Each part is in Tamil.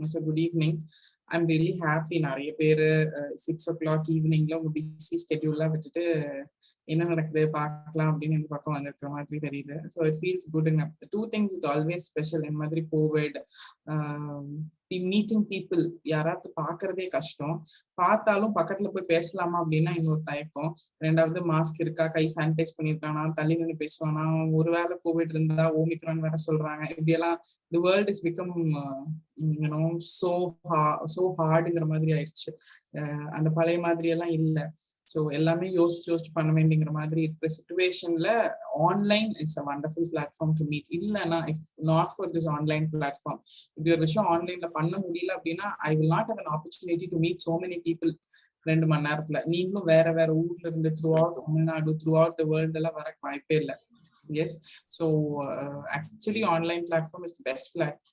So good evening. I'm really happy. நிறைய பேர் 6 o'clock ஈவினிங்ல உங்க பிஸி ஸ்கெட்யூல்லாம் விட்டுட்டு என்ன நடக்குது பார்க்கலாம் அப்படின்னு இந்த பக்கம் வந்திருக்கிற மாதிரி தெரியுது. So it feels good. Two things is always special. இந்த மாதிரி கோவிட் மீட்டிங் பீப்புள் யாராவது பாக்குறதே கஷ்டம். பார்த்தாலும் பக்கத்துல போய் பேசலாமா அப்படின்னா இன்னொரு தயக்கம். ரெண்டாவது மாஸ்க் இருக்கா, கை சானிடைஸ் பண்ணிருக்கானா, தள்ளி நின்று பேசுவானா, ஒருவேளை கோவிட் இருந்தா ஓமிக்ரான் வேற சொல்றாங்க. இப்படியெல்லாம் the world is become so ஹார்டுங்கிற மாதிரி ஆயிடுச்சு. அந்த பழைய மாதிரி எல்லாம் இல்லை. ஸோ எல்லாமே யோசிச்சு பண்ண வேண்டிங்கிற மாதிரி இருக்கிற சிச்சுவேஷன்ல online is a wonderful platform to meet. இல்லைன்னா if not for this online platform, இப்படி ஒரு விஷயம் ஆன்லைன்ல பண்ண முடியல அப்படின்னா I will not have an opportunity to meet so many people 2 மணி நேரத்துல. நீங்களும் வேற வேற ஊர்ல இருந்து throughout Tamil Nadu, throughout the world எல்லாம் வர வாய்ப்பே இல்லை. Yes, so actually online platform is the best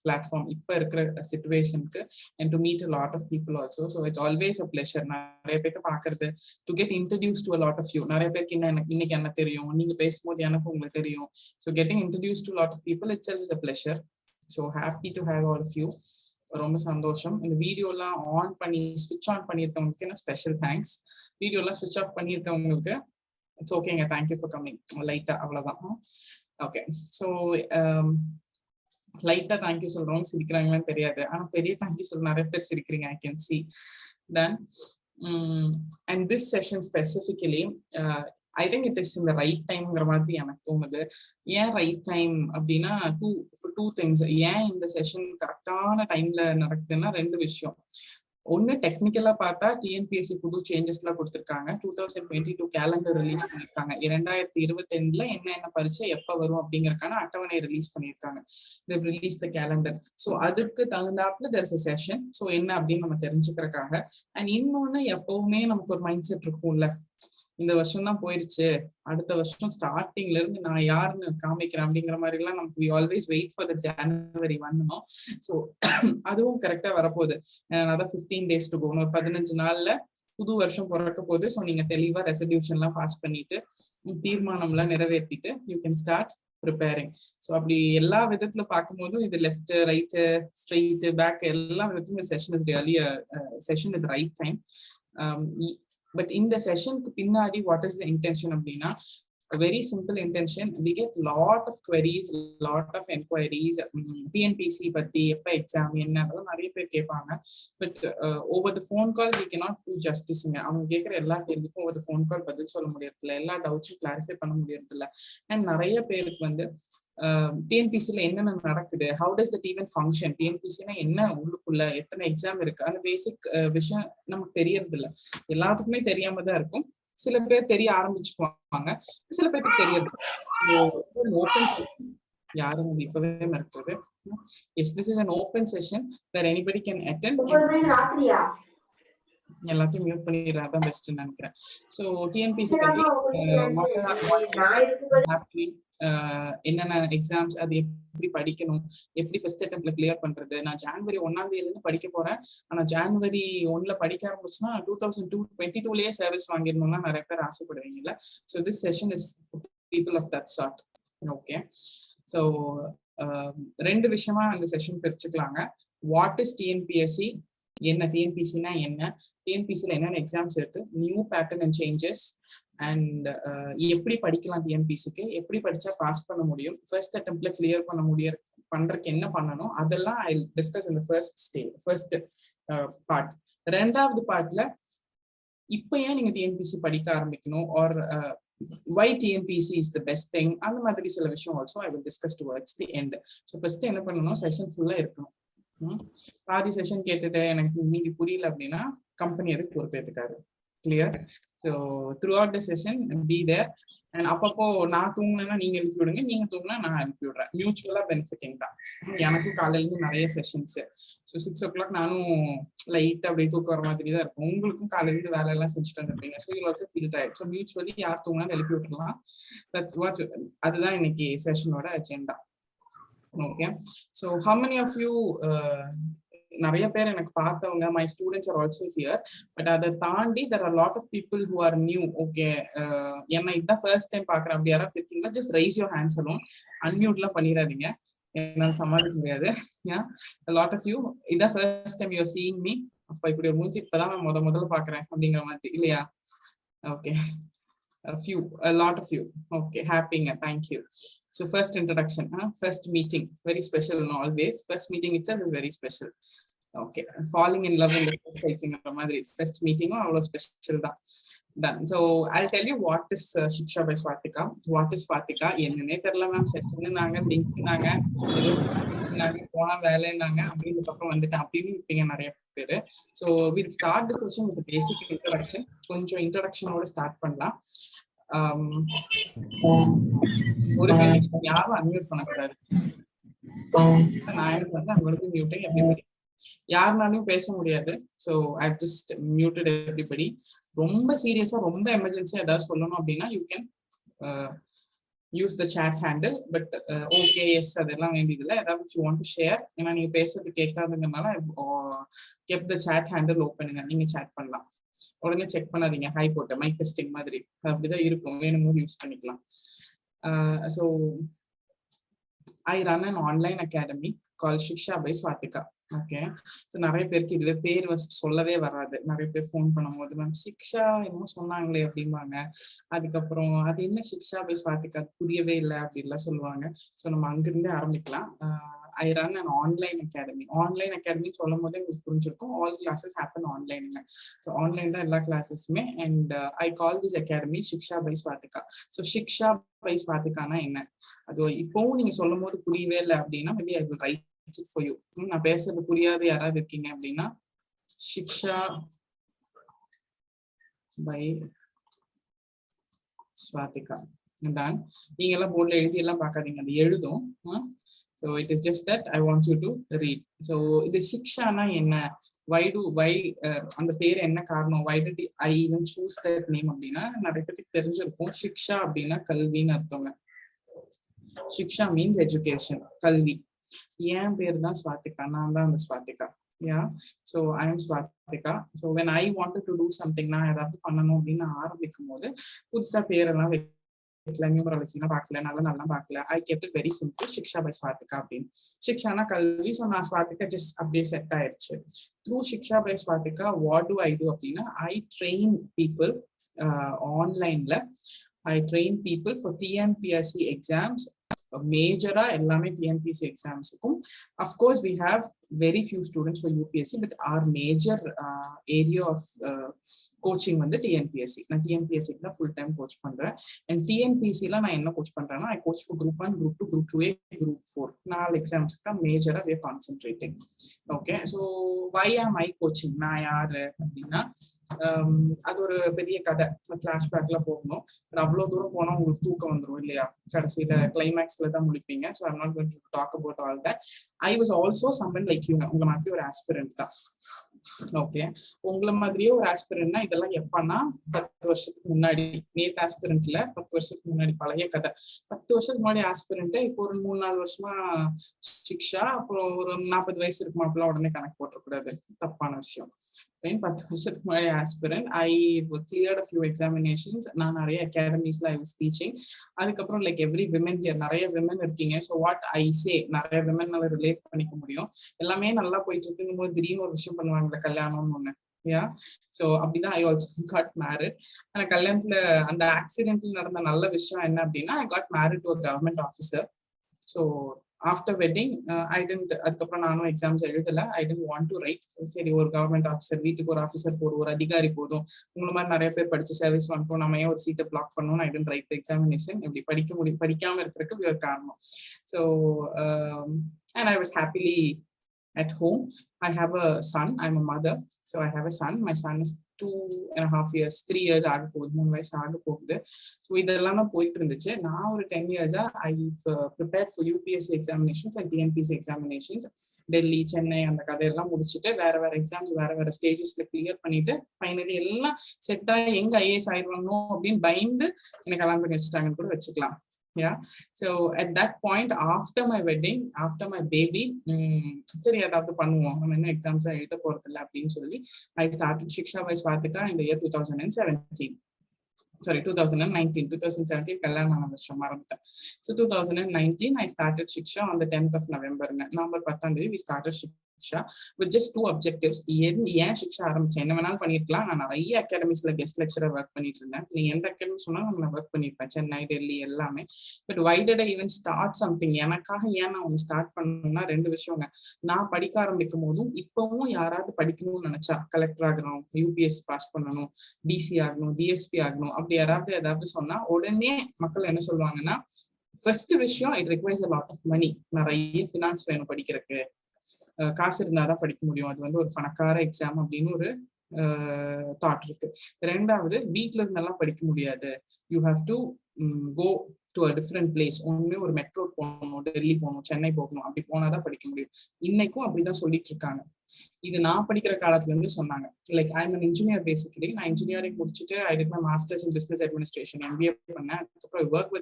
platform இப்ப இருக்கிற situationக்கு, and to meet a lot of people also. So it's always a pleasure. நிறைய பேருக்கு பாக்குறது, to get introduced to a lot of you. நிறைய பேருக்கு இன்னைக்கு என்ன தெரியும், நீங்க பேசும்போது எனக்கு உங்களுக்கு தெரியும். So getting introduced to a lot of people itself is a pleasure. So happy to have all of you. ரொம்ப சந்தோஷம். இந்த வீடியோ எல்லாம் ஆன் பண்ணி ஸ்விட்ச் ஆன் பண்ணிருக்கவங்களுக்கு என்ன ஸ்பெஷல் தேங்க்ஸ். வீடியோ எல்லாம் ஸ்விட்ச் of பண்ணிருக்கவங்களுக்கு it's okay, thank you for coming. Light avladhaan. Okay, so light thank you சொல்றோம். சிரிக்கிறாங்களான்னு தெரியாது, ஆனா பெரிய thank you சொல்ற நிறைய பேர் சிரிக்கிறீங்க, I can see. Then and this session specifically I think it is in the right time ங்கற மாதிரி எனக்கு தோணுது. ஏன் ரைட் டைம் அப்படின்னா for two things. ஏன் இந்த செஷன் கரெக்டான டைம்ல நடக்குதுன்னா 2 விஷயம். ஒன்னு டெக்னிக்கலா பார்த்தா டிஎன்பிஎஸ்சி புது சேஞ்சஸ் எல்லாம் கொடுத்திருக்காங்க. 2022 கேலண்டர் ரிலீஸ் பண்ணிருக்காங்க. 2022ல என்ன பரீட்சை எப்ப வரும் அப்படிங்கறதுக்கான அட்டவணை ரிலீஸ் பண்ணிருக்காங்க. Release the calendar. ஸோ அதுக்கு தகுந்தாப்புல there is a session. So என்ன அப்படின்னு நம்ம தெரிஞ்சுக்கிறதுக்காக. அண்ட் இன்னொன்னு, எப்பவுமே நமக்கு ஒரு மைண்ட் செட் இருக்கும்ல, இந்த வருஷம் தான் போயிருச்சு, அடுத்த வருஷம் ஸ்டார்டிங்ல இருந்து நான் யாருன்னு காமிக்கிறேன் அப்படிங்கிற மாதிரி எல்லாம் நமக்கு we always wait for the January 1. So அதுவும் கரெக்டா வரப்போகுது. another 15 days to go. 15 நாள்ல புது வருஷம் பிறக்க போகுது. ஸோ நீங்க தெளிவா ரெசல்யூஷன் எல்லாம் பாஸ் பண்ணிட்டு தீர்மானம் எல்லாம் நிறைவேற்றிட்டு you can start preparing. So அப்படி எல்லா விதத்துல பார்க்கும்போதும் இது லெஃப்ட், ரைட், ஸ்ட்ரெயிட், பேக் எல்லா விதத்துலயும் session is really session is right time. But in the session பின்னாடி what is the intention அப்படின்னா, a very simple intention. We get lot of queries, lot of enquiries. TNPC பத்தி எப்ப எக்ஸாம் என்ன அதெல்லாம் நிறைய பேர் கேட்பாங்க. But over the phone call we cannot do justice. அவங்க கேட்குற எல்லா கேள்விக்கும் over the phone call பதில் சொல்ல முடியறதில்ல, எல்லா டவுட்ஸும் கிளாரிஃபை பண்ண முடியறதில்ல. அண்ட் நிறைய பேருக்கு வந்து டிஎன்பிசில என்னென்ன நடக்குது, how does that even function, டிஎன்பிசினா என்ன, உள்ளுக்குள்ள எத்தனை எக்ஸாம் இருக்கு, அந்த பேசிக் விஷயம் நமக்கு தெரியறது இல்லை. எல்லாத்துக்குமே தெரியாம தான் இருக்கும். சில பேர் தெரிய ஆரம்பிச்சுக்குவாங்க, சில பேருக்கு தெரியாது. Open session. யாரும் வந்து இப்பவே மிரட்டுறது. Yes, this is an open session where anybody can attend. எல்லாத்தையும் மியூட் பண்ணிடுறதான் பெஸ்ட்னு நினைக்கிறேன். ஸோ டிஎன்பிசி என்னென்ன எக்ஸாம்ஸ், அது எப்படி படிக்கணும், எப்படி ஃபர்ஸ்ட் அட்டெம்ப்ட்ல கிளியர் பண்றது. நான் ஜான்வரி 1 படிக்க போறேன். ஆனா ஜான்வரி 1 படிக்க ஆரம்பிச்சுன்னா 2022லயே சர்வீஸ் வாங்கிடணும்னா நிறைய பேர் ஆசைப்படுவீங்கல்ல. So this session is people of that sort. Okay, so 2 விஷயமா அந்த செஷன் பிரிச்சுக்கலாங்க. வாட் இஸ் டிஎன்பிஎஸ்சி, என்ன டிஎன்பிசினா என்ன, டிஎன்பிசில என்னென்ன எக்ஸாம்ஸ் இருக்கு, new pattern and changes, and எப்படி படிக்கலாம் டிஎன்பிசிக்கு, எப்படி படிச்சா பாஸ் பண்ண முடியும், ஃபர்ஸ்ட் அட்டெம்ப்ட்ல கிளியர் பண்றதுக்கு என்ன பண்ணணும், அதெல்லாம் ஐ discuss in the first part. 2வது பார்ட்ல இப்போ ஏன் நீங்க டிஎன்பிசி படிக்க ஆரம்பிக்கணும், R why TNPC is the best thing, அந்த மாதிரி சில விஷயம் also I will discuss towards the end. So first என்ன பண்ணணும், செஷன் ஃபுல்லா இருக்கணும். பாதி செஷன் கேட்டுட்டு எனக்கு மீதி புரியல அப்படின்னா கம்பெனி அதுக்கு பொறுப்பேற்றுக்காரு. Clear? So throughout the session be there. And அப்பப்போ நான் தூங்கினேன்னா நீங்க எழுப்பி விடுங்க, நீங்க தூங்கினா நான் எழுப்பி விடுறேன். மியூச்சுவலா பெனிஃபிட்டிங் தான். எனக்கும் காலையில நிறைய செஷன்ஸ். ஸோ 6 o'clock நானும் லைட்டா அப்படியே தூக்கம் வர மாதிரி தான் இருக்கும். உங்களுக்கும் காலையில இருந்து வேலை எல்லாம் செஞ்சுட்டு வந்துருப்பீங்க. So you also feel tired. So mutually யார் தூங்கினாலும் எழுப்பி விட்டுலாம். அதுதான் இன்னைக்கு செஷனோட agenda. Okay, so how many of you, நிறைய பேர் எனக்கு பார்த்தவங்க, my students are also here, but அதை தாண்டி there are a lot of people who are new. Okay, என்ன இதான் ஃபர்ஸ்ட் டைம் பார்க்குறேன் அப்படி யாராவது இருக்கீங்களா? Just rice your hands alone, அன்மியூட்லாம் பண்ணிடாதீங்க. என்னால் சமாளிக்க முடியாது. லாட் ஆஃப் யூ இதான் first time you seeing me, அப்ப இப்படி ஒரு மூஞ்சி இப்பதான் நான் முதல்ல பாக்குறேன் அப்படிங்கிற மாதிரி இல்லையா? Okay, a lot of you. Okay, happy, thank you. So first introduction, first meeting, very special. No, always first meeting itself is very special. Okay, falling in love in the first sighting, first meeting all special da. Done. So I'll tell you what is Shiksha by Swatika. What is Swatika? என்னன்னே தெரியல மேம். செஷன்னாங்க, லிங்க்னாங்க, ஏதோ போனா வேலைன்னாங்க, அப்படின்னு பக்கம் வந்துட்டேன் அப்படின்னு இருப்பீங்க நிறைய பேரு. So will start the question with basic introduction. கொஞ்சம் இன்ட்ரடக்ஷனோட ஸ்டார்ட் பண்ணலாம். ஒரு யாரும் அன்மியூட் பண்ணக்கூடாது. நான் எனக்கு வந்து அங்க மியூட்டிங் எப்படி யாருனாலையும் பேச முடியாது. So I just muted everybody. ரொம்ப சீரியஸா ரொம்ப எமர்ஜென்சியா ஏதாவது சொல்லணும் அப்படின்னா you can use the chat handle. But okay yes அதெல்லாம் வேண்டியதில்லை. ஏதாவது யூ வாண்ட் டு ஷேர், ஏன்னா நீங்க பேசுறது கேட்காதுங்கனால கெப் த சேட் ஹேண்டில் ஓப்பனுங்க, நீங்க சேட் பண்ணலாம். உடனே செக் பண்ணாதீங்க ஹை போட்டு மைக் டெஸ்டிங் மாதிரி, அப்படிதான் இருக்கும். வேணும்போது யூஸ் பண்ணிக்கலாம். So I run an online academy called Shiksha by Swatika. Okay, so நிறைய பேருக்கு இதுவே பேர் சொல்லவே வராது. நிறைய பேர் ஃபோன் பண்ணும்போது மேம் சிக்ஷா என்னமோ சொன்னாங்களே அப்படிம்பாங்க. அதுக்கப்புறம் அது என்ன சிக்ஷா பை ஸ்வாதிகா புரியவே இல்லை அப்படின்லாம் சொல்லுவாங்க. ஸோ நம்ம அங்கிருந்தே ஆரம்பிக்கலாம். I run an online academy. Online academy சொல்லும் போதே உங்களுக்கு புரிஞ்சிருக்கும், ஆல் கிளாஸஸ் ஹேப்பன் ஆன்லைனுங்க. ஸோ ஆன்லைன் தான் எல்லா கிளாஸஸுமே. And I call this academy Shiksha by Swathika. So Shiksha by ஸ்வாதிகானா என்ன, அது இப்பவும் நீங்க சொல்லும் போது புரியவே இல்லை அப்படின்னா maybe I will write it for you. நான் பேசுறது புரியாது யாராவது இருக்கீங்க அப்படின்னா சிக்ஷா பை ஸ்வாதிகா தான். நீங்க எல்லாம் போர்ட்ல எழுதி எல்லாம் பார்க்காதீங்க, அது எழுதும். So it is just that I want you to read. So இது சிக்ஷானா என்ன, why அந்த பேர் என்ன காரணம், why did I even choose that name அப்படின்னா நிறைய பேருக்கு தெரிஞ்சிருக்கும். சிக்ஷா அப்படின்னா கல்வின்னு அர்த்தங்க. சிக்ஷா மீன்ஸ் எஜுகேஷன், கல்வி. என் பேர் தான் ஸ்வாதிகா, நான் தான் அந்த Swathika. So I am Swatika. So when I wanted to do something, நான் ஏதாவது பண்ணணும் அப்படின்னு ஆரம்பிக்கும் போது புதுசா பேரெல்லாம் வைக்கல, நியூமராலஜிலாம் பார்க்கல, நல்லா பார்க்கல. I kept it very simple, Shiksha by Swatika அப்படின்னு. சிக்ஷானா கல்வி. ஸோ நான் ஸ்வாதிகா ஜஸ்ட் அப்படியே செட் ஆயிடுச்சு. Through Shiksha by Swatika what do I do அப்படின்னா I train people ஆன்லைன்ல. I train people for TNPSC exams. மேஜரா எல்லாமே TNPSC எக்ஸாம்ஸுக்கும். Of course we have very few students for UPSC, but our major area of coaching வந்து TNPSC. நான் TNPSC தான் ஃபுல் டைம் கோச் பண்றேன். அண்ட் TNPSCல நான் என்ன கோச் பண்றேன்னா I coach for Group 1, Group 2, Group 2A, Group 4. 4 எக்ஸாம்ஸ்க்கு தான் மேஜரா we concentrating. Okay, so why am I coaching, நான் யாரு அப்படின்னா அது ஒரு பெரிய கதை, ஃபிளாஷ்பேக்ல போகணும். அவ்வளவு தூரம் போனா உங்களுக்கு தூக்கம் வந்துடும் இல்லையா, கடைசியில கிளைமேக்ஸ்ல தான் முடிப்பீங்க. So I'm not going to talk about all that. I was also summon like you. உங்களை மாதிரி ஒரு ஆஸ்பிரண்ட் தான். ஓகே, உங்களை மாதிரியே ஒரு ஆஸ்பிரண்ட்னா இதெல்லாம் எப்பன்னா 10 வருஷத்துக்கு முன்னாடி. நேத்து ஆஸ்பிரண்ட் இல்ல, 10 வருஷத்துக்கு முன்னாடி பழைய கதை. 10 வருஷத்துக்கு முன்னாடி ஆஸ்பிரண்ட், இப்போ ஒரு 3-4 வருஷமா சிக்ஷா, அப்புறம் ஒரு 40 வயசு இருக்குமா அப்படிலாம் உடனே கணக்கு போட்டக்கூடாது, தப்பான விஷயம். 10 வருஷத்துக்கு முன்னாடி aspirant. I cleared a few examinations. நான் நிறைய அகாடமிஸ்ல ஐ வாஸ் டீச்சிங். அதுக்கப்புறம் லைக் எவ்ரி விமன் ஹியர், நிறைய விமன் இருக்கீங்க. ஸோ வாட் ஐ சே, நிறைய விமன்னால ரிலேட் பண்ணிக்க முடியும். எல்லாமே நல்லா போயிட்டு இருக்குங்கும் போது திடீர்னு ஒரு விஷயம் பண்ணுவாங்கல்ல, கல்யாணம்னு ஒண்ணு. ஸோ அப்படிதான் ஐ ஆல்சோ காட் மேரிட். ஆனா கல்யாணத்துல அந்த ஆக்சிடென்ட்ல நடந்த நல்ல விஷயம் என்ன அப்படின்னா I got married to a government officer. So after wedding I didn't, அதுக்கப்புறம் நானும் எக்ஸாம்ஸ் எழுதல. I didn't want to write. சரி, ஒரு கவர்மெண்ட் ஆஃபீஸர், வீட்டுக்கு ஒரு ஆஃபீஸர் போதும், ஒரு அதிகாரி போதும். உங்களை மாதிரி நிறைய பேர் படிச்சு சர்வீஸ் வாங்கிப்போம், நம்ம ஏன் ஒரு சீட்டை பிளாக் பண்ணணும். ஐ டென்ட் ரைட் த எக்ஸாமினேஷன். இப்படி படிக்காம இருக்கிறதுக்கு ஒரு காரணம். So and I was happily at home. I have a son. I'm a mother. So I have a son. My son is 2.5 years, 3 years ஆக போகுது, 3 வயசு ஆக போகுது. ஸோ இதெல்லாம் தான் போயிட்டு இருந்துச்சு. நான் ஒரு 10 years-ஆ I prepared for UPSC examinations and TNPSC examinations. Delhi, Chennai அந்த கதையெல்லாம் முடிச்சுட்டு வேற எக்ஸாம்ஸ் வேற ஸ்டேஜஸ்ல கிளியர் பண்ணிட்டு ஃபைனலி எல்லாம் செட் ஆகி எங்க IAS ஆயிடுவானோ அப்படின்னு பயந்து எனக்கு கல்யாணம் பண்ணி வச்சுட்டாங்கன்னு கூட வச்சுக்கலாம். Yeah, so at that point, after my wedding, after my baby, சரி ஏதாவது பண்ணுவோம், நம்ம என்ன எக்ஸாம்ஸ் எழுத போறது இல்லை அப்படின்னு சொல்லி I started Shiksha by Swatika in the year 2017. sorry, 2019, 2017 கல்யாணம் ஆன வருஷம் மறந்துட்டேன். So 2019 I started Shiksha on the 10th of November. November 10th we started Shiksha with just two objectives. ஏன் Shiksha ஆரம்பிச்சேன், என்ன வேணாலும் பண்ணிருக்கலாம். நான் நிறைய அகாடமிஸ்ல கெஸ்ட் லெக்சரர் ஒர்க் பண்ணிட்டு இருந்தேன். நீ எந்த அகாடமி சொன்னாலும் நான் ஒர்க் பண்ணிருப்பேன், சென்னை, டெல்லி எல்லாமே. But why did I even start something? எனக்காக ஏன் நான் ஒன்று ஸ்டார்ட் பண்ணணும்னா ரெண்டு விஷயங்க. நான் படிக்க ஆரம்பிக்கும் போதும் இப்பவும் யாராவது படிக்கணும்னு நினைச்சா, கலெக்டர் ஆகணும், யூபிஎஸ்சி பாஸ் பண்ணணும், டிசி ஆகணும், டிஎஸ்பி ஆகணும், அப்படி யாராவது ஏதாவது சொன்னா உடனே மக்கள் என்ன சொல்லுவாங்கன்னா, ஃபர்ஸ்ட் விஷயம் it requires a lot of money. நிறைய ஃபினான்ஸ் வேணும் படிக்கிறதுக்கு, காசு இருந்தாதான் படிக்க முடியும், அது வந்து ஒரு பணக்கார எக்ஸாம் அப்படின்னு ஒரு தாட் இருக்கு. ரெண்டாவது, வீட்டுல இருந்தெல்லாம் படிக்க முடியாது, you have to go to a different place. ஒண்ணுமே ஒரு மெட்ரோ போகணும், டெல்லி போகணும், சென்னை போகணும், அப்படி போனாதான் படிக்க முடியும். இன்னைக்கும் அப்படிதான் சொல்லிட்டு இருக்காங்க. இது நான் படிக்கிற காலத்துல இருந்து சொன்னாங்க. Like I am an engineer basically. நான் இன்ஜினியரிங் முடிச்சுட்டு I did my masters in business administration, MBA பண்ணேன். அதுக்கப்புறம் work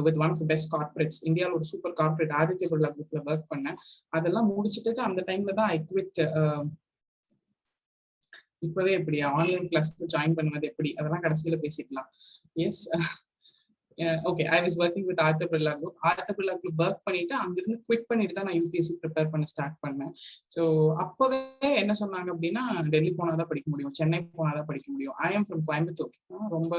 with one of the best corporates, இந்தியாவில் ஒரு சூப்பர் கார்பரேட் ஆதித்ய பிர்லா குரூப்ல ஒர்க் பண்ணேன். அதெல்லாம் முடிச்சுட்டு அந்த டைம்ல தான் ஐ குவிட். இப்பவே எப்படி ஆன்லைன் கிளாஸ் ஜாயின் பண்ணுவது எப்படி, அதெல்லாம் கடைசியில பேசிக்கலாம். Yes, okay, I was working with Aditya Birla group. Aditya Birla group work பண்ணிட்டு அங்கிருந்து குவிட் பண்ணிட்டு தான் நான் யூபிஎஸ்சி ப்ரிப்பேர் பண்ண ஸ்டார்ட் பண்ணேன். ஸோ அப்பவே என்ன சொன்னாங்க அப்படின்னா, டெல்லி போனாதான் படிக்க முடியும், சென்னை போனாதான் படிக்க முடியும். ஐ எம் ஃப்ரம் கோயம்புத்தூர், ரொம்ப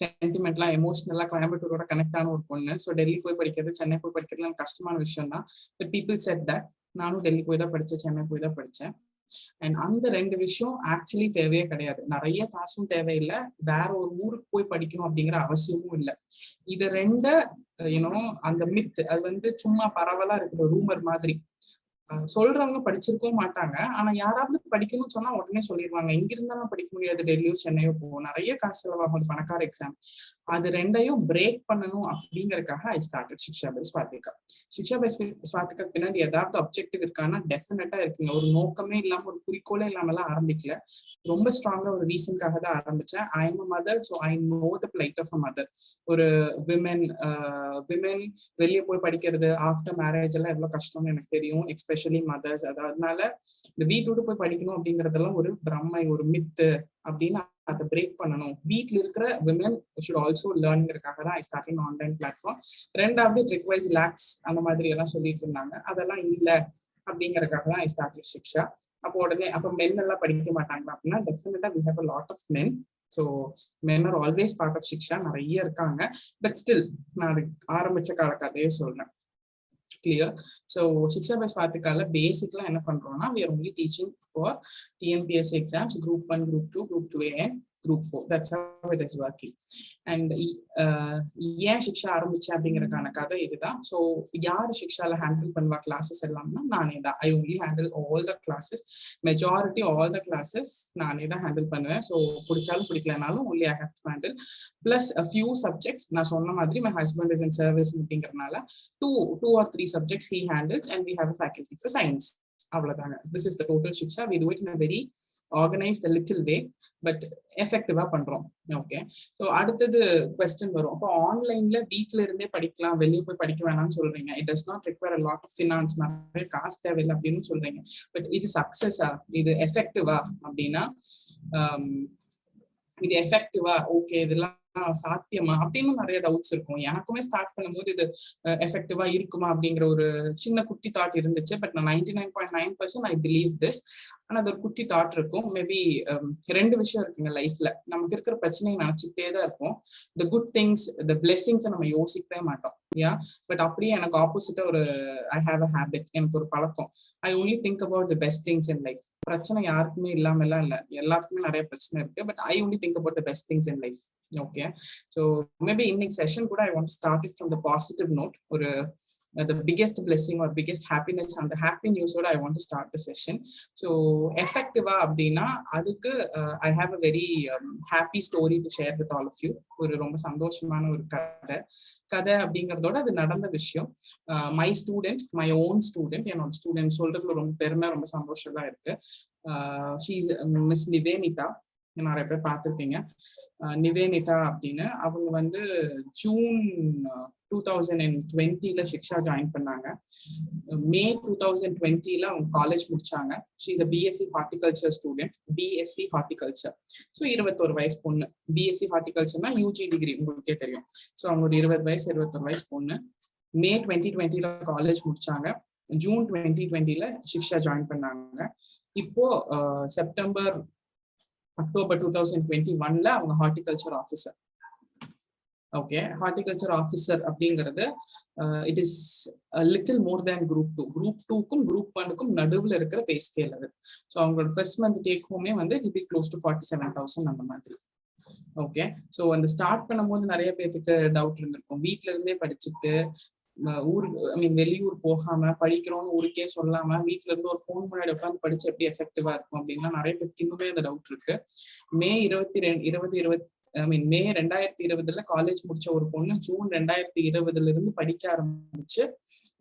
சென்டிமெண்ட்லாம் எமோஷனலா கோயம்புத்தூரோட கனெக்ட் ஆன ஒரு பொண்ணு. ஸோ டெல்லி போய் படிக்கிறது, சென்னை போய் படிக்கிறதுலாம் கஷ்டமான விஷயம் தான். But people set that. நானும் டெல்லி போய் தான் படித்தேன், சென்னை போய் தான் படித்தேன். அண்ட் அந்த ரெண்டு விஷயம் ஆக்சுவலி தேவையே கிடையாது. நிறைய காசும் தேவையில்லை, வேற ஒரு ஊருக்கு போய் படிக்கணும் அப்படிங்கிற அவசியமும் இல்லை. இது ரெண்ட அந்த மித், அது வந்து சும்மா பரவலா இருக்கிற ரூமர் மாதிரி. சொல்றவங்க படிச்சிருக்கவும் மாட்டாங்க, ஆனா யாராவது படிக்கணும்னு சொன்னா உடனே சொல்லிடுவாங்க, இங்க இருந்தாலும் படிக்க முடியாது, டெல்லியோ சென்னையோ போகும், நிறைய காசு செலவாகும், பணக்கார எக்ஸாம். அது ரெண்டையும் பிரேக் பண்ணணும் அப்படிங்கறதுக்காக I started Shiksha by Swathika. Shiksha by Swathika பின்னாடி ஏதாவது அப்ஜெக்டிவ் இருக்கான்னா டெஃபினட்டா இருக்குங்க. ஒரு நோக்கமே இல்லாம, ஒரு குறிக்கோளே இல்லாமலாம் ஆரம்பிக்கல. ரொம்ப ஸ்ட்ராங்கா ஒரு ரீசனுக்காக தான் ஆரம்பிச்சேன். I am a mother, so I know the plight of a mother. ஒரு விமென் வெளியே போய் படிக்கிறது ஆஃப்டர் மேரேஜ் எல்லாம் எவ்வளவு கஷ்டம்னு எனக்கு தெரியும், எஸ்பெஷலி மதர்ஸ். அதனால இந்த வீட்டோட போய் படிக்கணும் அப்படிங்கறதெல்லாம் ஒரு பிரம்மை, ஒரு மித்து அப்படின்னு அதை பிரேக் பண்ணணும். வீட்டில் இருக்கிற விமன் ஷுட் ஆல்சோ லேர்ன்ங்கிறதுக்காக தான் I start in online platform. ரெண்டாவது, இட் ரிக்வைர்ஸ் லேக்ஸ் அந்த மாதிரி எல்லாம் சொல்லிட்டு இருந்தாங்க, அதெல்லாம் இல்லை அப்படிங்கறதுக்காக தான் ஐ ஸ்டார்ட் சிக்ஷா. அப்போ உடனே அப்போ மென் எல்லாம் படிக்க மாட்டாங்களா அப்படின்னா, டெஃபினட்டா we have a lot of men. So men are always part of சிக்ஷா, நிறைய இருக்காங்க. பட் ஸ்டில் நான் அது ஆரம்பிச்ச கால கதையே சொல்றேன். clear. So Shiksha by Swathikaல basically என்ன பண்றோம்னா, we are only teaching for TNPSC exams, group 1, group 2, group 2A and group 4. That's how it is working. And ஏன் சிக்ஷா ஆரம்பிச்சேன் அப்படிங்கறதுக்கான கதை இதுதான். ஸோ யார் சிக்ஷால ஹேண்டில் பண்ணுவா கிளாஸஸ் எல்லாம்னா நானே தான். I only handle all the classes, majority all the classes நானே தான் ஹேண்டில் பண்ணுவேன். ஸோ பிடிச்சாலும் பிடிக்கலனாலும் only I have to handle. Plus a few subjects, நான் சொன்ன மாதிரி my husband is in service அப்படிங்கறதுனால two or three subjects he handles and we have a faculty for science. அவ்வளவுதாங்க. This is the total Shiksha. We do it in a very organized a little way, but effective-ஆ பண்றோம். ஓகே, ஸோ அடுத்தது கொஸ்டின் வரும். அப்போ ஆன்லைன்ல வீட்ல இருந்தே படிக்கலாம், வெளியே போய் படிக்க வேணாம்னு சொல்றீங்க. It does not require a lot of finance, நிறைய காசு தேவையில்லை அப்படின்னு சொல்றீங்க. பட் இது சக்சஸா, இது எஃபெக்டிவா அப்படின்னா, இது எஃபெக்டிவா, ஓகே இதெல்லாம் சாத்தியமா அப்படின்னு நிறைய டவுட்ஸ் இருக்கும். எனக்குமே ஸ்டார்ட் பண்ணும்போது இது எஃபெக்டிவா இருக்குமா அப்படிங்கிற ஒரு சின்ன குட்டி தாட் இருந்துச்சு. பட் நான் 99.9% ஐ பிலீவ் திஸ். ஆனா அது ஒரு குட்டி தாட் இருக்கும். மேபி ரெண்டு விஷயம் இருக்குங்க லைஃப்ல. நமக்கு இருக்கிற பிரச்சனையை நினைச்சுட்டே தான் இருக்கும். த குட் திங்ஸ், த பிளெஸிங்ஸை நம்ம யோசிக்கவே மாட்டோம். பட் அப்படியே எனக்கு ஆப்போசிட்டா ஒரு ஐ ஹாவ் அ ஹேபிட், எனக்கு ஒரு பழக்கம். I only think about the best things in life. பிரச்சனை யாருக்குமே இல்லாம எல்லாம் இல்ல, எல்லாத்துக்குமே நிறைய பிரச்சனை இருக்கு. But I only think about the best things in life. Okay, so maybe இன்னைக்கு செஷன் கூட I want to start it from the positive note. ஒரு the biggest blessing or biggest happiness and the happy news oda I want to start the session. So effective அப்படினா அதுக்கு I have a very happy story to share with all of you. ஒரு ரொம்ப சந்தோஷமான ஒரு கதை அப்படிங்கறதோட அது நடந்த விஷயம். my student, my own student, என்னோட ஸ்டூடெண்ட் சொல்றதுல ரொம்ப பெருமை, ரொம்ப சந்தோஷமா இருக்கு. she is Miss Nivenita. நிறைய பேர் பார்த்துருப்பீங்க. நிவேனிதா அப்படின்னு அவங்க வந்து ஜூன் 2020 சிக்ஷா ஜாயின் பண்ணாங்க. மே 2020 அவங்க காலேஜ் முடிச்சாங்க. She is a BSc horticulture student, BSc horticulture. So 21 வயசு பொண்ணு. BSc ஹார்டிகல்ச்சர்னா UG டிகிரி உங்களுக்கே தெரியும். ஸோ அவங்க ஒரு 20 வயசு 21 வயசு பொண்ணு. மே 2020 காலேஜ் முடிச்சாங்க. ஜூன் 2020 சிக்ஷா ஜாயின் பண்ணாங்க. இப்போ அக்டோபர் 2021 அவங்க horticulture officer. Okay, horticulture officer அப்படிங்கிறது it is little more than group 2. Group 2க்கும் குரூப் 1க்கும் நடுவில் இருக்கிற பே ஸ்கேல் அது. ஸோ அவங்களோட ஃபர்ஸ்ட் மந்த் டேக் ஹோமே வந்து இட் பி க்ளோஸ் டு 47,000 அந்த மாதிரி. ஓகே, ஸோ அந்த ஸ்டார்ட் பண்ணும்போது நிறைய பேருக்கு டவுட் இருந்திருக்கும். வீட்டுல இருந்தே படிச்சுட்டு வெளியூர் போகாம படிக்கிறோம்னு ஊருக்கே சொல்லாம வீட்டுல இருந்து ஒரு போன் முன்னாடி உட்காந்து படிச்சு எப்படி எஃபெக்டிவா இருக்கும் அப்படின்னா நிறைய பேருக்கு இன்னுமே அந்த டவுட் இருக்கு. மே 2020 காலேஜ் முடிச்ச ஒரு பொண்ணு ஜூன் 2020 இருந்து படிக்க ஆரம்பிச்சு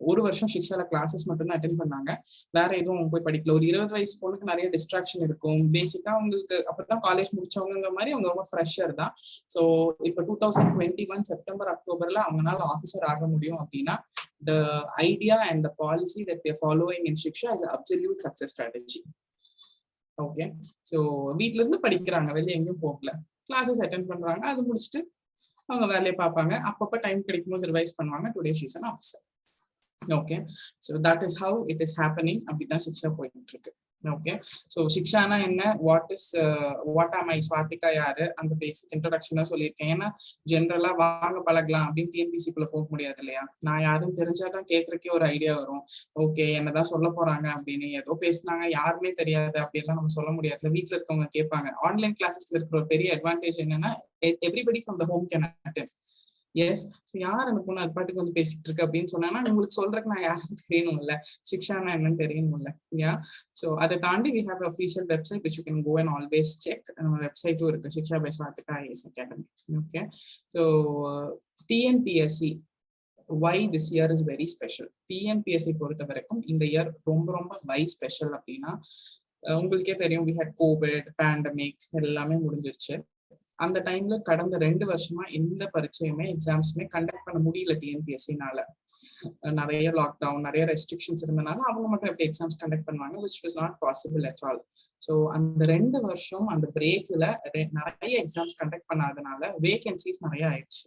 ஒரு வருஷம் சிக்ஷால கிளாஸஸ் மட்டும்தான் அட்டென்ட் பண்ணாங்க. வேற எதுவும் அவங்க போய் படிக்கல. ஒரு 20 வயசு பொண்ணுக்கு நிறைய டிஸ்ட்ராக்ஷன் இருக்கும். பேசிக்கா அவங்களுக்கு அப்பதான் காலேஜ் முடிச்சவங்க மாதிரி அவங்க ரொம்ப ஃப்ரெஷர் தான். ஸோ இப்போ 2021 செப்டம்பர் அக்டோபர்ல அவங்களால ஆஃபீஸர் ஆக முடியும் அப்படின்னா the idea and the policy that we are following in Shiksha is an absolute success strategy. Okay, so வீட்டுல இருந்து படிக்கிறாங்க, வெளியே எங்கேயும் போகல, கிளாஸஸ் அட்டென்ட் பண்றாங்க, அது முடிச்சுட்டு அவங்க வேலையை பார்ப்பாங்க, அப்பப்ப டைம் கிடைக்கும் போது ரிவைஸ் பண்ணுவாங்க. Today she is an officer. Okay, so that is how it is happening. அப்படிதான் சிக்ஷா போயிட்டு இருக்கு. ஓகே, ஸோ சிக்ஷானா என்ன, வாட் ஆம் ஐ, ஸ்வாதிகா யாரு, அந்த பேசிக் இன்ட்ரோடக்ஷன் தான் சொல்லியிருக்கேன். ஏன்னா ஜென்ரலா வாங்க பழகலாம் அப்படின்னு டிஎன்பிசிக்குள்ள போக முடியாது இல்லையா. நான் யாரும் தெரிஞ்சாதான் கேட்கறக்கே ஒரு ஐடியா வரும். ஓகே, என்னதான் சொல்ல போறாங்க அப்படின்னு, ஏதோ பேசினாங்க யாருமே தெரியாது அப்படியெல்லாம் நம்ம சொல்ல முடியாது. வீட்டுல இருக்கவங்க கேட்பாங்க. ஆன்லைன் கிளாஸஸ்ல இருக்கிற ஒரு பெரிய அட்வான்டேஜ் என்னன்னா everybody from the home can attend. Yes, யார் அந்த பொண்ணு அது பாட்டுக்கு வந்து பேசிட்டு இருக்கு அப்படின்னு சொன்னா உங்களுக்கு சொல்றதுக்கு நான் யாரும் தெரியணும் இல்ல, சிக்ஷானா என்னன்னு தெரியணும் இல்ல. யா, ஸோ அதை தாண்டி we have official website which you can go and always check. வெப்சைட்டும் இருக்கு, Shiksha by Swathika IAS Academy. Okay, so TNPSC why this year is very special. TNPSC பொறுத்த வரைக்கும் இந்த இயர் ரொம்ப ரொம்ப வை ஸ்பெஷல் அப்படின்னா உங்களுக்கே தெரியும், we had COVID, pandemic எல்லாமே முடிஞ்சிருச்சு. அந்த டைம்ல கடந்த 2 வருஷமா எந்த பரீட்சையுமே எக்ஸாம்ஸுமே கண்டக்ட் பண்ண முடியல டிஎன்பிஎஸ்சினால. நிறைய லாக்டவுன், நிறைய ரெஸ்ட்ரிக்ஷன்ஸ் இருந்தனால அவங்க மட்டும் எப்படி எக்ஸாம்ஸ் கண்டக்ட் பண்ணுவாங்க, which was not possible at all. So அந்த 2 வருஷம் அந்த பிரேக்ல நிறைய எக்ஸாம்ஸ் கண்டக்ட் பண்ணாதனால வேகன்சிஸ் நிறைய ஆயிடுச்சு.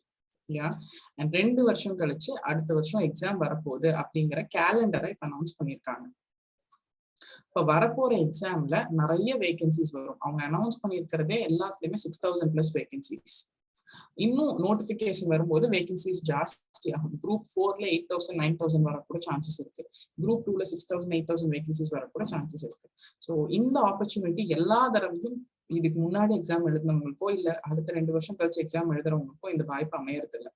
அண்ட் 2 வருஷம் கழிச்சு அடுத்த வருஷம் எக்ஸாம் வரப்போகுது அப்படிங்கிற கேலண்டரை இப்ப அனௌன்ஸ் பண்ணியிருக்காங்க. இப்ப வரப்போற எக்ஸாம்ல நிறைய வேகன்சிஸ் வரும். அவங்க அனௌன்ஸ் பண்ணிருக்கிறதே எல்லாத்துலயுமே 6,000+ வேகன்சிஸ். இன்னும் நோட்டிபிகேஷன் வரும்போது வேகன்சிஸ் ஜாஸ்தி ஆகும். குரூப் 4ல 8,000 9,000 வரக்கூட சான்சஸ் இருக்கு. குரூப் 2ல 6,000 8,000 வேகன்சிஸ் வரக்கூட சான்சஸ் இருக்கு. ஸோ இந்த ஆப்பர்ச்சுனிட்டி எல்லா தடவையும் இதுக்கு முன்னாடி எக்ஸாம் எழுதுனவங்களுக்கோ இல்ல அடுத்த 2 வருஷம் கழிச்சு எக்ஸாம் எழுதுறவங்களுக்கோ இந்த வாய்ப்பு அமையறது இல்லை.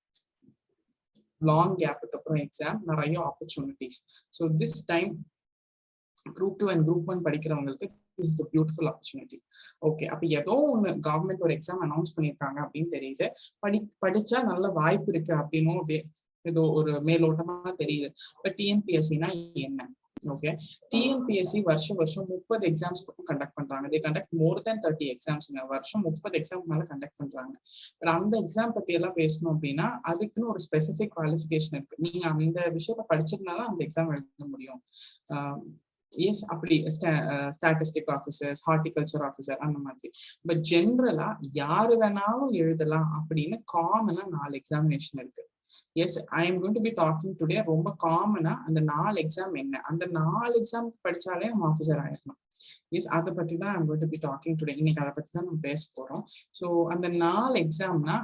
லாங் கேப்புக்கு அப்புறம் எக்ஸாம், நிறைய opportunities. So this time group 2 and group 1 படிக்கிறவங்களுக்கு this is a beautiful opportunity. Okay, அப்ப ஏதோ ஒண்ணு கவர்மெண்ட் ஒரு எக்ஸாம் அனௌன்ஸ் பண்ணிருக்காங்க அப்படின்னு தெரியுது. படிச்சா நல்ல வாய்ப்பு இருக்கு அப்படின்னும் ஏதோ ஒரு மேலோட்டமா தெரியுது. பட் டிஎன்பிஎஸ்சினா என்ன? ஓகே, டிஎன்பிஎஸ்சி வருஷம் 30 எக்ஸாம்ஸ் கண்டக்ட் பண்றாங்க. they conduct more than 30 exams. வருஷம் 30 எக்ஸாம் மேல கண்டக்ட் பண்றாங்க. பட் அந்த எக்ஸாம் பத்தி எல்லாம் பேசணும் அப்படின்னா அதுக்குன்னு ஒரு ஸ்பெசிபிக் குவாலிஃபிகேஷன் இருக்கு. நீங்க அந்த விஷயத்த படிச்சதுனால அந்த எக்ஸாம் எழுத முடியும். எஸ், அப்படி ஸ்டாட்டிஸ்டிக் ஆஃபீஸர்ஸ், ஹார்டிகல்ச்சர் ஆஃபீஸர் அந்த மாதிரி. பட் ஜென்ரலா யாரு வேணாலும் எழுதலாம் அப்படின்னு காமனா 4 எக்ஸாமினேஷன் இருக்கு. Yes, I am going to be talking today. ரொம்ப காமனா அந்த 4 எக்ஸாம் என்ன, அந்த 4 எக்ஸாம் படிச்சாலே நம்ம ஆஃபீஸர் ஆயிடலாம். எஸ், அதை பத்தி தான் ஐ am going to be talking today. இன்னைக்கு அதை பத்தி தான் நம்ம பேச போறோம். ஸோ அந்த 4 எக்ஸாம்னா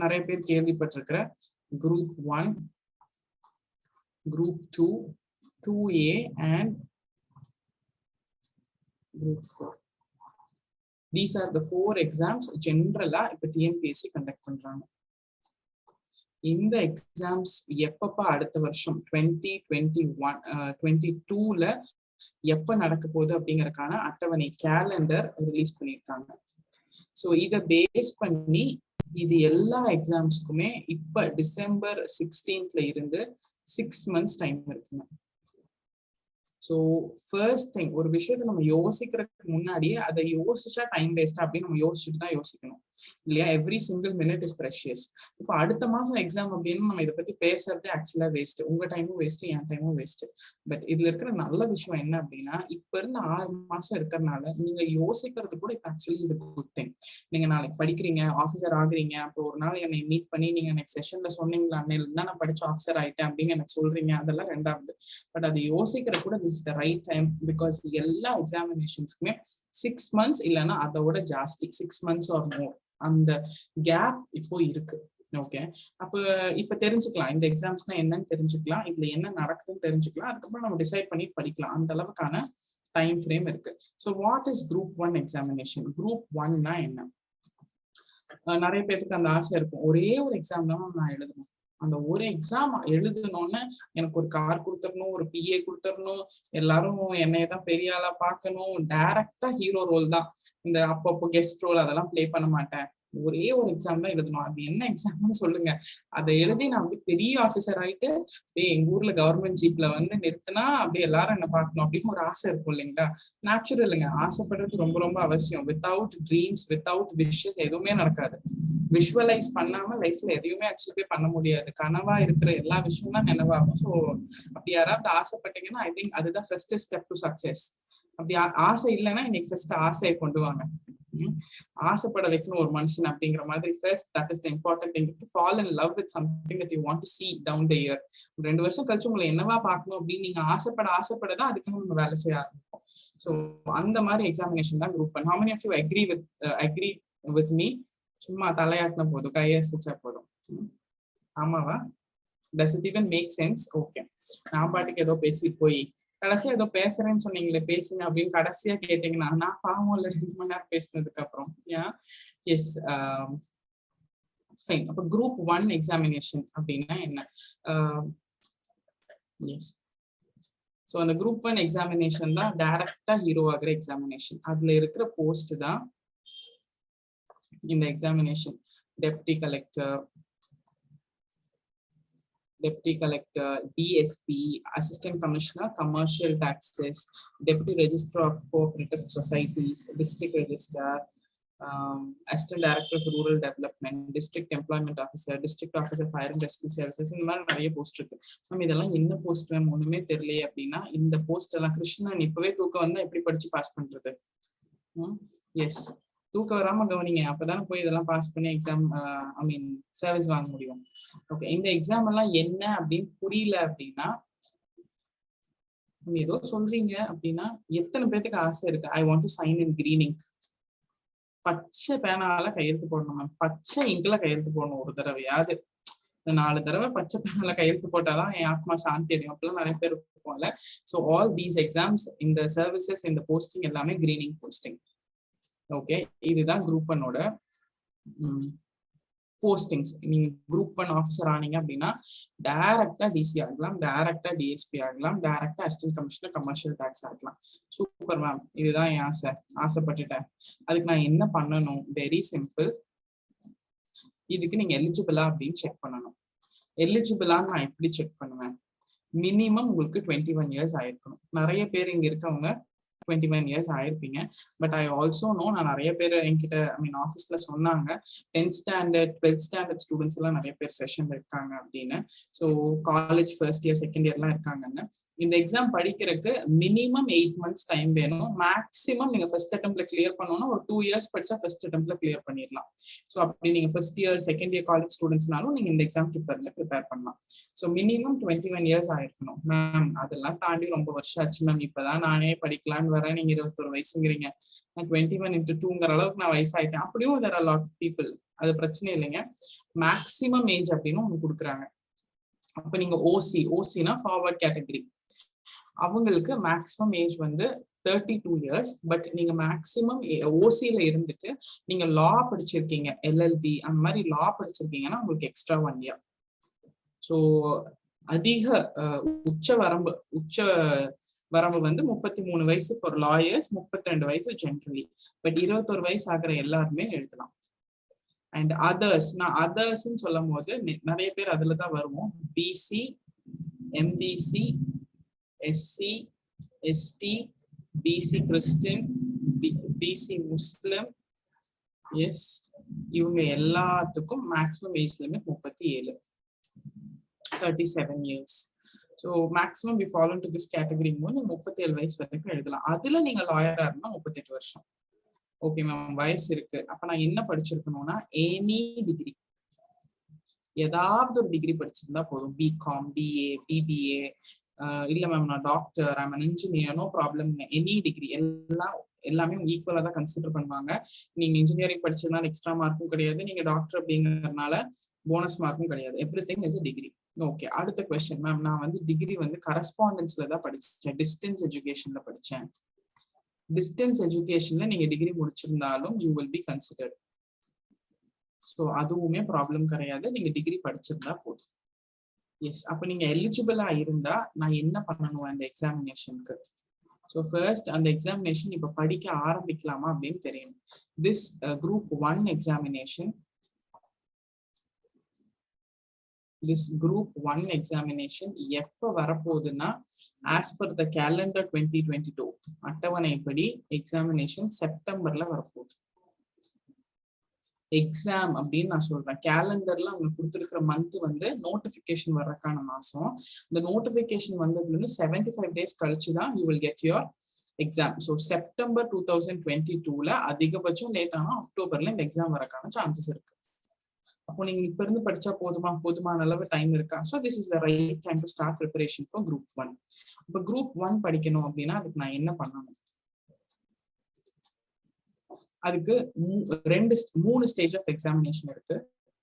நிறைய பேர் கேள்விப்பட்டிருக்கிற group 1, group 2, 2A and group 4. These are the 4 exams generally இப்ப TNPSC conduct பண்றாங்க. இந்த எக்ஸாம்ஸ் எப்பப்ப அடுத்த வருஷம் 2022ல எப்ப நடக்க போகுது அப்படிங்கறதுக்கான அட்டவணை கேலண்டர் ரிலீஸ் பண்ணிருக்காங்க. ஸோ இதை பேஸ் பண்ணி இது எல்லா எக்ஸாம்ஸ்க்குமே இப்ப டிசம்பர் 16th இருந்து 6 months டைம் இருக்குங்க. ஸோ ஃபர்ஸ்ட் திங், ஒரு விஷயத்த நம்ம யோசிக்கிறதுக்கு முன்னாடியே அதை யோசிச்சா டைம் வேஸ்டா அப்படின்னு நம்ம யோசிச்சுட்டு தான் யோசிக்கணும் இல்லையா? Every single minute is precious. இப்போ அடுத்த மாசம் எக்ஸாம் அப்படின்னு நம்ம இதை பத்தி பேசுறதே ஆக்சுவலா வேஸ்ட். உங்க டைமும் வேஸ்ட், என் டைமும் வேஸ்ட். பட் இதுல இருக்கிற நல்ல விஷயம் என்ன அப்படின்னா, இப்ப இருந்து 6 மாசம் இருக்கிறதுனால நீங்க யோசிக்கிறது கூட இப்ப ஆக்சுவலி இது குட் திங். நீங்க நாளைக்கு படிக்கிறீங்க, ஆஃபீஸர் ஆகுறீங்க, அப்போ ஒரு நாள் என்னை மீட் பண்ணி நீங்க நெக்ஸ்ட் செஷன்ல சொன்னீங்களா, நான் படிச்சு ஆஃபீஸர் ஆயிட்டேன் அப்படின்னு எனக்கு சொல்றீங்க, அதெல்லாம் ரெண்டாவது. பட் அது யோசிக்கிற கூட this the right time. Because எல்லா எக்ஸாமினேஷன்ஸ்க்குமே 6 months இல்லைன்னா அதோட ஜாஸ்தி, 6 months ஆர் மோர் அந்த கேப் இப்போ இருக்கு. ஓகே, அப்ப இப்ப தெரிஞ்சுக்கலாம் இந்த எக்ஸாம்ஸ்னா என்னன்னு தெரிஞ்சுக்கலாம், இதுல என்ன நடக்குதுன்னு தெரிஞ்சுக்கலாம், அதுக்கப்புறம் நம்ம டிசைட் பண்ணி படிக்கலாம். அந்த அளவுக்கான டைம் ஃப்ரேம் இருக்கு. So what is group 1 examination? Group 1னா என்ன? நிறைய பேருக்கு அந்த ஆசை இருக்கும், ஒரே ஒரு எக்ஸாம் தான் நான் எழுதணும், அந்த ஒரு எக்ஸாம் எழுதணும்னு எனக்கு ஒரு கார் கொடுத்துடணும், ஒரு பிஏ கொடுத்துடணும், எல்லாரும் என்னையதான் பெரிய ஆளா பார்க்கணும், டைரக்டா ஹீரோ ரோல் தான், இந்த அப்பப்போ கெஸ்ட் ரோல் அதெல்லாம் பிளே பண்ண மாட்டேன், ஒரே ஒரு எக்ஸாம் தான் எழுதணும், அது என்ன எக்ஸாம்னு சொல்லுங்க, அதை எழுதி நான் வந்து பெரிய ஆஃபீஸர் ஆயிட்டு எங்க ஊர்ல கவர்மெண்ட் ஜீப்ல வந்து நிறுத்தினா அப்படியே எல்லாரும் என்ன பார்க்கணும் அப்படின்னு ஒரு ஆசை இருக்கும் இல்லைங்களா? நேச்சுரலுங்க, ஆசைப்படுறது ரொம்ப ரொம்ப அவசியம். வித்தவுட் ட்ரீம்ஸ், வித்தவுட் விஷஸ் எதுவுமே நடக்காது. விஷுவலைஸ் பண்ணாம லைஃப்ல எதையுமே ஆக்சுவலி பண்ண முடியாது. கனவா இருக்கிற எல்லா விஷயம் தான் நினைவாகும். ஸோ அப்படி யாராவது ஆசைப்பட்டீங்கன்னா ஐ திங்க் அதுதான் ஃபர்ஸ்ட் ஸ்டெப் டு சக்சஸ். அப்படி ஆசை இல்லைன்னா இன்னைக்கு ஃபர்ஸ்ட் ஆசையை கொண்டு வாங்க. ஆசைப்பட வைக்கணும் ஒரு மனுஷன் அப்படிங்கிற மாதிரி. First that is the important thing, to fall in love with something that you want to see down the year. 2 வருஷம் கழிச்சு உங்களை என்னவா பார்க்கணும் அப்படின்னு நீங்க ஆசைப்படதான் அதுக்கு நம்ம வேலை செய்ய ஆரம்பிப்போம். ஸோ அந்த மாதிரி எக்ஸாமினேஷன் தான் group 1. How many of you agree with me? சும்மா தலையாட்டின போதும், கையசிச்சா போதும். ஆமாவா? Does it even make sense? Okay, நான் பாட்டுக்கு ஏதோ பேசிட்டு போய் கடைசியா ஏதோ பேசுறேன்னு சொன்னீங்களே, பேசுங்க அப்படின்னு கடைசியா கேட்டீங்கன்னா நான் பாவம் இல்ல 2 மணி நேரம் பேசினதுக்கு அப்புறம். Yes, fine. அப்ப குரூப் 1 எக்ஸாமினேஷன் அப்படின்னா என்ன? எஸ், ஸோ அந்த குரூப் 1 எக்ஸாமினேஷன் தான் டைரக்டா ஹீரோ ஆகிற எக்ஸாமினேஷன். அதுல இருக்கிற போஸ்ட் தான் இந்த examination. Deputy collector, DSP, Assistant Commissioner, Commercial Taxes, Deputy Registrar of Cooperative Societies, District Registrar, Assistant Director of Rural Development, District Employment Officer, District Officer Fire and Rescue Services. இந்த மாதிரி நிறைய போஸ்ட் இருக்கு. நம்ம இதெல்லாம் என்ன போஸ்ட் ஒண்ணுமே தெரியல அப்படின்னா இந்த போஸ்ட் எல்லாம் கிருஷ்ணன் இப்பவே தூக்கம் வந்தா எப்படி படிச்சு பாஸ் பண்றது? எஸ், தூக்கம் வராம கவனிங்க, அப்பதானே போய் இதெல்லாம் பாஸ் பண்ணி எக்ஸாம் சர்வீஸ் வாங்க முடியும். ஓகே, இந்த எக்ஸாம் எல்லாம் என்ன அப்படின்னு புரியல அப்படின்னா, நீங்க ஏதோ சொல்றீங்க அப்படின்னா எத்தனை பேருக்கு ஆசை இருக்கு I want to sign in green ink? பச்சை பேனால கையெழுத்து போடணும் மேம், பச்சை இங்க்ல கையெழுத்து போடணும் ஒரு தடவையாவது. இந்த 4 தடவை பச்சை பேனால கையெழுத்து போட்டாதான் என் ஆத்மா சாந்தி அடையும். அப்பெல்லாம் நிறைய பேர் இருப்போம்ல. ஸோ ஆல் தீஸ் எக்ஸாம்ஸ், இந்த சர்வீசஸ், இந்த போஸ்டிங் எல்லாமே கிரீனிங் போஸ்டிங். ஓகே, இதுதான் குரூப் 1ஓட போஸ்டிங்ஸ். நீங்க குரூப் 1 ஆஃபீஸர் ஆனீங்க அப்படின்னா டைரக்டா டிசி ஆகலாம், டைரக்டா டிஎஸ்பி ஆகலாம், டைரக்டா அசிஸ்டன்ட் கமிஷனர் கமர்ஷியல் டாக்ஸ் ஆகலாம். சூப்பர் மேம், இதுதான் என் ஆசை, ஆசைப்பட்டுட்டேன். அதுக்கு நான் என்ன பண்ணணும்? Very simple. இதுக்கு நீங்க எலிஜிபிளா அப்படின்னு செக் பண்ணணும். எலிஜிபிளான்னு நான் எப்படி செக் பண்ணுவேன்? மினிமம் உங்களுக்கு 21 years ஆயிருக்கணும். நிறைய பேர் இங்க இருக்கவங்க 21 years ஆயிருப்பீங்க. பட் ஐ ஆல்சோ நோ, நான் நிறைய பேர் என்கிட்ட ஆஃபீஸ்ல சொன்னாங்க 10th standard 12th standard students எல்லாம் நிறைய பேர் செஷன்ல இருக்காங்க அப்படின்னு. So college first year second இயர்லாம் இருக்காங்கன்னு. இந்த எக்ஸாம் படிக்கிறதுக்கு மினிமம் 8 months டைம் வேணும். மேக்ஸிமம் நீங்க ஃபர்ஸ்ட் அட்டெம்ப்ட்ல கிளியர் பண்ணணும்னா ஒரு 2 years படிச்சா ஃபர்ஸ்ட் அட்டெம்ப்ட்ல கிளியர் பண்ணிடலாம். ஸோ அப்படி நீங்க first year second year college ஸ்டூடெண்ட்ஸ்னாலும் நீங்க இந்த எக்ஸாம்க்கு இப்போ இருந்து ப்ரிப்பேர் பண்ணலாம். ஸோ மினிமம் 21 years ஆயிருக்கணும். மேம் அதெல்லாம் தாண்டி ரொம்ப வருஷம் ஆச்சு மேம், இப்பதான் நானே படிக்கலான்னு வரேன், நீங்க 21 வயசுங்கிறீங்க, நான் 21 into 2ங்கிற அளவுக்கு நான் வயசாயிட்டேன், அப்படியும் there are a lot of people. அது பிரச்சனை இல்லைங்க. மேக்ஸிமம் ஏஜ் அப்படின்னு ஒன்று கொடுக்குறாங்க. அப்ப நீங்க ஓசினா ஃபார்வர்ட் கேட்டகரி, அவங்களுக்கு மேக்ஸிமம் ஏஜ் வந்து 32 years. பட் நீங்க மேக்ஸிமம் ஓசியில இருந்துட்டு நீங்க லா படிச்சிருக்கீங்க, எல்எல்பி அந்த மாதிரி லா படிச்சிருக்கீங்கன்னா உங்களுக்கு எக்ஸ்ட்ரா 1 year. ஸோ அதிக உச்ச வரம்பு வந்து 33 வயசு ஃபார் லாயர்ஸ், 32 வயசு ஜென்ரலி. பட் 21 வயசு ஆகிற எல்லாருமே எழுதலாம். அண்ட் அதர்ஸ், நான் அதர்ஸ்ன்னு சொல்லும் போது நிறைய பேர் அதுல தான் வருவோம். BC, MBC, SC, ST, BC Christian, BC Muslim, yes, இவங்க எல்லாத்துக்கும் maximum age limit 37, 37 years. So maximum we follow to this category போது 37 வயசு வரைக்கும் எழுதலாம். அதுல நீங்க லாயரா இருந்தா 38 வருஷம். ஓகே மேம், வயசு இருக்கு. அப்ப நான் என்ன படிச்சிருக்கணும்னா எனி டிகிரி, ஏதாவது ஒரு டிகிரி படிச்சிருந்தா போதும். பிகாம், பிஏ, பிபிஏ, இல்ல மேம் நான் doctor, I'm an engineer, no problem. Any degree எல்லாமே ஈக்குவலா தான் கன்சிடர் பண்ணுவாங்க. நீங்க இன்ஜினியரிங் படிச்சதுனால எக்ஸ்ட்ரா மார்க்கும் கிடையாது, நீங்க டாக்டர் அப்படிங்கறதுனால போனஸ் மார்க்கும் கிடையாது. Everything is a degree. Okay, அடுத்த क्वेश्चन மேம், நான் வந்து டிகிரி வந்து கரஸ்பாண்டன்ஸ்ல தான் படிச்சேன், டிஸ்டன்ஸ் எஜுகேஷன்ல படிச்சேன். டிஸ்டன்ஸ் எஜுகேஷன்ல நீங்க டிகிரி முடிச்சிருந்தாலும் you will be considered. So அதுவுமே ப்ராப்ளம் கிடையாது, நீங்க டிகிரி படிச்சிருந்தா போதும். எஸ், அப்ப நீங்க எலிஜிபிளா இருந்தா நான் என்ன பண்ணணும் அந்த எக்ஸாமினேஷனுக்கு? ஸோ ஃபர்ஸ்ட் அந்த எக்ஸாமினேஷன் இப்ப படிக்க ஆரம்பிக்கலாமா அப்படின்னு தெரியணும். திஸ் குரூப் 1 எக்ஸாமினேஷன், எப்ப வரப்போகுதுன்னா as per the calendar 2022 அட்டவணைப்படி எக்ஸாமினேஷன் செப்டம்பர்ல வரப்போகுது. எக்ஸாம் அப்படின்னு நான் சொல்றேன், கேலண்டர்ல அவங்க கொடுத்துருக்கிற மந்த் வந்து நோட்டிபிகேஷன் வர்றதுக்கான மாசம். இந்த நோட்டிபிகேஷன் வந்ததுல இருந்து 75 days கழிச்சுதான் you will get your exam. So September 2022ல அதிகபட்சம் லேட் ஆனா அக்டோபர்ல இந்த எக்ஸாம் வரக்கான சான்சஸ் இருக்கு. அப்போ நீங்க இப்ப இருந்து படிச்சா போதுமான அளவு டைம் இருக்கா? So this is the right time to start preparation for group 1. இப்போ குரூப் 1 படிக்கணும் அப்படின்னா அதுக்கு நான் என்ன பண்ணணும்? அதுக்கு 3 ஸ்டேஜ் ஆஃப் எக்ஸாமினேஷன் இருக்கு.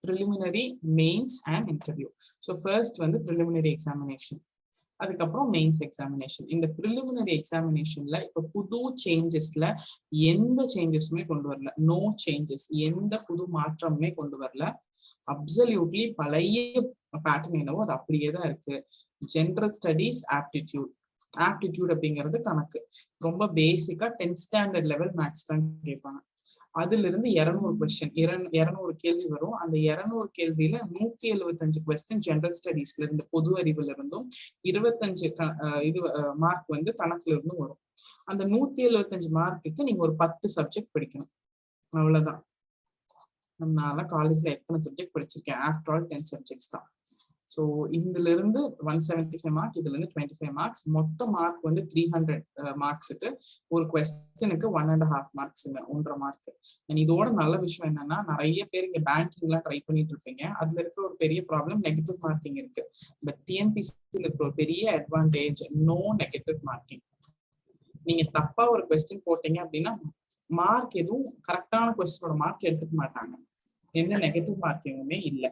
Preliminary, mains and interview. So first வந்து ப்ரிலிமினரி எக்ஸாமினேஷன், அதுக்கப்புறம் மெயின்ஸ் எக்ஸாமினேஷன். இந்த ப்ரிலிமினரி எக்ஸாமினேஷன்ல இப்ப புது சேஞ்சஸ்ல எந்த சேஞ்சஸுமே கொண்டு வரல, நோ சேஞ்சஸ், எந்த புது மாற்றமுமே கொண்டு வரல. அப்சல்யூட்லி பழைய பேட்டர்ன் என்னவோ அது அப்படியே தான் இருக்கு. ஜெனரல் ஸ்டடீஸ், ஆப்டிடியூட் அப்படிங்கிறது கணக்கு, ரொம்ப பேசிக்கா 10th ஸ்டாண்டர்ட் லெவல் மேக்ஸ் தான் கேட்பாங்க. அதுல இருந்து 200 கொஸ்டின், 200 கேள்வி வரும். அந்த 200 கேள்வியில 175 கொஸ்டின் ஜெனரல் ஸ்டடீஸ்ல இருந்து, பொது அறிவுல இருந்தும் 25 மார்க் வந்து கணக்குல இருந்தும் வரும். அந்த 175 மார்க்குக்கு நீங்க ஒரு 10 சப்ஜெக்ட் படிக்கணும், அவ்வளவுதான். நம்மளால காலேஜ்ல எத்தனை சப்ஜெக்ட் படிச்சிருக்கேன்? ஆஃப்டர் ஆல் 10 சப்ஜெக்ட்ஸ் தான். ஸோ இதுல இருந்து 175 மார்க், இதுல இருந்து 25 மார்க்ஸ், மொத்த மார்க் வந்து 300 மார்க்ஸுக்கு. ஒரு கொஸ்டினுக்கு 1.5 மார்க்ஸுங்க, 1.5 மார்க். இதோட நல்ல விஷயம் என்னன்னா, நிறைய பேர் இங்க பேங்கிங் எல்லாம் ட்ரை பண்ணிட்டு இருப்பீங்க. அதுல இருக்கிற ஒரு பெரிய ப்ராப்ளம் நெகட்டிவ் மார்க்கிங் இருக்கு. பட் டிஎன்பிசில இருக்கிற ஒரு பெரிய அட்வான்டேஜ் நோ நெகட்டிவ் மார்க்கிங். நீங்க தப்பா ஒரு கொஸ்டின் போட்டீங்க அப்படின்னா மார்க் எதுவும் கரெக்டான கொஸ்டினோட மார்க் எடுத்துக்க மாட்டாங்க, என்ன நெகட்டிவ் மார்க்கிங்குமே இல்லை.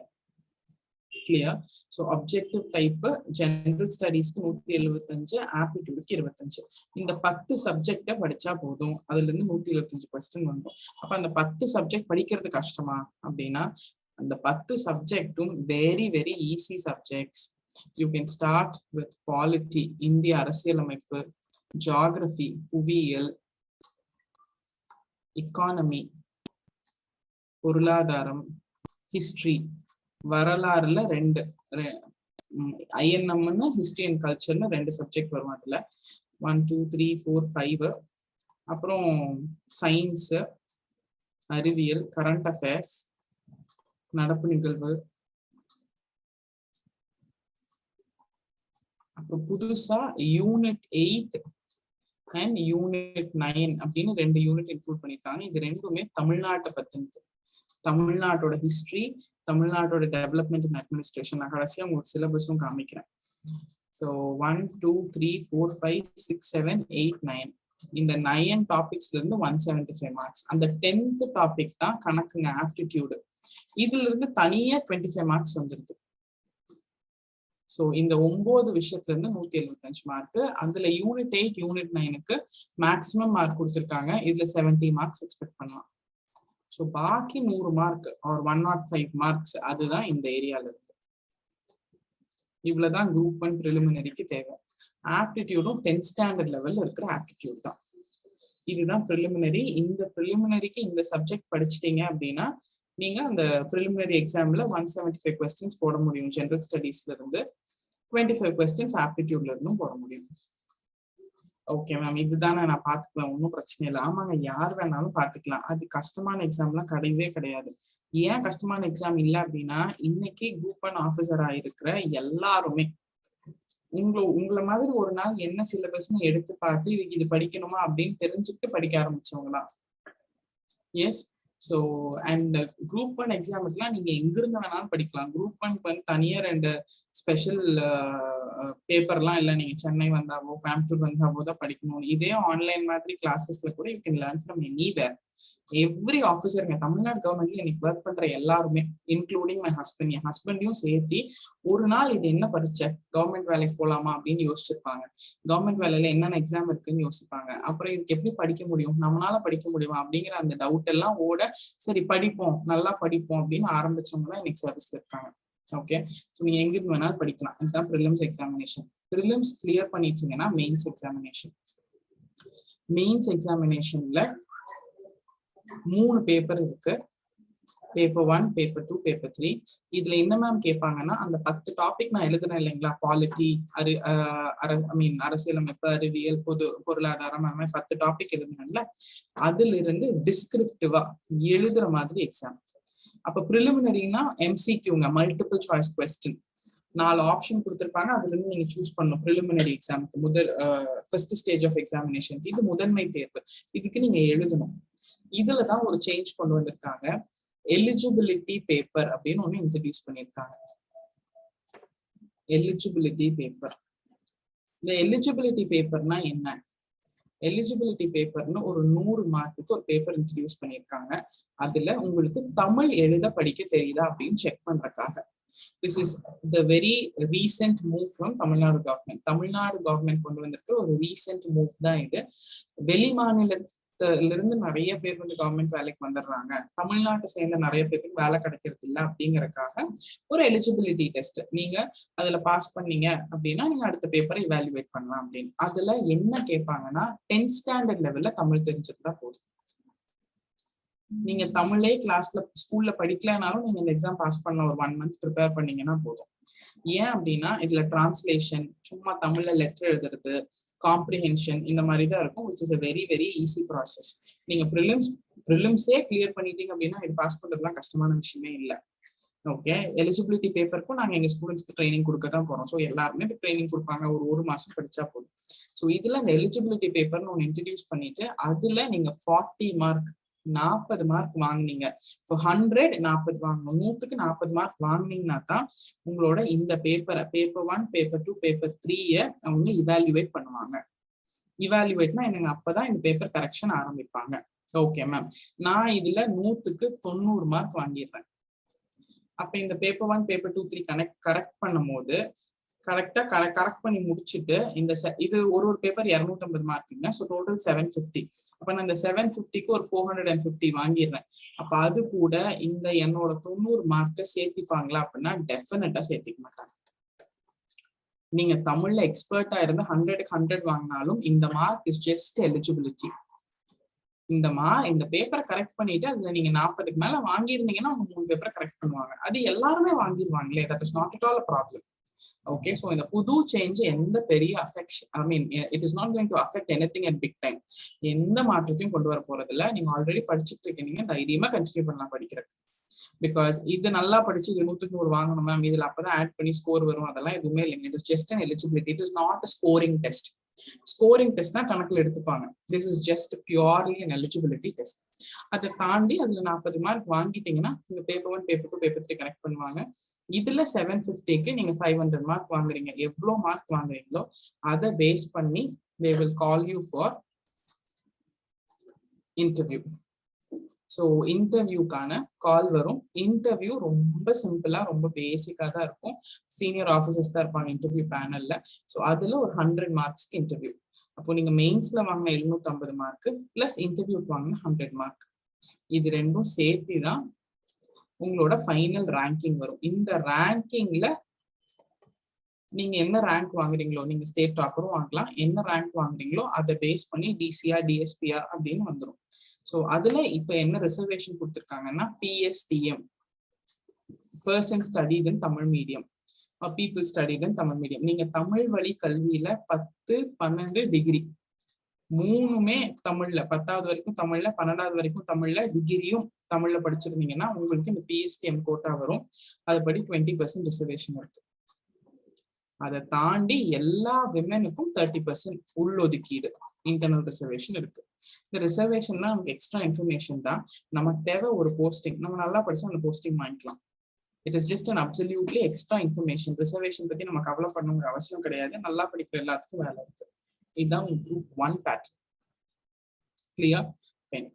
Clear? So objective type general ஸ்டடீஸ்க்கு 175, ஆப்டிடியூடுக்கு 25. இந்த 10 சப்ஜெக்டை படிச்சா போதும், அதுல இருந்து 125 கொஸ்டின் வந்துடும். அப்ப அந்த 10 சப்ஜெக்ட் படிக்கிறது கஷ்டமா அப்படின்னா, அந்த 10 சப்ஜெக்டும் very very easy subjects. You can start with polity, இந்திய அரசியலமைப்பு, ஜியாகிரபி, புவியியல், எக்கானமி, பொருளாதாரம், ஹிஸ்டரி. வரலாறுல 2, INM ஹிஸ்டரி அண்ட் கல்ச்சர்னு 2 சப்ஜெக்ட் வரும். அதுல 1, 2, 3, 4, 5. அப்புறம் சயின்ஸ், அறிவியல், கரண்ட் அஃபேர்ஸ், நடப்பு நிகழ்வு. அப்புறம் புதுசா யூனிட் 8 அண்ட் யூனிட் 9 அப்படின்னு 2 யூனிட் இன்க்ளூட் பண்ணிருக்காங்க. இது ரெண்டுமே தமிழ்நாட்டை பத்தினது. தமிழ்நாட்டோட ஹிஸ்டரி, தமிழ்நாட்டோட டெவலப்மெண்ட் அண்ட் அட்மினிஸ்ட்ரேஷன். நான் கடைசியா உங்களுக்கு சிலபஸும் காமிக்கிறேன். ஸோ 1, 2, 3, 4, 5, 6, 7, 8, 9 இந்த 9 டாபிக்ஸ்ல இருந்து 175 மார்க்ஸ். அந்த 10th டாபிக் தான் கணக்குங்க, ஆப்டிடியூடு. இதுல இருந்து தனியா 25 மார்க்ஸ் வந்துருது. ஸோ இந்த 9 விஷயத்துல இருந்து 175 மார்க். அதுல யூனிட் 8, யூனிட் 9க்கு மேக்ஸிமம் மார்க் கொடுத்துருக்காங்க. இதுல 70 மார்க்ஸ் எக்ஸ்பெக்ட் பண்ணலாம். ஸோ பாக்கி 100 மார்க் ஒரு 105 மார்க்ஸ் அதுதான் இந்த ஏரியால இருக்கு. இவ்வளவுதான் குரூப் 1 ப்ரிலிமினரிக்கு தேவை. ஆப்டிடியூடும் 10th ஸ்டாண்டர்ட் லெவல்ல இருக்கிற ஆப்டிடியூட் தான். இதுதான் ப்ரிலிமினரி. இந்த ப்ரிலிமினரிக்கு இந்த சப்ஜெக்ட் படிச்சிட்டீங்க அப்படின்னா நீங்க அந்த ப்ரிலிமினரி எக்ஸாம்ல 175 கொஸ்டின்ஸ் போட முடியும். ஜெனரல் ஸ்டடீஸ்ல இருந்து 25 கொஸ்டின்ஸ் ஆப்டிடியூட்ல இருந்தும் போட முடியும். ஓகே மேம், இதுதானே நான் பாத்துக்கலாம், ஒன்றும் பிரச்சனை இல்லை. ஆமாங்க, யார் வேணாலும் பாத்துக்கலாம். அது கஷ்டமான எக்ஸாம்லாம் கிடையவே கிடையாது. ஏன் கஷ்டமான எக்ஸாம் இல்லை அப்படின்னா, இன்னைக்கு குரூப் 1 ஆஃபீஸரா இருக்கிற எல்லாருமே உங்களை மாதிரி ஒரு நாள் என்ன சிலபஸ்ன்னு எடுத்து பார்த்து இதுக்கு இது படிக்கணுமா அப்படின்னு தெரிஞ்சுக்கிட்டு படிக்க ஆரம்பிச்சவங்களாம். எஸ். ஸோ அண்ட் குரூப் 1 எக்ஸாமுக்குலாம் நீங்க எங்கிருந்து வேணாலும் படிக்கலாம். குரூப் 1 தனியா 2 ஸ்பெஷல் பேப்பர்லாம் இல்லை. நீங்க சென்னை வந்தாவோ கோயம்புத்தூர் வந்தாவோ தான் படிக்கணும். இதே ஆன்லைன் மாதிரி கிளாஸஸ்ல கூட you can learn from anywhere. Every ஆஃபீஸருங்க, தமிழ்நாடு கவர்மெண்ட்ல எனக்கு ஒர்க் பண்ற எல்லாருமே, இன்க்ளூடிங் மை ஹஸ்பண்ட், என் ஹஸ்பண்டையும் சேர்த்து ஒரு நாள் இது என்ன பரிச்ச, கவர்மெண்ட் வேலைக்கு போலாமா அப்படின்னு யோசிச்சிருப்பாங்க. கவர்மெண்ட் வேலையில என்னென்ன எக்ஸாம் இருக்குன்னு யோசிப்பாங்க. அப்புறம் இதுக்கு எப்படி படிக்க முடியும், நம்மளால படிக்க முடியுமா அப்படிங்கிற அந்த டவுட் எல்லாம் ஓட, சரி படிப்போம், நல்லா படிப்போம் அப்படின்னு ஆரம்பிச்சவங்க தான் இன்னைக்கு சர்வீஸ்ல இருக்காங்க. ஓகே, ஸோ நீங்க எங்கிருந்து வேணாலும் படிக்கலாம். இதுதான் ப்ரிலிம்ஸ் எக்ஸாமினேஷன். ப்ரிலிம்ஸ் கிளியர் பண்ணிட்டீங்கன்னா மெயின்ஸ் எக்ஸாமினேஷன். மெயின்ஸ் எக்ஸாமினேஷன்ல 3 பேப்பர் இருக்கு. Paper 1, paper 2, paper 3. இதுல என்ன மேம் கேட்பாங்கன்னா, அந்த 10 டாபிக் நான் எழுதுறேன் இல்லைங்களா, பாலிட்டி, அரசியலமைப்பு, அறிவியல், பொருளாதாரம், 10 டாபிக் எழுதுனால அதுல இருந்து டிஸ்கிரிப்டிவா எழுதுற மாதிரி எக்ஸாம். அப்ப ப்ரிலிமினரினா எம்சிக்யூங்க, மல்டிபிள் சாய்ஸ் கொஸ்டின். 4 ஆப்ஷன் கொடுத்திருப்பாங்க, அதுல இருந்து நீங்க சூஸ் பண்ணணும். ப்ரிலிமினரி எக்ஸாமுக்கு ஃபர்ஸ்ட் ஸ்டேஜ் ஆஃப் எக்ஸாமினேஷன், இது முதன்மை தேர்வு. இதுக்கு நீங்க எழுதணும். இதுலதான் ஒரு சேஞ்ச் கொண்டு வந்திருக்காங்க. எலிஜிபிலிட்டி பேப்பர் அப்படின்னு ஒண்ணு இன்ட்ரடியூஸ் பண்ணிருக்காங்க. Eligibility paper. இந்த எலிஜிபிலிட்டி பேப்பர்னா என்ன? எலிஜிபிலிட்டி பேப்பர்னு ஒரு 100 மார்க்குக்கு ஒரு பேப்பர் இன்ட்ரடியூஸ் பண்ணிருக்காங்க. அதுல உங்களுக்கு தமிழ் எழுத படிக்க தெரியுதா அப்படின்னு செக் பண்றதுக்காக. This is the very recent move from Tamil Nadu government. Tamil Nadu government கொண்டு வந்திருக்க ஒரு ரீசென்ட் மூவ் தான் இது. வெளி மாநிலத்திலிருந்து நிறைய பேர் கவர்மெண்ட் வேலைக்கு வந்துடுறாங்க, தமிழ்நாட்டை சேர்ந்த நிறைய பேருக்கு வேலை கிடைக்கிறது இல்லை அப்படிங்கறதுக்காக ஒரு எலிஜிபிலிட்டி டெஸ்ட். நீங்க அதுல பாஸ் பண்ணீங்க அப்படின்னா நீங்க அடுத்த பேப்பரை இவாலுவேட் பண்ணலாம் அப்படின்னு. அதுல என்ன கேட்பாங்கன்னா, 10th ஸ்டாண்டர்ட் லெவல்ல தமிழ் தெரிஞ்சுட்டா போதும். நீங்க தமிழே கிளாஸ்ல ஸ்கூல்ல படிக்கலனாலும் நீங்க இந்த எக்ஸாம் பாஸ் பண்ண ஒரு 1 month ப்ரிப்பேர் பண்ணீங்கன்னா போதும். ஏன் அப்படின்னா இதுல டிரான்ஸ்லேஷன், சும்மா தமிழ்ல லெட்டர் எழுதுறது, காம்ப்ரிஹென்ஷன், இந்த மாதிரி தான் இருக்கும். which is a very very easy process. நீங்க ப்ரிலிம்ஸே கிளியர் பண்ணிட்டீங்க அப்படின்னா இது பாஸ் பண்றதுலாம் கஷ்டமான விஷயமே இல்லை. ஓகே, எலிஜிபிலிட்டி பேப்பருக்கும் நாங்க எங்க ஸ்டூடெண்ட்ஸ்க்கு ட்ரைனிங் கொடுக்க தான் போறோம். ஸோ எல்லாருமே இந்த ட்ரைனிங் கொடுப்பாங்க, ஒரு மாசம் படிச்சா போதும். ஸோ இதுல இந்த எலிஜிபிலிட்டி பேப்பர்னு ஒன்று இன்ட்ரடியூஸ் பண்ணிட்டு அதுல நீங்க 40 மார்க் 40 மார்க் வாங்கினீங்க. 100 40 வாங்கணும். 100க்கு 40 மார்க் வாங்கினீங்கன்னா தான் உங்களோட இந்த பேப்பர் 1, பேப்பர் 2, பேப்பர் 3 அவங்க இவாலுவேட் பண்ணுவாங்க. இவாலுவேட்னா என்னங்க, அப்பதான் இந்த பேப்பர் கரெக்ஷன் ஆரம்பிப்பாங்க. ஓகே மேம், நான் இதுல 100க்கு 90 மார்க் வாங்கிடுறேன். அப்ப இந்த பேப்பர் 1, பேப்பர் 2, 3 கரெக்ட் பண்ணும் போது கரெக்டா கரெக்ட் பண்ணி முடிச்சுட்டு இது ஒரு பேப்பர் 250 மார்க்குங்க. So total 750. அப்ப நான் இந்த 750க்கு ஒரு 450 வாங்கிடுறேன். அப்ப அது கூட இந்த என்னோட 90 மார்க்கை சேர்த்திப்பாங்களா அப்படின்னா டெஃபினட்டா சேர்த்திக்க மாட்டாங்க. நீங்க தமிழ்ல எக்ஸ்பர்ட்டா இருந்து 100க்கு 100 வாங்கினாலும் இந்த மார்க் இஸ் ஜஸ்ட் எலிஜிபிலிட்டி. இந்த பேப்பரை கரெக்ட் பண்ணிட்டு அதுல நீங்க 40க்கு மேல வாங்கியிருந்தீங்கன்னா அவங்க 3 பேப்பரை கரெக்ட் பண்ணுவாங்க. அது எல்லாருமே வாங்கிடுவாங்களே, that is not at all a problem. Okay, so இந்த புது சேஞ்ச் எந்த பெரிய it is not going to affect anything at big time. எந்த மாற்றத்தையும் கொண்டு வர போறது இல்லை. நீங்க ஆல்ரெடி படிச்சுட்டு இருக்கீங்க, தைரியமா கண்டினியூ பண்ணலாம் படிக்கிறது. பிகாஸ் இது நல்லா படிச்சு இது 100க்கு 100 வாங்கணும் மேம், இதுல அப்பதான் ஆட் பண்ணி ஸ்கோர் வரும், அதெல்லாம் எதுவுமே இல்லைங்க. It is just an eligibility. It is not a scoring test. Scoring test தான் கணக்குல எடுத்துப்பாங்க. This is just purely an eligibility test. அதை தாண்டி அதுல 40 மார்க் வாங்கிட்டீங்கன்னா நீங்க பேப்பர் 1, பேப்பர் 2, பேப்பர் 3 கனெக்ட் பண்ணுவாங்க. இதுல 750க்கு நீங்க 500 மார்க் வாங்குறீங்க. எவ்வளவு மார்க் வாங்குறீங்களோ அதை பேஸ் பண்ணி they will call you for interview. So இன்டர்வியூக்கான கால் வரும். இன்டர்வியூ ரொம்ப சிம்பிளா ரொம்ப பேசிக்கா தான் இருக்கும். சீனியர் ஆஃபீஸர்ஸ் தான் இருப்பாங்க இன்டர்வியூ பேனல்ல. ஸோ அதுல ஒரு 100 மார்க்ஸ்க்கு இன்டர்வியூ. அப்போ நீங்க மெயின்ஸ்ல வாங்கின 750 மார்க் பிளஸ் இன்டர்வியூக்கு வாங்கின 100 மார்க், இது ரெண்டும் சேர்த்து தான் உங்களோட ஃபைனல் ரேங்கிங் வரும். இந்த ரேங்கிங்ல நீங்க என்ன ரேங்க் வாங்குறீங்களோ, நீங்க ஸ்டேட் டாப்பரும் வாங்கலாம், என்ன ரேங்க் வாங்குறீங்களோ அதை பேஸ் பண்ணி டிசிஆர் டிஎஸ்பிஆர் அப்படின்னு வந்துடும். ஸோ அதுல இப்ப என்ன ரிசர்வேஷன் கொடுத்துருக்காங்கன்னா PSTM, person studied in Tamil medium, people studied in Tamil medium. நீங்க தமிழ் வழி கல்வியில 10, 12 டிகிரி 3மே தமிழ்ல, 10வது வரைக்கும் தமிழ்ல, 12வது வரைக்கும் தமிழ்ல, டிகிரியும் தமிழ்ல படிச்சிருந்தீங்கன்னா உங்களுக்கு இந்த PSTM கோட்டா வரும். அதுபடி 20% ரிசர்வேஷன் இருக்கு. அதை தாண்டி எல்லா விமெனுக்கும் 30% உள்ளொதுக்கீடு இன்டர்னல் ரிசர்வேஷன் இருக்கு. இந்த ரிசர்வேஷன்னா நமக்கு எக்ஸ்ட்ரா இன்ஃபர்மேஷன் தான். நமக்கு தேவை ஒரு போஸ்டிங், நம்ம நல்லா படிச்சா அந்த போஸ்டிங் வாங்கிக்கலாம். It is just an absolutely extra information. Reservation பத்தி நம்ம கவலைப்படணுங்கிற அவசியம் கிடையாது. நல்லா படிக்கிற எல்லாத்துக்கும் வேலை இருக்கு. இதுதான் குரூப் 1 பேட்டர்ன். கிளியர்?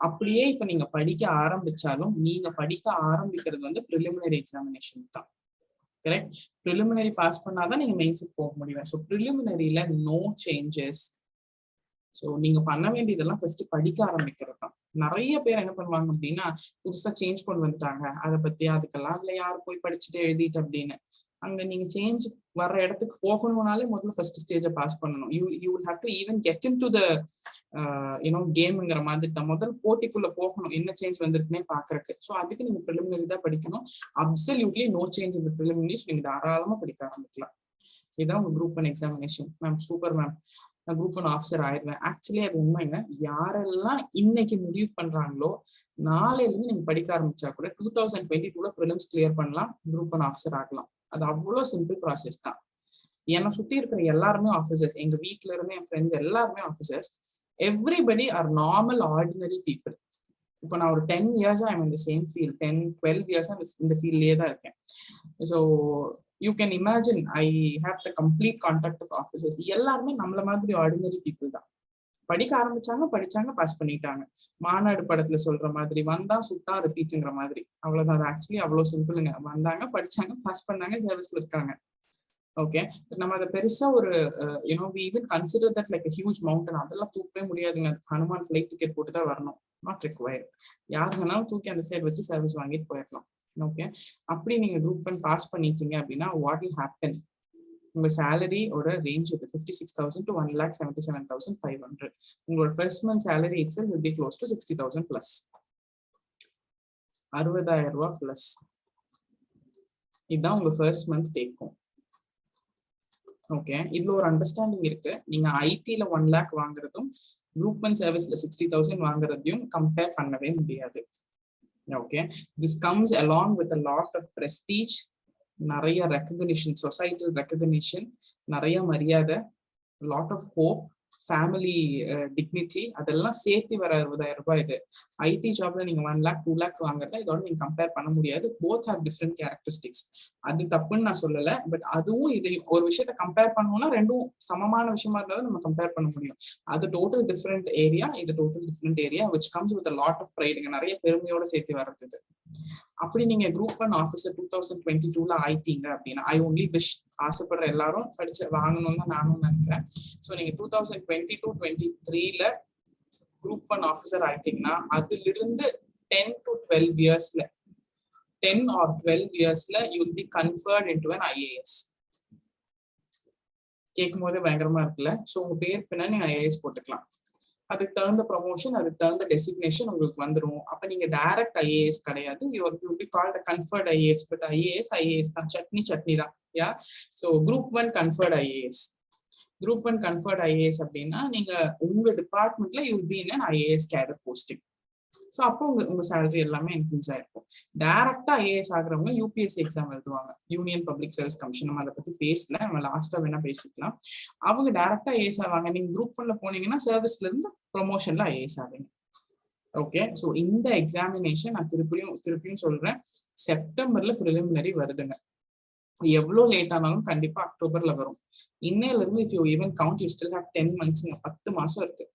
அப்படியே இப்ப நீங்க படிக்க ஆரம்பிச்சாலும் நீங்க படிக்க ஆரம்பிக்கிறது வந்து ப்ரிலிமினரி எக்ஸாமினேஷன் தான். கரெக்ட்? ப்ரிலிமினரி பாஸ் பண்ணாதான் நீங்க மெயின்ஸுக்கு போக முடியும். ஸோ ப்ரிலிமினரியில நோ சேஞ்சஸ். ஸோ நீங்க பண்ண வேண்டியதெல்லாம் ஃபர்ஸ்ட் படிக்க ஆரம்பிக்கிறது தான். நிறைய பேர் என்ன பண்ணுவாங்க அப்படின்னா, புதுசா சேஞ்ச் கொண்டு வந்துட்டாங்க, அதை பத்தி அதுக்கெல்லாம் அதுல யார் போய் படிச்சுட்டு எழுதிட்டு அப்படின்னு. அங்க நீங்க சேஞ்ச் வர்ற இடத்துக்கு போகணும்னாலே முதல்ல ஃபர்ஸ்ட் ஸ்டேஜை பாஸ் பண்ணணும். You will have to even get into the கேம்ங்கிற மாதிரி தான். முதல் போட்டிக்குள்ள போகணும், என்ன சேஞ்ச் வந்திருக்குன்னே பாக்குறதுக்கு. ஸோ அதுக்கு நீங்க ப்ரிலிமினரி தான் படிக்கணும். அப்சல்யூட்லி நோ சேஞ்ச் இந்த ப்ரிலிமினரிஸ் நீங்க தாராளமா படிக்க ஆரம்பிக்கலாம். இதுதான் உங்க group 1 examination. Ma'am super ma'am, நான் குரூப் 1 ஆஃபீஸர் ஆயிடுவேன். ஆக்சுவலி அது உண்மைங்க. யாரெல்லாம் இன்னைக்கு முடிவு பண்றாங்களோ நாளையில இருந்து நீங்க படிக்க ஆரம்பிச்சா கூட 2022 ப்ரிலிம்ஸ் கிளியர் பண்ணலாம், குரூப் 1 ஆஃபீஸர் ஆகலாம். அது அவ்வளவு சிம்பிள் ப்ராசஸ் தான். என்னை சுத்தி இருக்கிற எல்லாருமே ஆஃபீஸர்ஸ், எங்க வீட்டுல இருந்து என் ஃப்ரெண்ட்ஸ் எல்லாருமே officers. Everybody are normal ordinary people. இப்போ நான் ஒரு 10 இயர்ஸா ஐம் இந்த சேம் ஃபீல்ட், 10-12 இயர்ஸா இந்த ஃபீல்ட்லயே தான் இருக்கேன். So you can imagine I have the complete contact of officers. எல்லாருமே நம்மள மாதிரி ஆர்டினரி பீப்புள் தான். படிக்க ஆரம்பிச்சாங்க, படிச்சாங்க, பாஸ் பண்ணிட்டாங்க. மாநாடு படத்துல சொல்ற மாதிரி வந்தா சுட்டா ரிப்பீட்டுங்கிற மாதிரி. அவ்வளவுதான். ஆக்சுவலி அவ்வளவு சிம்பிளுங்க. வந்தாங்க, படிச்சாங்க, பாஸ் பண்ணாங்க, சர்வீஸ்ல இருக்காங்க. ஓகே, நம்ம அதை பெருசா ஒரு we even consider that like a huge mountain. அதெல்லாம் தூக்கவே முடியாதுங்க. ஹனுமான் ஃபிளைட் டிக்கெட் போட்டு தான் வரணும். Not required. யார் வேணாலும் தூக்கி அந்த சைடு வச்சு சர்வீஸ் வாங்கிட்டு போயிடலாம். ஓகே, அப்படி நீங்க குரூப் 1 பாஸ் பண்ணிட்டீங்க அப்படின்னா வாட் வில் ஹேப்பன், உங்க சேலரியோட ரேஞ்ச் இது 56,000 to 1,77,500. உங்களோட first month salary itself will be close to 60,000 plus. 60,000 ரூபாய் பிளஸ். இதுதான் உங்க ஃபர்ஸ்ட் மந்த் டேக்கும். ஓகே, இதுல ஒரு அண்டர்ஸ்டாண்டிங் இருக்கு. நீங்க ஐடில 1 lakh வாங்குறதும் குரூப் 1 சர்வீஸ்ல 60,000 வாங்குறதையும் கம்பேர் பண்ணவே முடியாது. Okay, this comes along with a lot of prestige, நிறைய ரெக்கக்னிஷன், சொசைட்டல் ரெக்கக்னிஷன், நிறைய மரியாதை, lot of hope, family dignity, அதெல்லாம் சேர்த்து வர 60,000 ரூபாய். இது ஐடி ஜாப்ல நீங்க 1 lakh 2 lakh வாங்குறத இதோட நீங்க கம்பேர் பண்ண முடியாது. Both have different characteristics. அது தப்புன்னு நான் சொல்லல, பட் அதுவும் இது ஒரு விஷயத்த கம்பேர் பண்ணோம்னா ரெண்டும் சமமான விஷயமா இருந்தாலும் நம்ம கம்பேர் பண்ண முடியும். அது டோட்டல் டிஃப்ரெண்ட் ஏரியா, இது total different area, which comes with a lot of pride. நிறைய பெருமையோட சேர்த்து வர்றது. அப்படி நீங்க குரூப் 1 ஆஃபீஸர் 2022 ஆயிட்டீங்க அப்படின்னா, ஐ ஒன்லி விஷ், ஆசைப்படுற எல்லாரும் படிச்சு வாங்கணும்னு தான் நானும் நினைக்கிறேன். ஸோ நீங்க 2022-23 குரூப் 1 ஆஃபீஸர் ஆயிட்டீங்கன்னா அதுல இருந்து 10 to 12 இயர்ஸ்ல 10 or 12 இயர்ஸ்ல you will be conferred into an IAS. கேட்கும் போதே பயங்கரமா இருக்குல்ல. ஸோ உங்க பேர் பின்னாடி நீங்க IAS போட்டுக்கலாம். அதுக்கு தகுந்த ப்ரொமோஷன், அதுக்கு தகுந்த டெசிக்னேஷன் உங்களுக்கு வந்துடும். அப்ப நீங்க டைரக்ட் IAS கிடையாது, you will be called a conferred IAS. But IAS தான், சட்னி தான். Yeah, so group 1 conferred IAS. Group 1 conferred IAS அப்படின்னா நீங்க உங்க டிபார்ட்மெண்ட்ல you will be in an IAS cadre posting. So அப்போ உங்க சேலரி எல்லாமே இன்க்ரீஸ் ஆயிருக்கும். டைரக்டா IAS ஆகுறவங்க UPSC எக்ஸாம் எழுதுவாங்க, யூனியன் பப்ளிக் சர்வீஸ் கமிஷன். நம்ம அதை பத்தி பேசல, நம்ம லாஸ்டா வேணா பேசிக்கலாம். அவங்க டைரக்டா IAS ஆவாங்க. நீங்க குரூப் 1ல போனீங்கன்னா சர்வீஸ்ல இருந்து ப்ரொமோஷன்ல IAS ஆவீங்க. ஓகே, ஸோ இந்த எக்ஸாமினேஷன் நான் திருப்பியும் சொல்றேன், செப்டம்பர்ல ப்ரிலிமினரி வருதுங்க. எவ்வளவு லேட் ஆனாலும் கண்டிப்பா அக்டோபர்ல வரும். இன்னையில இருந்து if you even count, you still have 10 months. 10 மாசம் இருக்கு.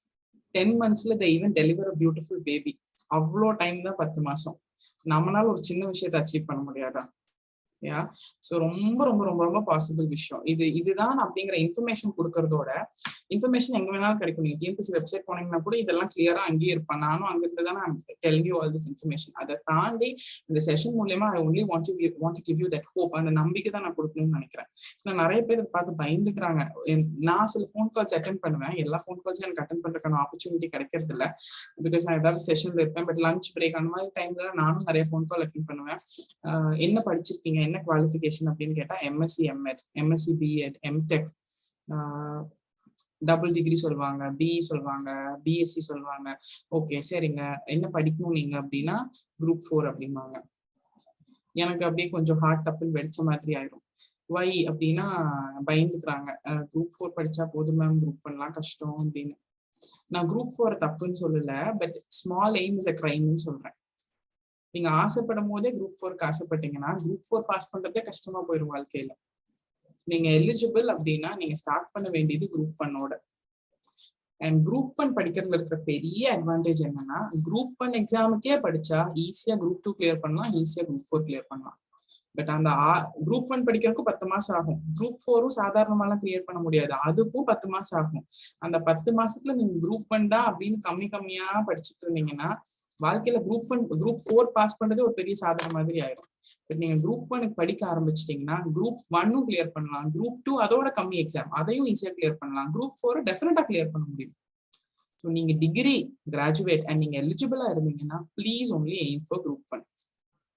10 monthsல they even deliver a beautiful baby. அவ்வளோ டைம் தான் 10 மாசம். நம்மளால ஒரு சின்ன விஷயத்தை அச்சீவ் பண்ண முடியாதா? யா, ஸோ ரொம்ப ரொம்ப ரொம்ப ரொம்ப பாசிபிள் விஷயம் இதுதான். அப்படிங்கிற இன்ஃபர்மேஷன் கொடுக்கறதோட, இன்ஃபர்மேஷன் எங்க வேணாலும் கிடைக்கும். நீங்க TNPSC வெப்சைட் போனீங்கன்னா கூட இதெல்லாம் கிளியரா அங்கேயே இருப்பேன். நானும் அங்கிருந்து தான் நான் telling you all this information. அதை தாண்டி இந்த செஷன் மூலமா I only want to give you that hope. அந்த நம்பிக்கை தான் நான் கொடுக்கணும்னு நினைக்கிறேன். நான் நிறைய பேர் பார்த்து பயந்துக்கிறாங்க. நான் சில ஃபோன் கால்ஸ் அட்டென்ட் பண்ணுவேன். எல்லா ஃபோன் கால்ஸும் எனக்கு அட்டென்ட் பண்றதுக்கான ஆப்பர்ச்சுனிட்டி கிடைக்கிறது இல்லை, பிகாஸ் நான் ஏதாவது செஷன்ல இருப்பேன். பட் லஞ்ச் பிரேக் அந்த மாதிரி டைம்ல நானும் நிறைய ஃபோன் கால் அட்டென்ட் பண்ணுவேன். என்ன படிச்சிருக்கீங்க, என்ன குவாலிஃபிகேஷன் அப்படின்னு கேட்டா MSc MEd, MSc BEd, MTech, double degree சொல்லுவாங்க, பிஇ சொல்லுவாங்க, பிஎஸ்சி சொல்லுவாங்க. ஓகே சரிங்க, என்ன படிக்கணும் நீங்க அப்படின்னா குரூப் 4 அப்படிம்பாங்க. எனக்கு அப்படியே கொஞ்சம் ஹார்ட் டப்புன்னு வெடிச்ச மாதிரி ஆயிரும். வை அப்படின்னா பயந்துக்கிறாங்க, குரூப் 4 படிச்சா போதும் மேம், குரூப் பண்ணலாம் கஷ்டம் அப்படின்னு. நான் குரூப் 4 தப்புன்னு சொல்லல, but small aim is a கிரைம்னு சொல்றேன். நீங்க ஆசைப்படும் போதே குரூப் 4க்கு ஆசைப்பட்டீங்கன்னா குரூப் 4 பாஸ் பண்றதே கஷ்டமா போயிடும் வாழ்க்கையில. நீங்க எலிஜிபிள் அப்படின்னா நீங்க ஸ்டார்ட் பண்ண வேண்டியது குரூப் 1ஓட. அண்ட் குரூப் 1 படிக்கிறதுல இருக்கிற பெரிய அட்வான்டேஜ் என்னன்னா, குரூப் 1 எக்ஸாமுக்கே படிச்சா ஈஸியா குரூப் 2 கிளியர் பண்ணலாம், ஈஸியா குரூப் 4 கிளியர் பண்ணலாம். பட் அந்த குரூப் 1 படிக்கிறதுக்கு 10 மாசம் ஆகும். குரூப் 4ம் சாதாரணமாலாம் கிளியர் பண்ண முடியாது, அதுக்கும் 10 மாசம் ஆகும். அந்த 10 மாசத்துல நீங்க குரூப் 1 தான் அப்படின்னு கம்மியா படிச்சுட்டு இருந்தீங்கன்னா வாழ்க்கையில குரூப் 4 பாஸ் பண்றது ஒரு பெரிய சாதனை மாதிரி ஆயிடும். பட் நீங்க குரூப் 1 படிக்க ஆரம்பிச்சிட்டீங்கன்னா குரூப் 1ம் கிளியர் பண்ணலாம், குரூப் 2 அதோட கம்மி எக்ஸாம் அதையும் ஈஸியா கிளியர் பண்ணலாம், குரூப் 4 டெஃபினட்டா கிளியர் பண்ண முடியும். ஸோ நீங்க டிகிரி கிராஜுவேட் அண்ட் நீங்க எலிஜிபிளா இருந்தீங்கன்னா please only aim for group 1.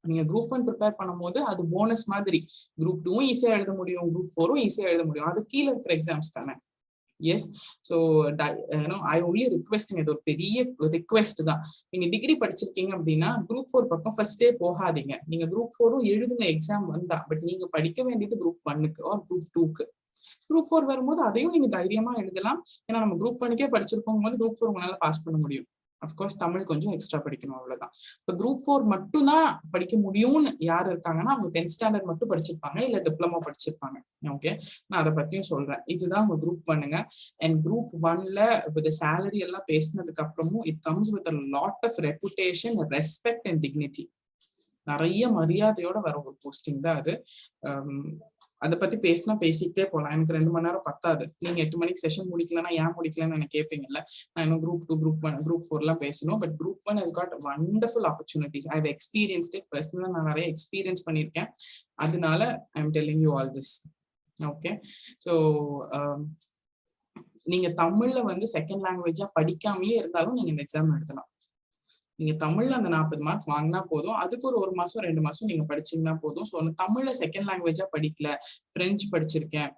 நீங்க குரூப் 1 ப்ரிப்பேர் பண்ணும்போது அது போனஸ் மாதிரி. குரூப் 2ம் ஈஸியா எழுத முடியும், குரூப் 4ம் ஈஸியா எழுத முடியும், அது கீழே இருக்கிற எக்ஸாம்ஸ் தானே. Yes, so I only request, இது ஒரு பெரிய ரிக்வெஸ்ட் தான். நீங்க டிகிரி படிச்சிருக்கீங்க அப்படின்னா குரூப் 4 பக்கம் ஃபர்ஸ்டே போகாதீங்க. நீங்க குரூப் 4ம் எழுதுங்க எக்ஸாம் வந்தா, பட் நீங்க படிக்க வேண்டியது குரூப் 1க்கு ஆர் குரூப் 2க்கு. குரூப் 4 வரும்போது அதையும் நீங்க தைரியமா எழுதலாம். ஏன்னா நம்ம குரூப் 1க்கே படிச்சிருப்போம் போது குரூப் 4 உங்களால பாஸ் பண்ண முடியும். அஃப்கோர்ஸ் தமிழ் கொஞ்சம் எக்ஸ்ட்ரா படிக்கணும், அவ்வளவுதான். இப்போ குரூப் 4 மட்டும் தான் படிக்க முடியும்னு யார் இருக்காங்கன்னா அவங்க 10th ஸ்டாண்டர்ட் மட்டும் படிச்சிருப்பாங்க, இல்ல டிப்ளமோ படிச்சிருப்பாங்க. ஓகே, நான் அதை பத்தியும் சொல்றேன். இதுதான் உங்க குரூப் 1ங்க. அண்ட் குரூப் 1ல வித் சேலரி எல்லாம் பேசினதுக்கு அப்புறமும் it comes with a lot of reputation, respect and dignity. நிறைய மரியாதையோட வர ஒரு போஸ்டிங் தான் அது. அதை பத்தி பேசினா பேசிக்கிட்டே போகலாம், எனக்கு 2 மணி நேரம் பத்தாது. நீங்க 8 மணிக்கு செஷன் முடிக்கலன்னா ஏன் முடிக்கலன்னு எனக்கு கேட்பீங்கல்ல. நான் இன்னும் குரூப் 2, குரூப் 1, குரூப் 4 எல்லாம் பேசணும். But group 1 has got wonderful opportunities. I have experienced it personally. நான் நிறைய எக்ஸ்பீரியன்ஸ் பண்ணியிருக்கேன், அதனால I am telling you all this. Okay, so நீங்க தமிழ்ல வந்து செகண்ட் லாங்குவேஜா படிக்காமயே இருந்தாலும் நீங்க இந்த எக்ஸாம் எழுதலாம். நீங்க தமிழ்ல அந்த 40 மார்க் வாங்கினா போதும், அதுக்கு ஒரு 1 மாசம் 2 மாசம் நீங்க படிச்சீங்கன்னா போதும். ஸோ தமிழ்ல செகண்ட் லாங்குவேஜா படிக்கல, பிரெஞ்சு படிச்சிருக்கேன்,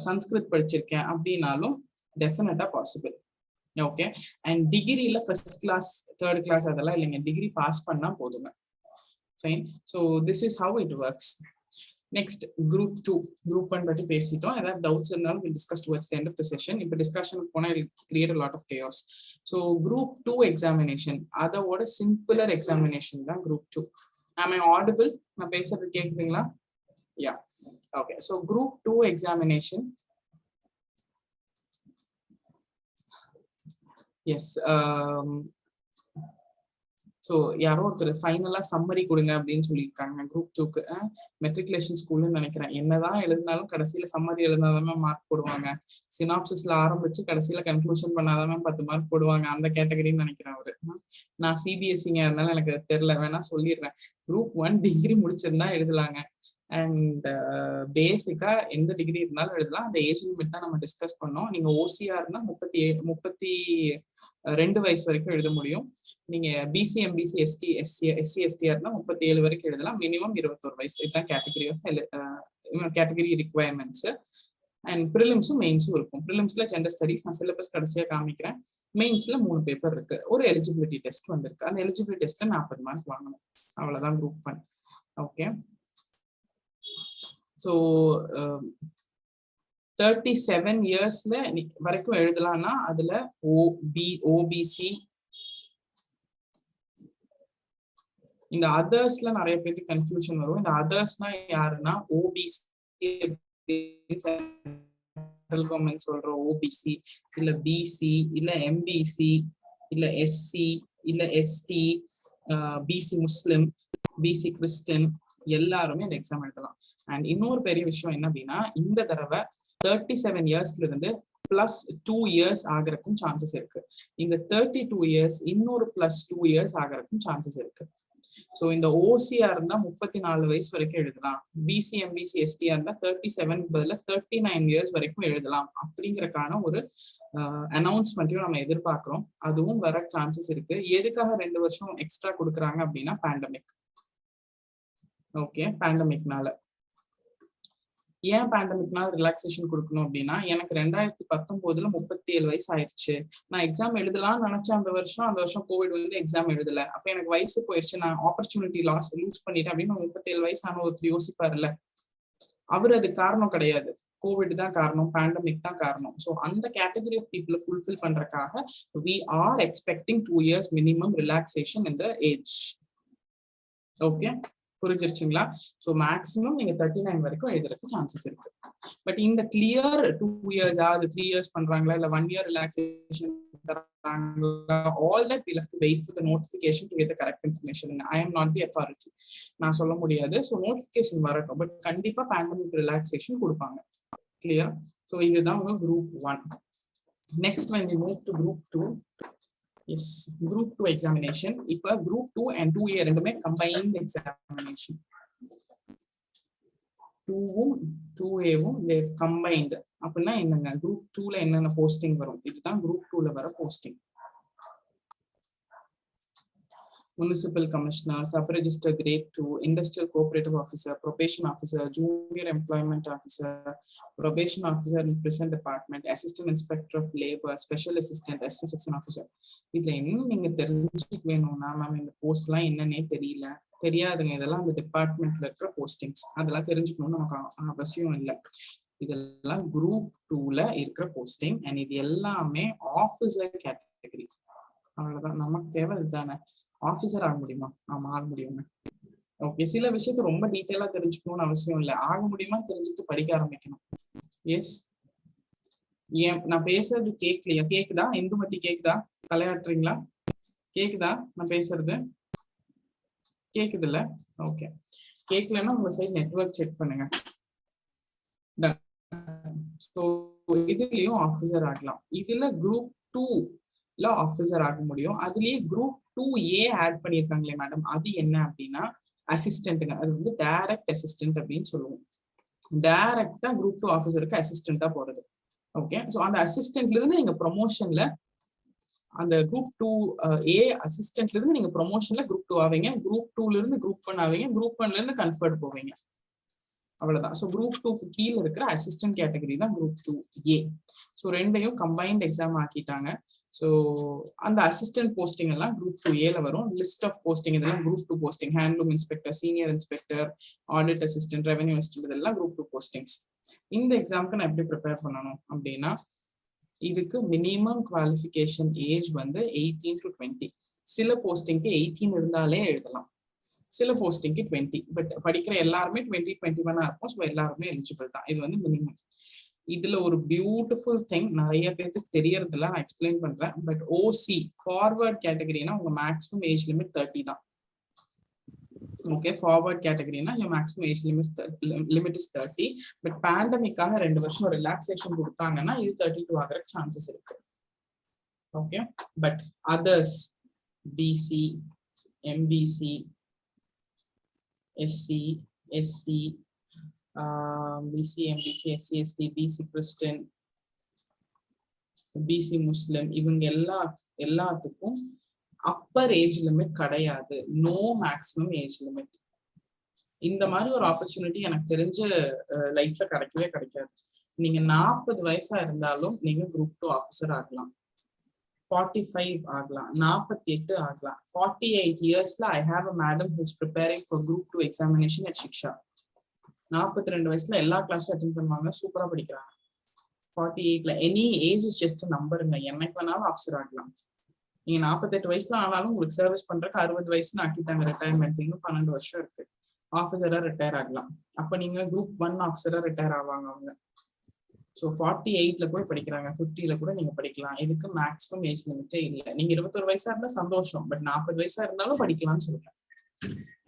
சன்ஸ்கிருத் படிச்சிருக்கேன் அப்படின்னாலும் டெஃபினட்டா பாசிபிள். ஓகே, அண்ட் டிகிரியில ஃபர்ஸ்ட் கிளாஸ், தேர்ட் கிளாஸ் அதெல்லாம் இல்லைங்க, டிகிரி பாஸ் பண்ணா போதுங்க. Fine. So this is how it works. Next group 2. Group 1 பத்தி பேசிட்டோம். ஏதாவது டவுட்ஸ் இருந்தாலும் we'll discuss towards the end of the session. இப்போ டிஸ்கஷனுக்கு போனா it create a lot of chaos. So group 2 examination அதோட சிம்பிளர் எக்ஸாமினேஷன் தான் group 2. Am I audible? நான் பேசுறது கேக்குதுங்களா? Yeah. Okay. So group 2 examination. Yes. So யாரோ ஒருத்தர் ஃபைனலா சம்மரி கொடுங்க அப்படின்னு சொல்லியிருக்காங்க குரூப் 2க்கு. மெட்ரிகுலேஷன் ஸ்கூல்னு நினைக்கிறேன். என்னதான் எழுதினாலும் கடைசியில சம்மரி எழுதினாதான் மார்க் போடுவாங்க. சினாப்சிஸ்ல ஆரம்பிச்சு கடைசியில கன்க்ளூஷன் பண்ணாதான் 10 மார்க் போடுவாங்க, அந்த கேட்டகரின்னு நினைக்கிறேன் அவரு. நான் சிபிஎஸ்சிங்க, அதனால எனக்கு தெரியல, வேணா சொல்லிடுறேன். குரூப் 1 டிகிரி முடிச்சிருந்தா எழுதலாங்க. அண்ட் பேசிக்கா எந்த டிகிரி இருந்தாலும் எழுதலாம். அந்த ஏஜ் லிமிட் தான் நம்ம டிஸ்கஸ் பண்ணோம். நீங்க ஓசிஆர்னா 32 வயசு வரைக்கும் எழுத முடியும். நீங்க பிசி, எம்பிசி, எஸ்சி எஸ்டிஆர்னா 37 வரைக்கும் எழுதலாம். மினிமம் 21 வயசு. இதுதான் கேட்டகரி ரிக்வயர்மெண்ட்ஸ். அண்ட் ப்ரிலிம்ஸும் மெயின்ஸும் இருக்கும். ப்ரிலிம்ஸ்ல ஜெண்டர் ஸ்டடிஸ், நான் சிலபஸ் கடைசியா காமிக்கிறேன். மெயின்ஸ்ல 3 பேப்பர் இருக்கு, ஒரு எலிஜிபிலிட்டி டெஸ்ட் வந்திருக்கு. அந்த எலிஜிபிலிட்டி டெஸ்ட்ல 40 மார்க் வாங்கணும், அவ்வளவுதான் குரூப் 1. ஓகே, ஸோ 37 இயர்ஸ்ல வரைக்கும் எழுதலாம்னா அதுல ஓபிசி, இந்த அதர்ஸ்ல நிறைய பேருக்கு கன்ஃபியூஷன் வரும். இந்த அதர்ஸ்னா யாருன்னா ஓபிசி, சென்ட்ரல் கவர்மெண்ட் சொல்ற ஓபிசி, இல்ல பிசி, இல்ல எம்பிசி, இல்ல எஸ்சி, இல்ல எஸ்டி, பிசி முஸ்லிம், பிசி கிறிஸ்டின், எல்லாருமே இந்த எக்ஸாம் எழுதலாம். அண்ட் இன்னொரு பெரிய விஷயம் என்ன அப்படின்னா, இந்த தடவை 37 இயர்ஸ்ல இருந்து பிளஸ் 2 இயர்ஸ் ஆகிறதுக்கும் சான்சஸ் இருக்கு. இந்த 32 இயர்ஸ் இன்னொரு பிளஸ் 2 இயர்ஸ் ஆகிறதுக்கும் சான்சஸ் இருக்கு. ஸோ இந்த ஓசிஆர் இருந்தா 34 வயசு வரைக்கும் எழுதலாம். பிசி, எம்பிசி, எஸ்டிஆர் இருந்தா 37 பதில 39 இயர்ஸ் வரைக்கும் எழுதலாம் அப்படிங்கறக்கான ஒரு அனௌன்ஸ்மெண்ட்டையும் நம்ம எதிர்பார்க்கிறோம். அதுவும் வர சான்சஸ் இருக்கு. எதுக்காக 2 வருஷம் எக்ஸ்ட்ரா கொடுக்குறாங்க அப்படின்னா பேண்டமிக். ஓகே, பேண்டமிக்னால. ஏன் பேண்டமிக்னால ரிலாக்ஸேஷன் கொடுக்கணும் அப்படின்னா, எனக்கு 2019 37 வயசு ஆயிடுச்சு. நான் எக்ஸாம் எழுதலாம்னு நினைச்சேன் அந்த வருஷம் கோவிட் வந்து எக்ஸாம் எழுதல. அப்ப எனக்கு வயசு போயிடுச்சு, நான் ஆப்பர்ச்சுனிட்டி லூஸ் பண்ணிட்டேன் அப்படின்னு 37 வயசான ஒருத்தர் யோசிப்பாருல்ல. அவர் அது காரணம் கிடையாது. கோவிட் தான் காரணம், பேண்டமிக் தான் காரணம். ஸோ அந்த கேட்டகரி ஆஃப் பீப்புளை ஃபுல்ஃபில் பண்றதுக்காக we are expecting 2 years minimum relaxation in the age. Okay, புரிஞ்சிருச்சுங்களா? ஸோ மேக்ஸிமம் நீங்க 39 வரைக்கும் எழுதுறதுக்கு சான்சஸ் இருக்கு. பட் இந்த கிளியர் 2 years அது 3 years பண்றாங்களா இல்ல 1 year ரிலாக்ஸேஷன் தராங்களா, all that we'll have to wait for the notification to get the correct information. I am not the authority. நான் சொல்ல முடியாது. ஸோ நோட்டிஃபிகேஷன் வரட்டும். பட் கண்டிப்பா பேண்டமிக் ரிலாக்ஸேஷன் கொடுப்பாங்க. கிளியர்? ஸோ இதுதான் உங்க group 1. Next when we move to group 2, yes, group 2 examination. இப்ப group 2 and 2A ரெண்டுமே combined examination. 2வும் 2Aவும் they've combined. அப்படின்னா என்னங்க, group 2ல என்னென்ன போஸ்டிங் வரும், இதுதான் group 2ல வர posting. Municipal Commissioner, Sub-Register Grade 2, Industrial Cooperative Officer, Probation Officer, Junior Employment Officer, Probation Officer in Prison Department, Assistant Inspector of Labor, Special Assistant, Assistant Section Officer. இதுல என்ன நீங்க தெரிஞ்சுக்க வேணும்னா, மேம் இந்த போஸ்ட்லாம் என்னன்னே தெரியாதுங்க. இதெல்லாம் அந்த டிபார்ட்மெண்ட்ல இருக்கிற போஸ்டிங்ஸ், அதெல்லாம் தெரிஞ்சுக்கணும்னு நமக்கு அவசியம் இல்லை. இதெல்லாம் group 2ல இருக்கிற போஸ்டிங். அண்ட் இது எல்லாமே ஆஃபீஸர் கேட்டகரி. அவ்வளவுதான், நமக்கு தேவை இதுதானே. ஆஃபீஸர் ஆக முடியுமா? ஆமா, ஆக முடியுங்க. ஓகே, சில விஷயத்த ரொம்ப டீட்டெயிலா தெரிஞ்சுக்கணும்னு அவசியம் இல்லை. ஆக முடியுமா தெரிஞ்சுட்டு படிக்க ஆரம்பிக்கணும். எஸ், ஏன் நான் பேசுறது கேட்கலையா? கேக்குதா? இந்துமதி கேக்குதா? தலையாட்டுறீங்களா? கேக்குதா நான் பேசுறது? கேக்குது இல்ல? ஓகே, கேட்கலன்னா உங்க சைட் நெட்வொர்க் செக் பண்ணுங்க. இதுலயும் ஆஃபீஸர் ஆகலாம். இதுல group 2ல ஆஃபீஸர் ஆக முடியும். அதுலயே group 2A ஆட் பண்ணிருக்காங்களே மேடம், அது என்ன அப்படின்னா அசிஸ்டன்ட்ங்க. அது வந்து டைரக்ட் அசிஸ்டன்ட் அப்படின்னு சொல்லுவோம். டைரக்டா group 2 ஆஃபீஸருக்கு அசிஸ்டன்டா போறது. ஓகே, சோ அந்த அசிஸ்டன்ட்ல இருந்து நீங்க ப்ரொமோஷன்ல, அந்த group 2A அசிஸ்டன்ட்ல இருந்து நீங்க ப்ரொமோஷன்ல group 2 ஆவீங்க. group 2ல இருந்து group 1 ஆவீங்க. group 1ல இருந்து கன்ஃபர்ட் போவீங்க. அவ்வளவுதான். ஸோ group 2க்கு கீழே இருக்கிற அசிஸ்டன்ட் கேட்டகரி தான் group 2A. ஸோ ரெண்டையும் கம்பைன்ட் எக்ஸாம் ஆக்கிட்டாங்க. ஸோ அந்த அசிஸ்டன்ட் போஸ்டிங் எல்லாம் group 2Aல வரும். லிஸ்ட் ஆஃப் போஸ்டிங் இதெல்லாம் group 2 posting. Handloom inspector, senior inspector, audit assistant, revenue assistant, இதெல்லாம் group 2 போஸ்டிங்ஸ். இந்த எக்ஸாமுக்கு நான் எப்படி ப்ரிப்பேர் பண்ணணும் அப்படின்னா, இதுக்கு மினிமம் குவாலிஃபிகேஷன் ஏஜ் வந்து 18 to 20. சில போஸ்டிங்க்கு 18 இருந்தாலே எழுதலாம், சில போஸ்டிங்க்கு 20. பட் படிக்கிற எல்லாருமே 20-21 இருக்கும். ஸோ எல்லாருமே எலிஜிபிள் தான். இது வந்து மினிமம். இதுல ஒரு பியூட்டிஃபுல் திங் நிறைய பேருக்கு தெரியறதுல நான் எக்ஸ்பிளைன் பண்றேன். பட் ஓசி ஃபார்வர்ட் கேட்டகரினா உங்க மேக்ஸிமம் ஏஜ் லிமிட் 30 தான். ஓகே, ஃபார்வர்ட் கேட்டகரினா maximum age limit is 30. But பேண்டமிக்காக 2 வருஷம் ரிலாக்ஸேஷன் கொடுத்தாங்கன்னா இது 32 ஆகிற சான்சஸ் இருக்கு. Okay, but others BC, MBC, SC, ST, BC, MBC, SC, ST, BC Christian, BC Muslim, இவங்க எல்லாத்துக்கும் அப்பர் ஏஜ் லிமிட் கிடையாது. No maximum age limit. இந்த மாதிரி ஒரு ஆப்பர்ச்சுனிட்டி எனக்கு தெரிஞ்ச லைஃப்ல கிடைக்காது. நீங்க 40 வயசா இருந்தாலும் நீங்க group 2 ஆஃபீஸர் ஆகலாம். 45 ஆகலாம், 48 ஆகலாம். 48 இயர்ஸ்ல I have a madam who's preparing for group 2 examination at Shiksha. 42 வயசுல எல்லா கிளாஸும் அட்டெண்ட் பண்ணுவாங்க, சூப்பரா படிக்கிறாங்க. 48ல எனி ஏஜ் இஸ் ஜஸ்ட் நம்பருங்க. என்னைக்கு வேணாலும் ஆஃபீஸர் ஆகலாம். நீங்க 48 வயசுல ஆனாலும் உங்களுக்கு சர்வீஸ் பண்றதுக்கு 60 வயசுன்னு ஆக்கிட்டாங்க ரிட்டையர்மெண்ட். இன்னும் 12 வருஷம் இருக்கு. ஆஃபீஸரா ரிட்டையர் ஆகலாம். அப்ப நீங்க group 1 ஆஃபீஸரா ரிட்டையர் ஆவாங்க அவங்க. ஸோ 48ல கூட படிக்கிறாங்க, 50ல கூட நீங்க படிக்கலாம். இதுக்கு மேக்ஸிமம் ஏஜ் லிமிட்டே இல்லை. நீங்க 21 வயசா இருந்தா சந்தோஷம், பட் 40 வயசா இருந்தாலும் படிக்கலாம்னு சொல்றேன்.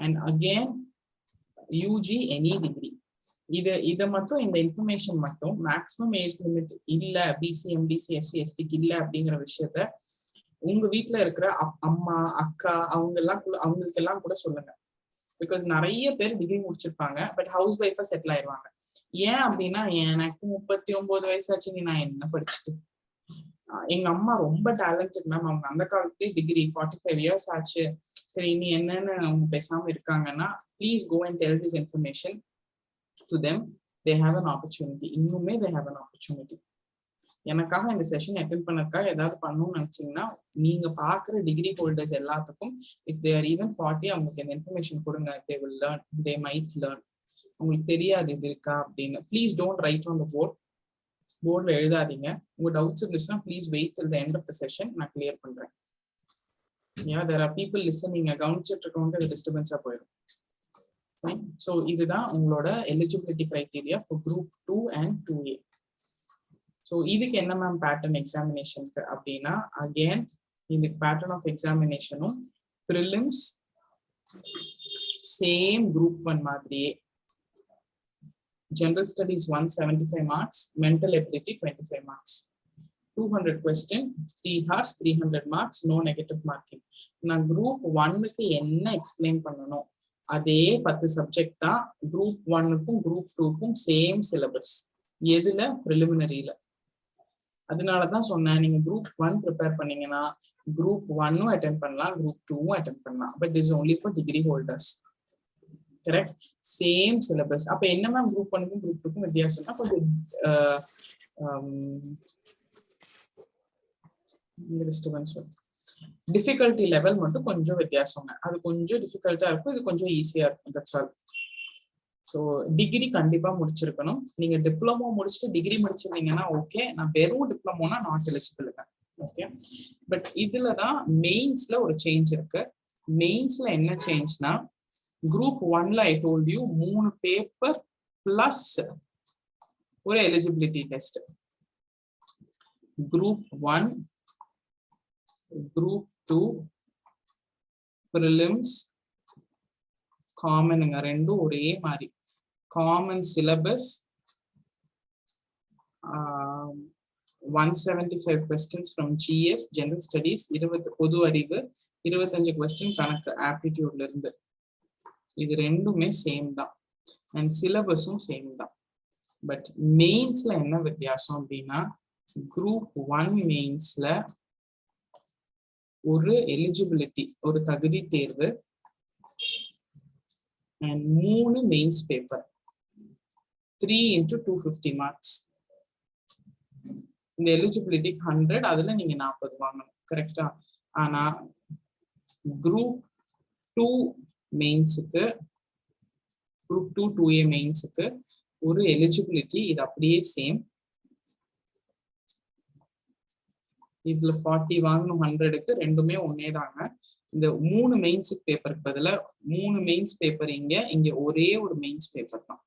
And again UG any degree. இதை மட்டும், இந்த இன்ஃபர்மேஷன் மட்டும், மேக்ஸிமம் ஏஜ் லிமிட் இல்ல பிசி, எம்பிசி, எஸ்சி, எஸ்டிக்கு இல்ல அப்படிங்கிற விஷயத்த உங்க வீட்டுல இருக்கிற அம்மா, அக்கா அவங்களுக்கு எல்லாம் கூட சொல்லுங்க. பிகாஸ் நிறைய பேர் டிகிரி முடிச்சிருப்பாங்க, பட் ஹவுஸ் ஒய்ஃபா செட்டில் ஆயிடுவாங்க. ஏன் அப்படின்னா, எனக்கு 39 வயசாச்சு, நான் என்ன படிச்சுட்டு. எங்க அம்மா ரொம்ப டேலண்டட் மேம். அவங்க அந்த காலத்துலயே டிகிரி 45 இயர்ஸ் ஆச்சு. சரி, இனி என்னன்னு அவங்க பேசாம இருக்காங்கன்னா, please go and tell this information to them. they have an opportunity. இன்னுமே they have an opportunity. எனக்காக இந்த செஷன் அட்டென்ட் பண்ணதுக்காக ஏதாவது பண்ணணும்னு நினைச்சீங்கன்னா நீங்க பாக்குற டிகிரி ஹோல்டர்ஸ் எல்லாத்துக்கும் if they are even 40 அவங்களுக்கு இந்த இன்ஃபர்மேஷன் கொடுங்க. they will learn, they might learn. உங்களுக்கு தெரியாது இது இருக்கா அப்படின்னு. Please don't write on the போர்ட்ல எழுதாதீங்க. உங்க டவுட்ஸ் இருந்துச்சுன்னா please wait till the end of the session. நான் கிளியர் பண்றேன். there are people listening. கவனிச்சிட்டு இருக்கவங்க அது டிஸ்டர்பன்ஸா போயிடும். ஸோ இதுதான் உங்களோட eligibility criteria for group 2 and 2A. So இதுக்கு என்ன மேம் பேட்டர்ன் எக்ஸாமினேஷனுக்கு அப்படின்னா, அகேன் இந்த பேட்டர்ன் ஆஃப் எக்ஸாமினேஷனும் ப்ரிலிம்ஸ் சேம் குரூப் 1 மாதிரியே. General studies 175 marks, mental ability 25 marks, 200 question, 3 hours, 300 marks, no negative marking. நான் குரூப் 1க்கு என்ன எக்ஸ்பிளைன் பண்ணணும் அதே 10 சப்ஜெக்ட் தான் குரூப் 1க்கும் குரூப் 2க்கும் சேம் சிலபஸ். எதுல? ப்ரிலிமினரியில. அதனாலதான் சொன்னேன், நீங்க குரூப் 1 ப்ரிப்பேர் பண்ணீங்கன்னா குரூப் 1ம் அட்டென்ட் பண்ணலாம், குரூப் 2ம் அட்டென்ட் பண்ணலாம். But is only for degree holders. Correct? Same syllabus. அப்ப என்ன மேம் குரூப் 1க்கும் குரூப் 2க்கும் வித்தியாசம்னா கொஞ்சம் டிஃபிகல்ட்டி லெவல் மட்டும் கொஞ்சம் வித்தியாசங்க. அது கொஞ்சம் டிஃபிகல்ட்டா இருக்கும், இது கொஞ்சம் ஈஸியா இருக்கும். That's all. ஸோ டிகிரி கண்டிப்பா முடிச்சிருக்கணும். நீங்க டிப்ளமோ முடிச்சுட்டு டிகிரி முடிச்சிருந்தீங்கன்னா ஓகே. நான் வெறும் டிப்ளமோனா நாட் எலிஜிபிள். ஓகே. பட் இதுலதான் மெயின்ஸ்ல ஒரு சேஞ்ச் இருக்கு. மெயின்ஸ்ல என்ன சேஞ்ச்னா, குரூப் 1ல I told you 3 paper plus ஒரு eligibility test. Group 1, group 2, prelims காமனுங்க, ரெண்டும் ஒரே மாதிரி. Common syllabus, 175 questions from GS general studies, 20 பொது அறிவு, 25 கொஸ்டின் கணக்கு ஆப்டிடியூட்ல இருந்து. இது ரெண்டுமே சேம் தான் அண்ட் சிலபஸும் சேம் தான். பட் மெயின்ஸ்ல என்ன வித்தியாசம் அப்படின்னா, குரூப் 1 மெயின்ஸ்ல ஒரு எலிஜிபிலிட்டி, ஒரு தகுதி தேர்வு and 3 mains paper, 3 into 250 marks. இந்த எலிஜிபிலிட்டி 100, அதுல நீங்க 40 வாங்கணும். கரெக்டா? ஆனா குரூப் 2 மெயின்ஸுக்கு, குரூப் 2 2A மெயின்ஸுக்கு ஒரு எலிஜிபிலிட்டி இது அப்படியே சேம். இதுல 40 வாங்கணும் 100க்கு, ரெண்டுமே ஒன்னே தாங்க. இந்த 3 மெயின்ஸுக்கு பேப்பருக்கு பதிலா 3 மெயின்ஸ் பேப்பர் இங்க ஒரே ஒரு மெயின்ஸ் பேப்பர் தான்.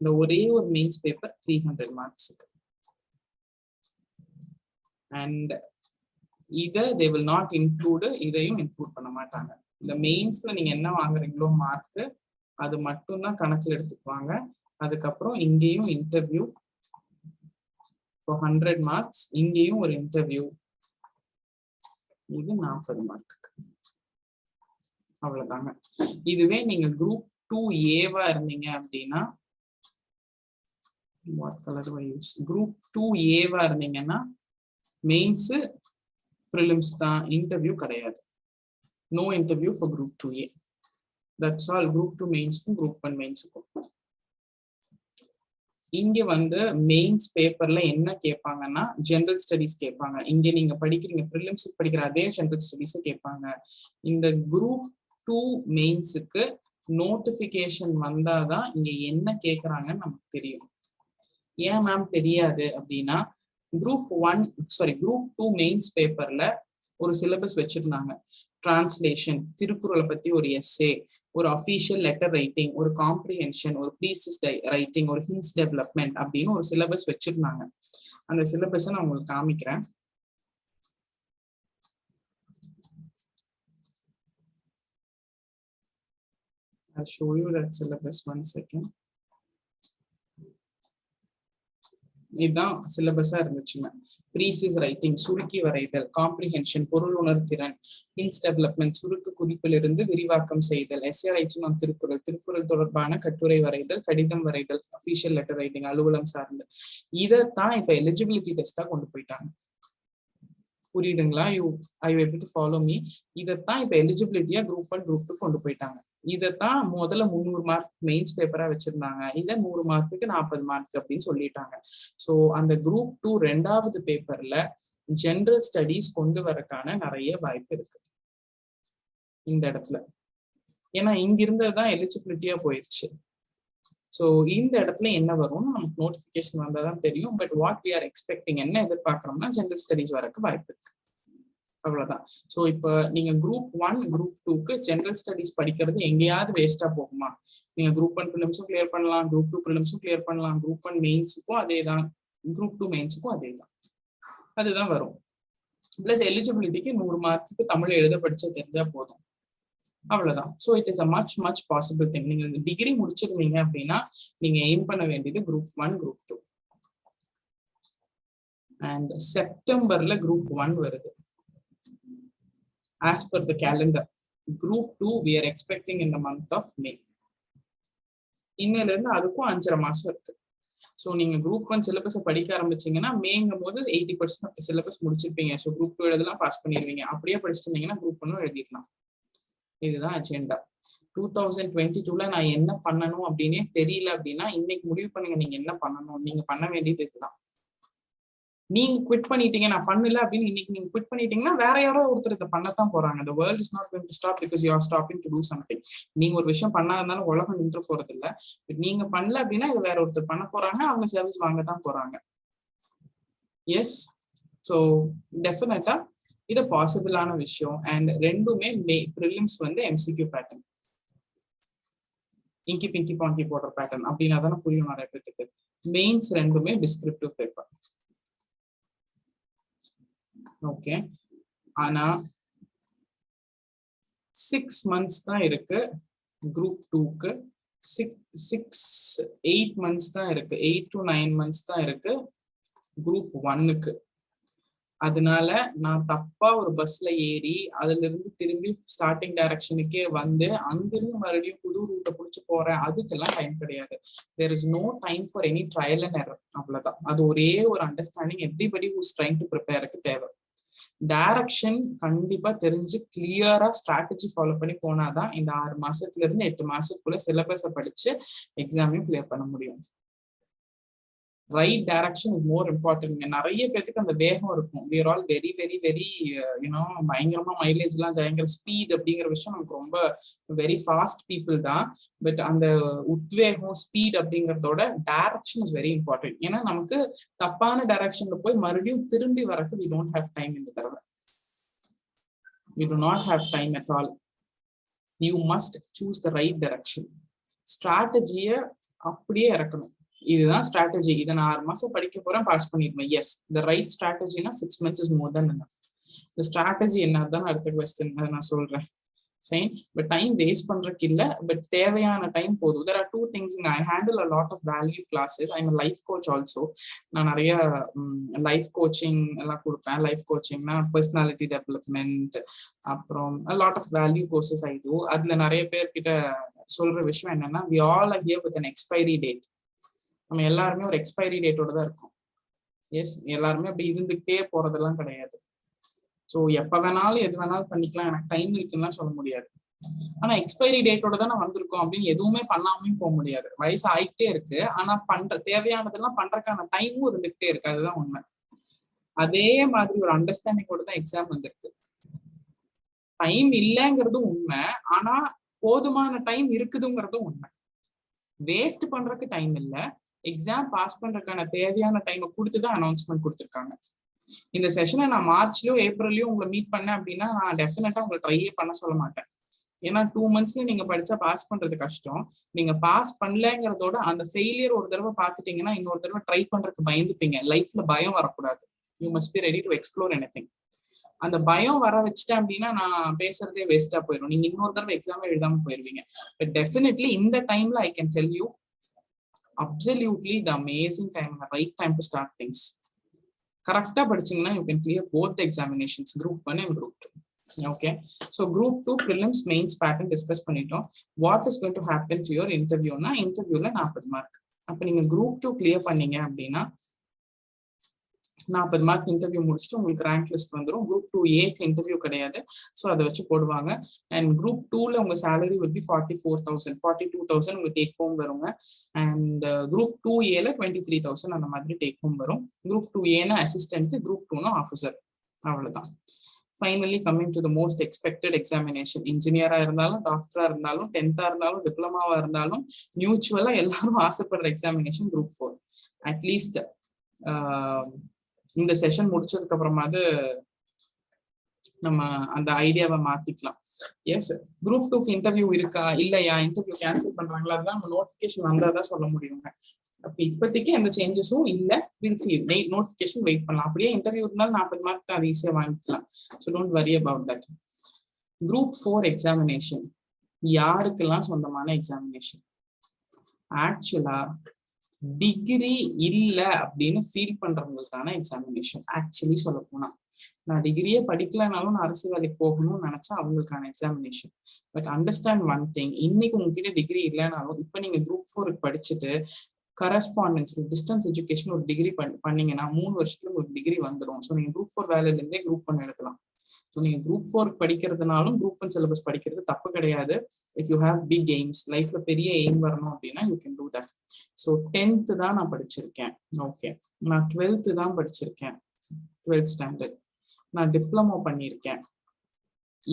இந்த ஒரே ஒரு மெயின்ஸ் பேப்பர் 300 மார்க்ஸுக்கு. அண்ட் இதை they will not include, இதையும் இன்க்ளூட் பண்ண மாட்டாங்க. இந்த மெயின்ஸ்ல நீங்க என்ன வாங்குறீங்களோ மார்க், அது மட்டும் தான் கணக்குல எடுத்துக்குவாங்க. அதுக்கப்புறம் இங்கேயும் இன்டர்வியூ for 100 மார்க்ஸ், இங்கேயும் ஒரு இன்டர்வியூ, இது 40 மார்க்கு. அவ்வளவுதாங்க. இதுவே நீங்க குரூப் 2A இருந்தீங்க அப்படின்னா, குரூப் 2A இருந்தீங்கன்னா மெயின்ஸ் ப்ரிலிம்ஸ் தான், இன்டர்வியூ கிடையாது. No interview for group 2A. That's all. Group 2 மெயின்ஸ்க்கும் குரூப் 1 மெயின்ஸுக்கும். இங்க மெயின்ஸ் பேப்பர்ல என்ன கேட்பாங்கன்னா, ஜெனரல் ஸ்டடீஸ் கேட்பாங்க. இங்க நீங்க படிக்கிறீங்க ப்ரிலிம்ஸ் படிக்கிற அதே ஜெனரல் ஸ்டடீஸ் கேட்பாங்க. இந்த குரூப் 2 மெயின்ஸுக்கு நோட்டிபிகேஷன் வந்தாதான் இங்க என்ன கேட்கறாங்கன்னு நமக்கு தெரியும். ஏன் மேம் தெரியாது அப்படின்னா, குரூப் 2 மெயின்ஸ் பேப்பர்ல ஒரு சிலபஸ் வச்சிருந்தாங்க. டிரான்ஸ்லேஷன், திருக்குறளை பத்தி ஒரு எஸ்ஸே, ஒரு அஃபீஷியல் லெட்டர் ரைட்டிங், ஒரு காம்ப்ரிஹென்ஷன், ஒரு ப்ரீசிஸ் ரைட்டிங், ஒரு ஹிண்ட்ஸ் டெவலப்மெண்ட் அப்படின்னு ஒரு சிலபஸ் வச்சிருந்தாங்க. அந்த சிலபஸை நான் உங்களுக்கு காமிக்கிறேன். I'll show you that syllabus, one second. இதுதான் சிலபஸா இருந்துச்சுங்க. ப்ரீசிஸ் ரைட்டிங், சுருக்கி வரைதல், காம்ப்ரிஹென்ஷன், பொருள் உணர்திறன், ஹிண்ட்ஸ் டெவலப்மெண்ட், சுருக்கு குறிப்பிலிருந்து விரிவாக்கம் செய்தல், S A writing on Thirukkural, Thirukkural தொடர்பான கட்டுரை வரைதல், கடிதம் வரைதல், அஃபீஷியல் லெட்டர் ரைட்டிங், அலுவலம் சார்ந்து. இதைத்தான் இப்ப எலிஜிபிலிட்டி டெஸ்டா கொண்டு போயிட்டாங்க. புரியுதுங்களா? I you able to follow me? இதைத்தான் இப்ப எலிஜிபிலிட்டியா குரூப் 1 குரூப் 2 கொண்டு போயிட்டாங்க. இதைத்தான் முதல்ல 300 மார்க் மெயின்ஸ் பேப்பரா வச்சிருந்தாங்க. இதை 100 மார்க்குக்கு 40 மார்க் அப்படின்னு சொல்லிட்டாங்க. ஸோ அந்த குரூப் 2 2வது பேப்பர்ல ஜெனரல் ஸ்டடீஸ் கொண்டு வரக்கான நிறைய வாய்ப்பு இருக்கு இந்த இடத்துல. ஏன்னா இங்க இருந்ததுதான் எலிஜிபிலிட்டியா போயிடுச்சு. ஸோ இந்த இடத்துல என்ன வரும்னு நமக்கு நோட்டிபிகேஷன் வந்தாதான் தெரியும். But what we are expecting, என்ன எதிர்பார்க்கறோம்னா ஜெனரல் ஸ்டடீஸ் வரக்கு வாய்ப்பு இருக்கு. அவ்வளவுதான். ஸோ இப்போ நீங்க குரூப் 1 குரூப் 2க்கு ஜெனரல் ஸ்டடீஸ் படிக்கிறது எங்கேயாவது வேஸ்டா போகுமா? நீங்க குரூப் 1 ப்ரிலிம்ஸும் கிளியர் பண்ணலாம், குரூப் 2 ப்ரிலிம்ஸும் கிளியர் பண்ணலாம், குரூப் 1 மெயின்ஸுக்கும் அதே தான், குரூப் 2 மெயின்ஸுக்கும் அதே தான், அதுதான் வரும். பிளஸ் எலிஜிபிலிட்டிக்கு 100 மார்க்குக்கு தமிழ் எழுத படிச்சா தெரிஞ்சா போதும், அவ்வளவுதான். So it is a much possible thing. நீங்க டிகிரி முடிச்சிருந்தீங்க அப்படின்னா நீங்க எய்ம் பண்ண வேண்டியது குரூப் 1 குரூப் 2. அண்ட் செப்டம்பர்ல குரூப் 1 வருது. As per the calendar, group 2 we are expecting in the month of May. இன்னையில இருந்து அதுக்கும் 5.5 மாசம் இருக்கு. ஸோ நீங்க குரூப் 1 சிலபஸை படிக்க ஆரம்பிச்சீங்கன்னா மேங்கும் போது 80% ஆஃப் சிலபஸ் முடிச்சிருப்பீங்க. ஸோ குரூப் 2 எழுதலாம், பாஸ் பண்ணிடுவீங்க. அப்படியே படிச்சிருந்தீங்கன்னா குரூப் 1 எழுதிடலாம். இதுதான் அஜெண்டா. 2022ல நான் என்ன பண்ணணும் அப்படின்னே தெரியல அப்படின்னா இன்னைக்கு முடிவு பண்ணுங்க நீங்க என்ன பண்ணணும். நீங்க பண்ண வேண்டியது இதுதான். நீங்க குவிட் பண்ணிட்டீங்க, நான் பண்ணல அப்படின்னு இன்னைக்கு நீங்க குவிட் பண்ணிட்டீங்கன்னா வேற யாரோ ஒருத்தர் இதை பண்ணத்தான் போறாங்க. The world is not going to stop because you are stopping to do something. நீங்க ஒரு விஷயம் பண்ணாதனால உலகம் நின்று போறது இல்ல. நீங்க பண்ணல அப்படின்னா இது வேற ஒருத்தர் பண்ண போறாங்க, அவங்க சர்வீஸ் வாங்கத்தான் போறாங்க. எஸ், ஸோ டெஃபினட்டா இது பாசிபிளான விஷயம். அண்ட் ரெண்டுமே ப்ரிலிம்ஸ் வந்து எம்சிக்யூ பேட்டர்ன், இங்கி பிங்கி பாங்கி போடுற பேட்டர்ன் அப்படின்னா தானே புரியும் நிறைய பேருக்கு. மெயின்ஸ் ரெண்டுமே டிஸ்கிரிப்டிவ் பேப்பர். ஓகே, ஆனா 6 months தான் இருக்கு குரூப் 2க்கு, 8 months தான் இருக்கு, 8 to 9 months தான் இருக்கு குரூப் 1க்கு. அதனால நான் தப்பா ஒரு பஸ்ல ஏறி அதுல இருந்து திரும்பி ஸ்டார்டிங் டைரக்ஷனுக்கே வந்து அங்கிருந்து மறுபடியும் புது ரூட்டை புடிச்சு போறேன், அதுக்கெல்லாம் டைம் கிடையாது. There is no time for any trial and error. அவ்வளவுதான். அது ஒரே ஒரு understanding everybody who's trying to ப்ரிப்பேருக்கு தேவை. டைரக்ஷன் கண்டிப்பா தெரிஞ்சு கிளியரா ஸ்ட்ராட்டஜி ஃபாலோ பண்ணி போனாதான் இந்த 6 மாசத்துல இருந்து 8 மாசத்துக்குள்ள சிலபஸை படிச்சு எக்ஸாமையும் கிளியர் பண்ண முடியும். Right direction is more important. நிறைய பேருக்கு அந்த வேகம் இருக்கும். we are all very பயங்கரமா மைலேஜ் எல்லாம் பயங்கர ஸ்பீட் அப்படிங்கிற விஷயம் நமக்கு ரொம்ப வெரி ஃபாஸ்ட் பீப்புள் தான். பட் அந்த உத்வேகம் ஸ்பீட் அப்படிங்கறதோட டைரக்ஷன் இஸ் வெரி இம்பார்ட்டன்ட். ஏன்னா நமக்கு தப்பான டைரக்ஷன்ல போய் மறுபடியும் திரும்பி வரக்கு we don't have time இந்த தடவை. we do not have time at all. you must choose the right direction. ஸ்ட்ராட்டஜிய அப்படியே இறக்கணும். இதுதான் ஸ்ட்ராட்டஜி, இதை நான் 6 மாசம் படிக்க போறேன், பாஸ் பண்ணிடுவேன். எஸ், த ரைட் ஸ்ட்ராட்டஜினா 6 months is more then enough. இந்த ஸ்ட்ராட்டஜி என்னதான் அடுத்த கொஸ்டின் அதை நான் சொல்றேன். சரி, பட் டைம் வேஸ்ட் பண்றதுக்கு இல்ல, பட் தேவையான டைம் போதும். there are 2 things. I handle a lot of value classes. I'm a life coach also. நான் நிறைய லைஃப் கோச்சிங் எல்லாம் கொடுப்பேன். லைஃப் கோச்சிங்னா பர்சனாலிட்டி டெவலப்மெண்ட், அப்புறம் a lot of value courses I do. அதுல நிறைய பேர்கிட்ட சொல்ற விஷயம் என்னன்னா we all are here with an expiry date. நம்ம எல்லாருமே ஒரு எக்ஸ்பைரி டேட்டோட தான் இருக்கும். எஸ், எல்லாருமே அப்படி இருந்துகிட்டே போறதெல்லாம் கிடையாது. ஸோ எப்ப வேணாலும் எது வேணாலும் பண்ணிக்கலாம், எனக்கு டைம் இருக்குன்னா சொல்ல முடியாது. ஆனா எக்ஸ்பைரி டேட்டோட தான் நான் வந்திருக்கோம் அப்படின்னு எதுவுமே பண்ணாமையும் போக முடியாது. வயசு ஆகிட்டே இருக்கு, ஆனா தேவையானதெல்லாம் பண்றதுக்கான டைமும் இருந்துகிட்டே இருக்கு. அதுதான் உண்மை. அதே மாதிரி ஒரு அண்டர்ஸ்டாண்டிங்கோட தான் எக்ஸாம் வந்திருக்கு. டைம் இல்லைங்கிறதும் உண்மை, ஆனா போதுமான டைம் இருக்குதுங்கிறதும் உண்மை. வேஸ்ட் பண்றதுக்கு டைம் இல்லை, எக்ஸாம் பாஸ் பண்றதுக்கான தேவையான டைமை கொடுத்துதான் அனௌன்ஸ்மெண்ட் கொடுத்துருக்காங்க. இந்த செஷனை நான் மார்ச்லயோ ஏப்ரல்லையோ உங்களை மீட் பண்ணேன் அப்படின்னா நான் டெஃபினட்டா உங்களை ட்ரையே பண்ண சொல்ல மாட்டேன். ஏன்னா 2 monthsல நீங்க படிச்சா பாஸ் பண்றது கஷ்டம். நீங்க பாஸ் பண்ணலங்கிறதோட அந்த ஃபெயிலியர் ஒரு தடவை பார்த்துட்டீங்கன்னா இன்னொரு தடவை ட்ரை பண்றதுக்கு பயந்துப்பீங்க. லைஃப்ல பயம் வரக்கூடாது. You must be ready to explore anything. அந்த பயம் வர வச்சுட்டேன் அப்படின்னா நான் பேசுறதே வேஸ்டா போயிடும். நீங்க இன்னொரு தடவை எக்ஸாம் எழுதாம போயிருவீங்க. பட் டெஃபினெட்லி இந்த டைம்ல I can tell you absolutely the amazing time, the right time to start things. கரெக்டா படிச்சீங்கன்னா you can clear both the examinations, group 1 and group 2. Okay, so group 2 prelims mains pattern discuss பண்ணிட்டோம். What is going to happen to your interview னா இன்டர்வியூல 40 மார்க். அப்ப நீங்க group 2 clear பண்ணீங்க அப்படின்னா 40 மார்க் இன்டர்வியூ முடிச்சுட்டு உங்களுக்கு ரேங்க் லிஸ்ட் வந்துடும். குரூப் 2A இன்டர்வியூ கிடையாது, ஸோ அதை வச்சு போடுவாங்க. அண்ட் குரூப் 2ல உங்க சேலரி will be 44,000 42,000 உங்க டேக் ஹோம் வருங்க. அண்ட் குரூப் 2Aல 23,000 அந்த மாதிரி டேக் ஹோம் வரும். குரூப் 2Aனா அசிஸ்டன்ட், குரூப் 2னா ஆஃபீஸர். அவ்வளவுதான். Finally coming to the most expected examination. இன்ஜினியரா இருந்தாலும், டாக்டரா இருந்தாலும், 10th இருந்தாலும், டிப்ளமாவா இருந்தாலும், மியூச்சுவலா எல்லாரும் ஆசைப்படுற எக்ஸாமினேஷன் குரூப் 4. அட்லீஸ்ட் இந்த செஷன் முடிச்சதுக்கு அப்புறமாவது நம்ம அந்த ஐடியாவை மாத்திக்கலாம். எஸ், குரூப் 2க்கு இன்டர்வியூ இருக்கா இல்லையா, இன்டர்வியூ கேன்சல் பண்றாங்களா, அதெல்லாம் நம்ம நோட்டிபிகேஷன் வந்தாதான் சொல்ல முடியுங்க. அப்ப இப்போதைக்கு எந்த சேஞ்சஸும் இல்ல. நோட்டிபிகேஷன் வெயிட் பண்ணலாம். அப்படியே இன்டர்வியூ இருந்தாலும் 40 மார்க் தான், அது ஈஸியா வாங்கிக்கலாம். So don't worry about that. Group 4 examination யாருக்கெல்லாம் சொந்தமான எக்ஸாமினேஷன்? ஆக்சுவலா டிகிரி இல்ல அப்படின்னு ஃபீல் பண்றவங்களுக்கான எக்ஸாமினேஷன். ஆக்சுவலி சொல்ல போனா, நான் டிகிரியே படிக்கலனாலும் நான் அரசு வேலைக்கு போகணும்னு நினைச்சா அவங்களுக்கான examination. But understand one thing, இன்னைக்கு உங்ககிட்ட டிகிரி இல்லைனாலும் இப்ப நீங்க குரூப் 4 படிச்சுட்டு கரஸ்பாண்டன்ஸ்ல டிஸ்டன்ஸ் எஜுகேஷன் ஒரு டிகிரி பண்ணீங்கன்னா 3 வருஷத்துல உங்களுக்கு டிகிரி வந்துடும். ஸோ நீங்க குரூப் 4 வேலையில இருந்தே குரூப் 1 எடுக்கலாம். ஸோ நீங்க குரூப் 4 படிக்கிறதுனாலும் குரூப் 1 சிலபஸ் படிக்கிறது தப்பு கிடையாது. If you have big aims, லைஃப்ல பெரிய எய்ம் வரணும் அப்படின்னா you can do that. So 10th தான் நான் படிச்சிருக்கேன், ஓகே. நான் 12th தான் படிச்சிருக்கேன், 12th ஸ்டாண்டர்ட். நான் டிப்ளமோ பண்ணியிருக்கேன்.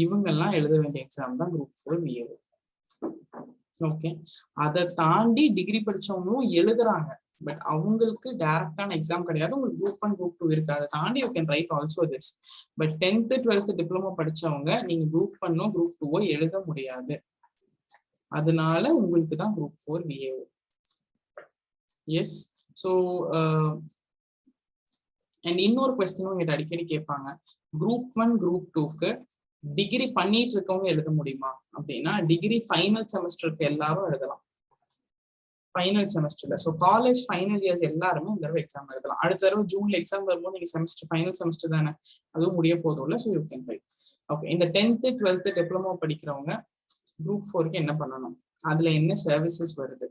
இவங்கெல்லாம் எழுத வேண்டிய எக்ஸாம் தான் குரூப் 4 VAO. ஓகே, அதை தாண்டி டிகிரி படிச்சவங்களும் எழுதுறாங்க. பட் அவங்களுக்கு டைரக்டான எக்ஸாம் கிடையாது. உங்களுக்கு குரூப் 1 குரூப் 2 இருக்கு, அதை தாண்டி you can write also this. But 10th 12th diploma படிச்சவங்க நீங்க குரூப் 1 குரூப் 2 எழுத முடியாது. அதனால உங்களுக்கு தான் group 4 VAO. Yes. So and இன்னொரு கொஸ்டினும் என்கிட்ட அடிக்கடி கேட்பாங்க, குரூப் 1 குரூப் 2க்கு டிகிரி பண்ணிட்டு இருக்கவங்க எழுத முடியுமா அப்படின்னா, டிகிரி ஃபைனல் செமஸ்டருக்கு எல்லாரும் எழுதலாம். ஃபைனல் செமஸ்டர்ல, ஸோ காலேஜ் ஃபைனல் இயர்ஸ் எல்லாருமே இந்த தடவை எக்ஸாம் எழுதலாம். அடுத்த தடவை ஜூன்ல எக்ஸாம் வரும்போது நீங்க செமஸ்டர் ஃபைனல் செமஸ்டர் தானே, அதுவும் முடிய போதும் இல்லை. So you can write. Okay, இந்த 10th 12th டிப்ளமோ படிக்கிறவங்க குரூப் 4க்கு என்ன பண்ணணும்? அதுல என்ன சர்வீசஸ் வருது?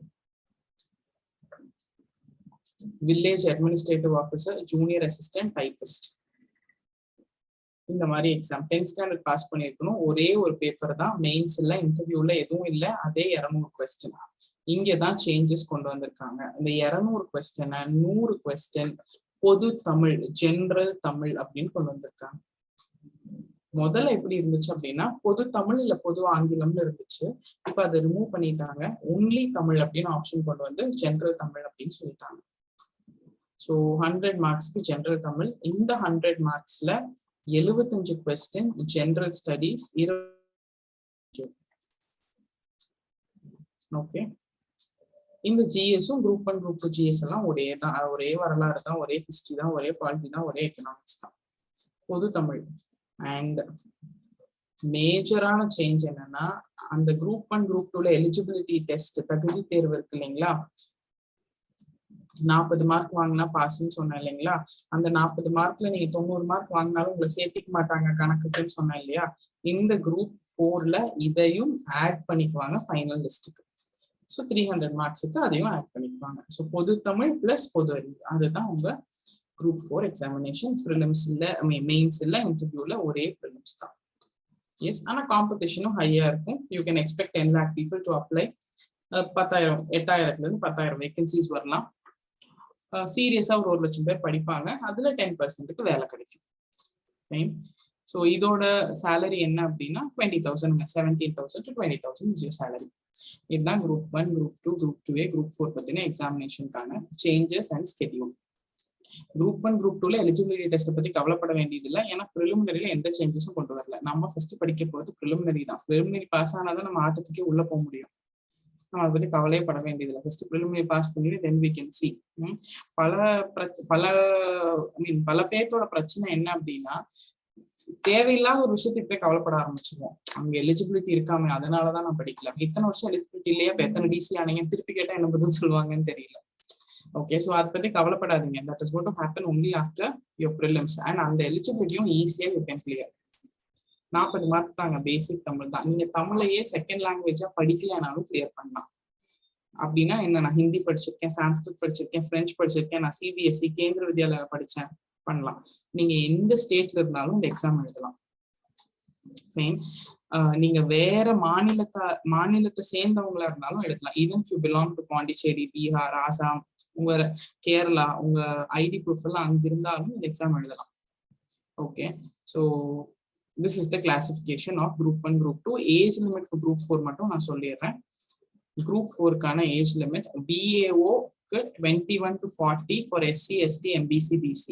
Village administrative officer, junior assistant, typist. இந்த மாதிரி எக்ஸாம் 10th ஸ்டாண்டர்ட் பாஸ் பண்ணிருக்கணும். ஒரே ஒரு பேப்பர் தான், மெயின்ஸ் இல்ல, இன்டர்வியூல எதுவும் இல்லை. அதே 200 கொஸ்டின். இங்கதான் சேஞ்சஸ் கொண்டு வந்திருக்காங்க. இந்த 200 கொஸ்டின் 100 கொஸ்டின் பொது தமிழ், ஜெனரல் தமிழ் அப்படின்னு கொண்டு வந்திருக்காங்க. முதல்ல எப்படி இருந்துச்சு அப்படின்னா, பொது தமிழ் இல்ல பொது ஆங்கிலம்னு இருந்துச்சு. இப்ப அதை ரிமூவ் பண்ணிட்டாங்க. ஒன்லி தமிழ் அப்படின்னு ஆப்ஷன் கொண்டு வந்து ஜெனரல் தமிழ் அப்படின்னு சொல்லிட்டாங்க. ஸோ 100 மார்க்ஸ்க்கு ஜெனரல் தமிழ். இந்த 100 மார்க்ஸ்ல 75 கொஸ்டின் ஜெனரல் ஸ்டடீஸ். ஓகே, இந்த ஜிஎஸும் குரூப் 1 குரூப் 2 ஜிஎஸ் எல்லாம் ஒரே தான், ஒரே வரலாறு தான், ஒரே ஹிஸ்டரி தான், ஒரே பாலிட்டி தான், ஒரே எக்கனாமிக்ஸ் தான். பொது தமிழ். அண்ட் மேஜரான சேஞ்ச் என்னன்னா, அந்த குரூப் 1 குரூப் 2ல எலிஜிபிலிட்டி டெஸ்ட், தகுதி தேர்வு இருக்கு இல்லைங்களா, 40 மார்க் வாங்கினா பாஸ்ன்னு சொன்னேன் இல்லைங்களா, அந்த 40 மார்க்ல நீங்க 90 மார்க் வாங்கினாலும் உங்களை சேர்த்திக்க மாட்டாங்க கணக்குன்னு சொன்னேன் இல்லையா. இந்த குரூப் 4ல இதையும் ஆட் பண்ணிக்குவாங்க ஃபைனல் லிஸ்ட்டுக்கு. ஸோ 300 மார்க்ஸுக்கு அதையும் ஆட் பண்ணிக்குவாங்க. ஸோ பொது தமிழ் பிளஸ் பொது அறிவு, அதுதான் உங்க குரூப் 4 எக்ஸாமினேஷன். ப்ரிலிம்ஸ் இல்ல, மெயின்ஸ் இல்ல, இன்டர்வியூல ஒரே ப்ரிலிம்ஸ் தான். எஸ், ஆனா காம்படிஷனும் ஹையா இருக்கும். You can expect 10 lakh people to apply. 10,000 8,000ல இருந்து 10,000 வேகன்சிஸ் வரலாம். சீரியஸா ஒரு 1 லட்சம் பேர் படிப்பாங்க. அதுல 10%க்கு வேலை கிடைக்கும். ஸோ இதோட சேலரி என்ன அப்படின்னா 20,000, 17,000 to 20,000 இஸ் யுவர் சேலரி. இதுதான் group 1 group 2 group 2A group 4 பத்தின எக்ஸாமினேஷனுக்கான changes and schedule. Group 1 group 2ல எலிஜிபிலிட்டி டெஸ்ட் பத்தி கவலைப்பட வேண்டியது இல்லை. ஏன்னா ப்ரிலிமினரியில எந்த சேஞ்சஸும் கொண்டு வரல. நம்ம ஃபர்ஸ்ட் படிக்க போறது ப்ரிலிமினரி தான். ப்ரிலிமினரி பாஸ் ஆனாதான் நம்ம ஆட்டத்துக்கே உள்ள போக முடியும். நம்ம அதை பத்தி கவலையே பட வேண்டியதில்லை. ஃபர்ஸ்ட் ப்ரிலிமினரி பாஸ் பண்ணிட்டு தென் வி கேன் சி. பல பேர்த்தோட பிரச்சனை என்ன அப்படின்னா, தேவையில்லாத ஒரு விஷயத்துக்கு போய் கவலைப்பட ஆரம்பிச்சிருவோம். அங்க எலிஜிபிலிட்டி இருக்காம, அதனாலதான் நான் படிக்கல. இத்தனை வருஷம் எலிஜிபிலிட்டி இல்லையா, இப்ப எத்தனை டிசி ஆனீங்க, திருப்பி கேட்டா என்ன பதில் சொல்லுவாங்கன்னு தெரியல. ஓகே, ஸோ அதை பத்தி கவலைப்படாதீங்க. That is going to happen only after your prelims. And அந்த எலிஜிபிலிட்டியும் ஈஸியா யூ கேன் கிளியர். 40 மார்க் தாங்க, பேசிக் தமிழ் தான். நீங்க தமிழையே செகண்ட் லாங்குவேஜா படிக்கலனாலும் கிளியர் பண்ணலாம். அப்படின்னா என்ன, நான் ஹிந்தி படிச்சிருக்கேன், சான்ஸ்கிரிட் படிச்சிருக்கேன், பிரெஞ்சு படிச்சிருக்கேன், நான் சிபிஎஸ்இ கேந்திர வித்யாலயா படிச்சேன், பண்ணலாம். நீங்க எந்த ஸ்டேட்ல இருந்தாலும் இந்த எக்ஸாம் எழுதலாம். ஃபைன். நீங்க வேற மாநிலத்தை சேர்ந்தவங்களா இருந்தாலும் எழுதலாம். Even you belong to Pondicherry, Bihar, Assam, உங்க கேரளா, உங்க ஐடி ப்ரூஃப் எல்லாம் அங்க இருந்தாலும் இந்த எக்ஸாம் எழுதலாம். Okay, so this is the classification of group 1, group 2. Age limit for group 4 மட்டும் நான் சொல்லிடுறேன். குரூப் 4க்கான ஏஜ் லிமிட் BAO-க்கு 21 to 40 for SC, ST, MBC, BC.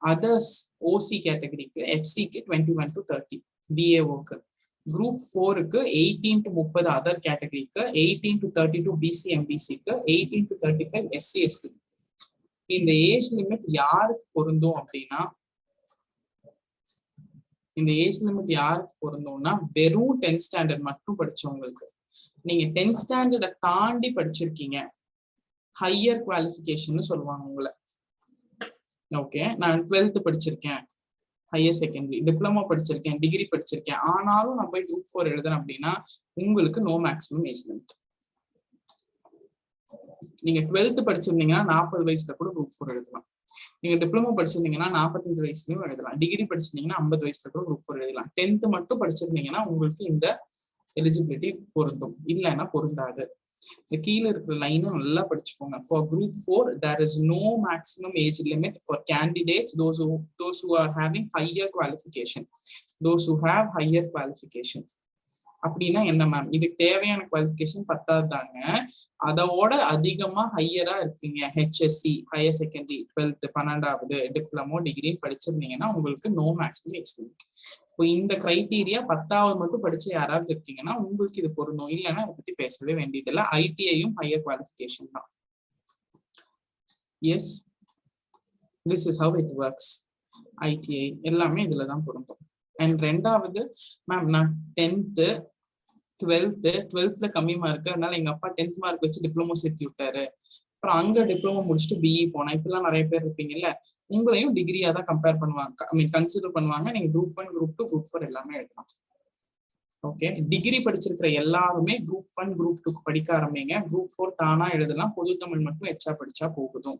Others OC கேட்டகரிக்கு FCக்கு 21 to 30 BAO-க்கு. குரூப் 4க்கு 18 to 30 அதர் கேட்டகரிக்கு, 18 to 32 BC, MBCக்கு, 18 to 35 SC, ST. இந்த ஏஜ் லிமிட் யாருக்கு பொருந்தும் அப்படின்னா, இந்த ஏஜ் லிமிட் யாருக்கு பொருந்தும்னா வெறும் 10th ஸ்டாண்டர்ட் மட்டும் படிச்சவங்களுக்கு. நீங்க 10th ஸ்டாண்டர்டை தாண்டி படிச்சிருக்கீங்க, ஹையர் குவாலிஃபிகேஷன் சொல்லுவாங்க உங்களை. ஓகே, நான் 12th படிச்சிருக்கேன், ஹையர் செகண்டரி, டிப்ளமோ படிச்சிருக்கேன், டிகிரி படிச்சிருக்கேன், ஆனாலும் நான் போய் குரூப் 4 எழுதுறேன் அப்படின்னா உங்களுக்கு நோ மேக்ஸிமம் ஏஜ் லிமிட். நீங்க 12th படிச்சிருந்தீங்கன்னா 40 வயசுல கூட குரூப் 4 எழுதலாம். நீங்க டிப்ளமோ படிச்சிருந்தீங்கன்னா 45 வயசுலயும் எழுதலாம். டிகிரி படிச்சிருந்தீங்கன்னா 50 வயசுல கூட குரூப் 4 எழுதலாம். 10th மட்டும் படிச்சிருந்தீங்கன்னா உங்களுக்கு இந்த எலிஜிபிலிட்டி பொருந்தும், இல்லைன்னா பொருந்தாது. இந்த கீழே இருக்கிற லைனும் நல்லா படிச்சுக்கோங்க. For group 4 there is no maximum age limit for candidates those who are having higher qualification, those who have higher qualification. அப்படின்னா என்ன மேம், இதுக்கு தேவையான குவாலிஃபிகேஷன் 10th தாங்க, அதோட அதிகமா ஹையரா இருக்கீங்க, HSC, ஹையர் செகண்டரி, 12th, 12வது, டிப்ளமோ, டிகிரி படிச்சிருந்தீங்கன்னா உங்களுக்கு நோ மேக்ஸிமம் ஏஜ் லிமிட். இப்போ இந்த கிரைட்டீரியா 10வது மட்டும் படிச்சு யாராவது இருக்கீங்கன்னா உங்களுக்கு இது பொருந்தும், இல்லைன்னா அதை பத்தி பேசவே வேண்டியதில்லை. ITIயும் ஹையர் குவாலிஃபிகேஷன் தான். Yes, this is how it works. ITI எல்லாமே இதுலதான் பொருந்தும். அண்ட் ரெண்டாவது மேம், நான் 10th 12th கம்மி மார்க், அதனால எங்க அப்பா 10th மார்க் வச்சு டிப்ளமோ சேர்த்து விட்டாரு, அப்புறம் அங்க டிப்ளமோ முடிச்சுட்டு BE போனா, இப்பெல்லாம் நிறைய பேர் இருப்பீங்கல்ல, உங்களையும் டிகிரியா தான் கம்பேர் பண்ணுவாங்க, கன்சிடர் பண்ணுவாங்க. நீங்க குரூப் 1, குரூப் 2, குரூப் 4 எல்லாமே எழுதலாம். ஓகே, டிகிரி படிச்சிருக்கிற எல்லாருமே குரூப் 1, குரூப் 2 படிக்க ஆரம்பிங்க. குரூப் 4 தானா எழுதலாம், பொது தமிழ் மட்டும் எச்சா படிச்சா போகுதும்.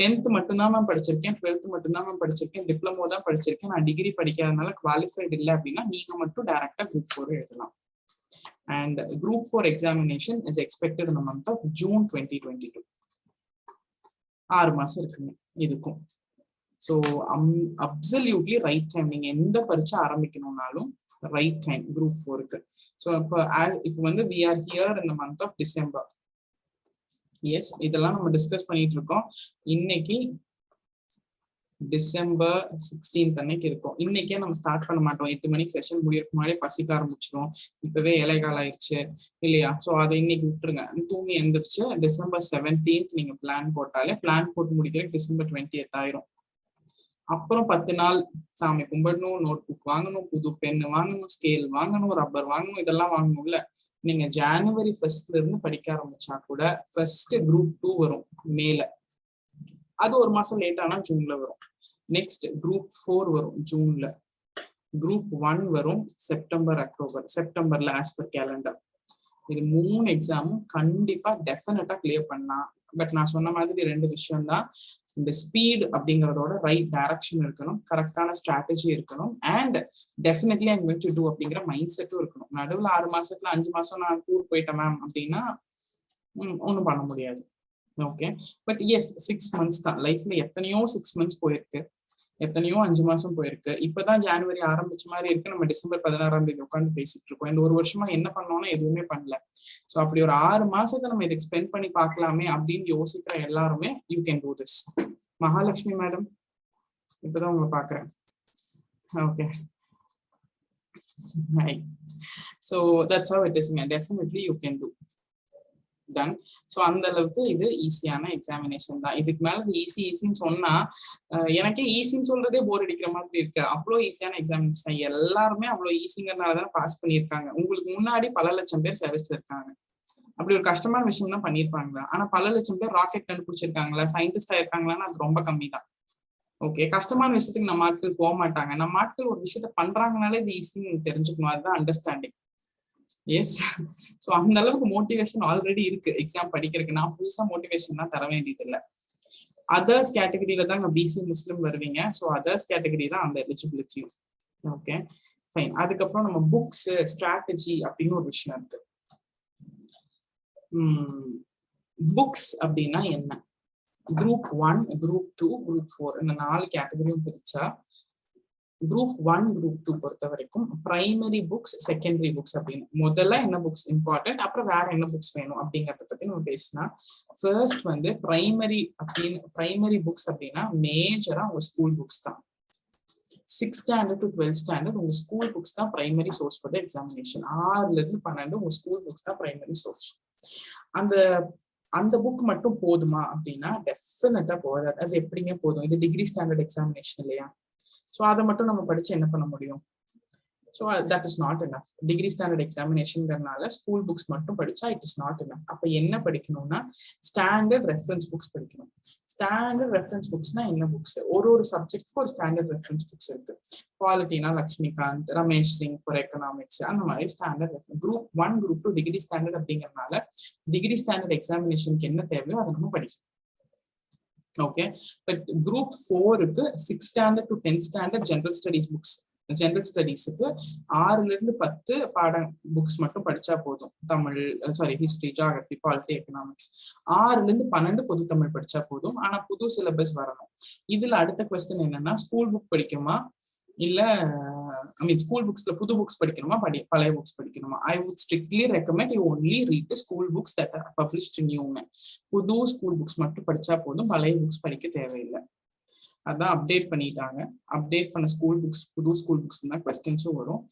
10th மட்டும்தான் மேம் படிச்சிருக்கேன், 12th மட்டும்தான் மேம் படிச்சிருக்கேன், டிப்ளமோ தான் படிச்சிருக்கேன், நான் டிகிரி படிக்காதனால குவாலிஃபைடு இல்லை அப்படின்னா நீங்க மட்டும் டைரக்டா குரூப் 4 எழுதலாம். And group 4 examination is expected in the month of June 2022. 6 மாசம் இருக்குங்க இதுக்கும். So absolutely right time. நீங்க எந்த பரீட்சை ஆரம்பிக்கணும்னாலும் ரைட் டைம் குரூப் 4க்கு. ஸோ இப்போ வந்து we are here in the month of December. Yes, இதெல்லாம் நம்ம டிஸ்கஸ் பண்ணிட்டு இருக்கோம். இன்னைக்கு December 16th அன்னைக்கு இருக்கும். இன்னைக்கே நம்ம ஸ்டார்ட் பண்ண மாட்டோம். 8 மணிக்கு செஷன் முடியறதுக்கு முன்னாடியே பசிக்க ஆரம்பிச்சிடும். இப்பவே ஏழைகால் ஆயிடுச்சு இல்லையா? ஸோ அதை இன்னைக்கு விட்டுருங்க. தூங்கி எந்திரிச்சு December 17th நீங்க பிளான் போட்டாலே, பிளான் போட்டு முடிக்கிற December 20th ஆயிரும். அப்புறம் 10 நாள் சாமி கும்பிடணும், நோட் புக் வாங்கணும், புது பென் வாங்கணும், ஸ்கேல் வாங்கணும், ரப்பர் வாங்கணும், இதெல்லாம் வாங்கணும்ல. நீங்க January 1st இருந்து படிக்க ஆரம்பிச்சா கூட ஃபர்ஸ்ட் குரூப் 2 வரும் மேல, அது ஒரு மாசம் லேட் ஆனா ஜூன்ல வரும். நெக்ஸ்ட் குரூப் 4 வரும் ஜூன்ல, குரூப் 1 வரும் செப்டம்பர், அக்டோபர். செப்டம்பர்ல ஆஸ் பர் கேலண்டர். இது 3 எக்ஸாமும் கண்டிப்பா டெஃபினட்டா கிளியர் பண்ணலாம். பட் நான் சொன்ன மாதிரி 2 விஷயம் தான். இந்த ஸ்பீட் அப்படிங்கறதோட ரைட் டைரக்ஷன் இருக்கணும், கரெக்டான ஸ்ட்ராட்டஜி இருக்கணும், and definitely I'm going to do அப்படிங்கிற மைண்ட் செட்டும் இருக்கணும். நடுவில் 6 மாசத்துல 5 மாசம் நான் டூர் போயிட்டேன் மேம் அப்படின்னா ஒன்றும் பண்ண முடியாது. ஓகே, பட் எஸ் 6 months தான். லைஃப்ல எத்தனையோ 6 months போயிருக்கு, எத்தனையோ 5 மாசம் போயிருக்கு. இப்பதான் ஜனவரி ஆரம்பிச்ச மாதிரி இருக்கு. நம்ம டிசம்பர் 16ஆம் தேதி உட்காந்து பேசிட்டு இருக்கோம். இந்த ஒரு வருஷமா என்ன பண்ணோம்னா எதுவுமே பண்ணல. ஸோ அப்படி ஒரு 6 மாசத்தை நம்ம இதுக்கு ஸ்பெண்ட் பண்ணி பார்க்கலாமே அப்படின்னு யோசிக்கிற எல்லாருமே you can do this. Mahalakshmi madam, இப்பதான் உங்களை பாக்குறேன். Okay, so that's how it is. Definitely you can do. Done. So அந்த அளவுக்கு இது ஈஸியான எக்ஸாமினேஷன் தான். இதுக்கு மேல ஈஸின்னு சொன்னா எனக்கே ஈஸின்னு சொல்றதே போர் அடிக்கிற மாதிரி இருக்கு. அவ்வளோ ஈஸியான எக்ஸாமினேஷன். எல்லாருமே அவ்வளோ ஈஸிங்கிறதுனாலதான் பாஸ் பண்ணியிருக்காங்க. உங்களுக்கு முன்னாடி பல லட்சம் பேர் சர்வீஸ்ல இருக்காங்க. அப்படி ஒரு கஷ்டமான விஷயம் தான் பண்ணியிருப்பாங்களா? ஆனா பல லட்சம் பேர் ராக்கெட் கண்டுபிடிச்சிருக்காங்களா, சயின்டிஸ்டா இருக்காங்களான்னு அது ரொம்ப கம்மி தான். ஓகே, கஷ்டமான விஷயத்துக்கு நம்ம ஆட்கள் போக மாட்டாங்க. நம்ம ஆட்கள் ஒரு விஷயத்த பண்றாங்கனாலே இது ஈஸின்னு தெரிஞ்சுக்கணும். அதுதான் அண்டர்ஸ்டாண்டிங். எஸ், ஸோ அந்த அளவுக்கு மோட்டிவேஷன் ஆல்ரெடி இருக்கு எக்ஸாம் படிக்கிறதுக்கு. நான் புதுசா மோட்டிவேஷன் தான் தர வேண்டியது இல்லை. அதர்ஸ் கேட்டகரியில தாங்க பிசி முஸ்லிம் வருவீங்க. ஸோ அதர்ஸ் கேட்டகரி தான் அந்த எலிஜிபிலிட்டியும். Okay fine. அதுக்கப்புறம் நம்ம புக்ஸ் ஸ்ட்ராட்டஜி அப்படின்னு ஒரு விஷயம் இருக்கு. புக்ஸ் அப்படின்னா என்ன? குரூப் 1, குரூப் 2, குரூப் 4 இந்த 4 கேட்டகரியும் பிரிச்சா குரூப் 1, குரூப் 2 பொறுத்த வரைக்கும் பிரைமரி புக்ஸ், செகண்டரி புக்ஸ் அப்படின்னு முதல்ல என்ன புக்ஸ் இம்பார்ட்டன்ட், அப்புறம் வேற என்ன புக்ஸ் வேணும் அப்படிங்கறத பத்தி நம்ம பேசினா, ஃபர்ஸ்ட் வந்து பிரைமரி புக்ஸ் அப்படின்னா மேஜரா உங்க ஸ்கூல் புக்ஸ் தான். 6th standard to 12th standard உங்க ஸ்கூல் புக்ஸ் தான் primary source for the examination. 6ல இருந்து 12 உங்க ஸ்கூல் புக்ஸ் தான் பிரைமரி சோர்ஸ். அந்த புக் மட்டும் போதுமா அப்படின்னா டெஃபினட்டா போதாது. அது எப்படிங்க போதும்? இது டிகிரி ஸ்டாண்டர்ட் எக்ஸாமினேஷன் இல்லையா? ஸோ அதை மட்டும் நம்ம படிச்சு என்ன பண்ண முடியும்? So that is not enough. Degree standard எக்ஸாமினேஷன்ங்கிறதுனால ஸ்கூல் புக்ஸ் மட்டும் படிச்சா இட் இஸ் நாட் எனஃப். அப்ப என்ன படிக்கணும்னா ஸ்டாண்டர்ட் ரெஃபரன்ஸ் புக்ஸ் படிக்கணும். ஸ்டாண்டர்ட் ரெஃபரன்ஸ் புக்ஸ்னா என்ன புக்ஸ்? ஒரு சப்ஜெக்ட்க்கு ஒரு ஸ்டாண்டர்ட் ரெஃபரன்ஸ் புக்ஸ் இருக்கு. பாலிட்டினா லக்ஷ்மிகாந்த், ரமேஷ் சிங் ஃபார் எக்கனாமிக்ஸ், அந்த மாதிரி standard reference. Group 1, group 2 degree standard அப்படிங்கறதுனால டிகிரி ஸ்டாண்டர்ட் எக்ஸாமினேஷனுக்கு என்ன தேவையோ அதை நம்ம படிக்கணும். ஓகே, பட் குரூப் 4க்கு 6th standard to 10th standard general studies books. General ஸ்டடீஸுக்கு 6ல இருந்து 10 பாடம் புக்ஸ் மட்டும் படிச்சா போதும். Tamil, history, geography, polity, economics. 6ல இருந்து 12 பொது தமிழ் படிச்சா போதும். ஆனா புது சிலபஸ் வரணும். இதுல அடுத்த கொஸ்டின் என்னன்னா, ஸ்கூல் புக் படிக்குமா இல்ல ஸ்கூல் புக்ஸ்ல புது புக்ஸ் படிக்கணுமா பழைய புக்ஸ் படிக்கணுமா? I would strictly recommend you only read the school books that are published new. புது ஸ்கூல் புக்ஸ் மட்டும் படிச்சா போதும், பழைய புக்ஸ் படிக்க தேவையில்லை. அதான் அப்டேட் பண்ணிட்டாங்க. அப்டேட் பண்ண ஸ்கூல் புக்ஸ், புது ஸ்கூல் புக்ஸ் தான் கொஸ்டின்ஸும் வரும்.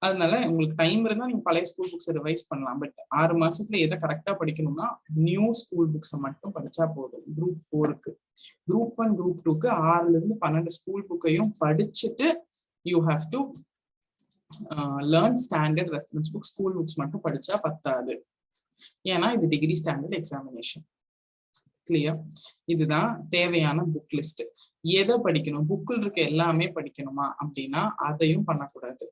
அதனால உங்களுக்கு டைம் இருந்தா நீங்க பழைய ஸ்கூல் புக்ஸ் ரிவைஸ் பண்ணலாம். பட் 6 மாசத்துல எதை கரெக்டா படிக்கணும்னா நியூ ஸ்கூல் புக்ஸை மட்டும் படிச்சா போதும். குரூப் 4க்கு. குரூப் 1, குரூப் 2க்கு 6ல இருந்து 12 ஸ்கூல் புக்கையும் படிச்சுட்டு you have to learn standard reference book. School books மட்டும் படிச்சா பத்தாது, ஏன்னா இது டிகிரி ஸ்டாண்டர்ட் எக்ஸாமினேஷன். கிளியர்? இதுதான் தேவையான புக் லிஸ்ட். எதை படிக்கணும்? புக்கில் இருக்க எல்லாமே படிக்கணுமா அப்படின்னா அதையும் பண்ணக்கூடாது.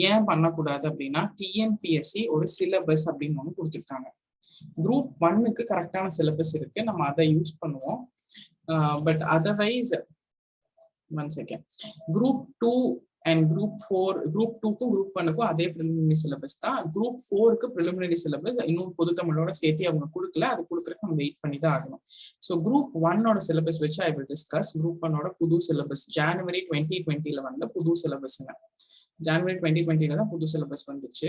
ஏன் பண்ணக்கூடாது அப்படின்னா டிஎன்பிஎஸ்சி ஒரு சிலபஸ் அப்படின்னு ஒன்று கொடுத்துருக்காங்க. குரூப் 1க்கு கரெக்டான சிலபஸ் இருக்கு, நம்ம அதை யூஸ் பண்ணுவோம். But otherwise one second, group 2 and group 4, group 2க்கும் குரூப் 1க்கும் அதே ப்ரிலிமினரி சிலபஸ் தான். குரூப் 4க்கு ப்ரிலிமினரி சிலபஸ் இன்னும் பொது தமிழோட சேர்த்து அவங்க கொடுக்கல. அது கொடுக்குறதுக்கு நம்ம வெயிட் பண்ணி தான் ஆகணும். ஸோ குரூப் 1ஓட சிலபஸ் வச்சு ஐ வில் டிஸ்கஸ். குரூப் 1ஓட புது சிலபஸ் ஜனவரி 2020 வந்த புது சிலபஸ்ங்க. ஜனவரி 2020 தான் புது சிலபஸ் வந்துச்சு.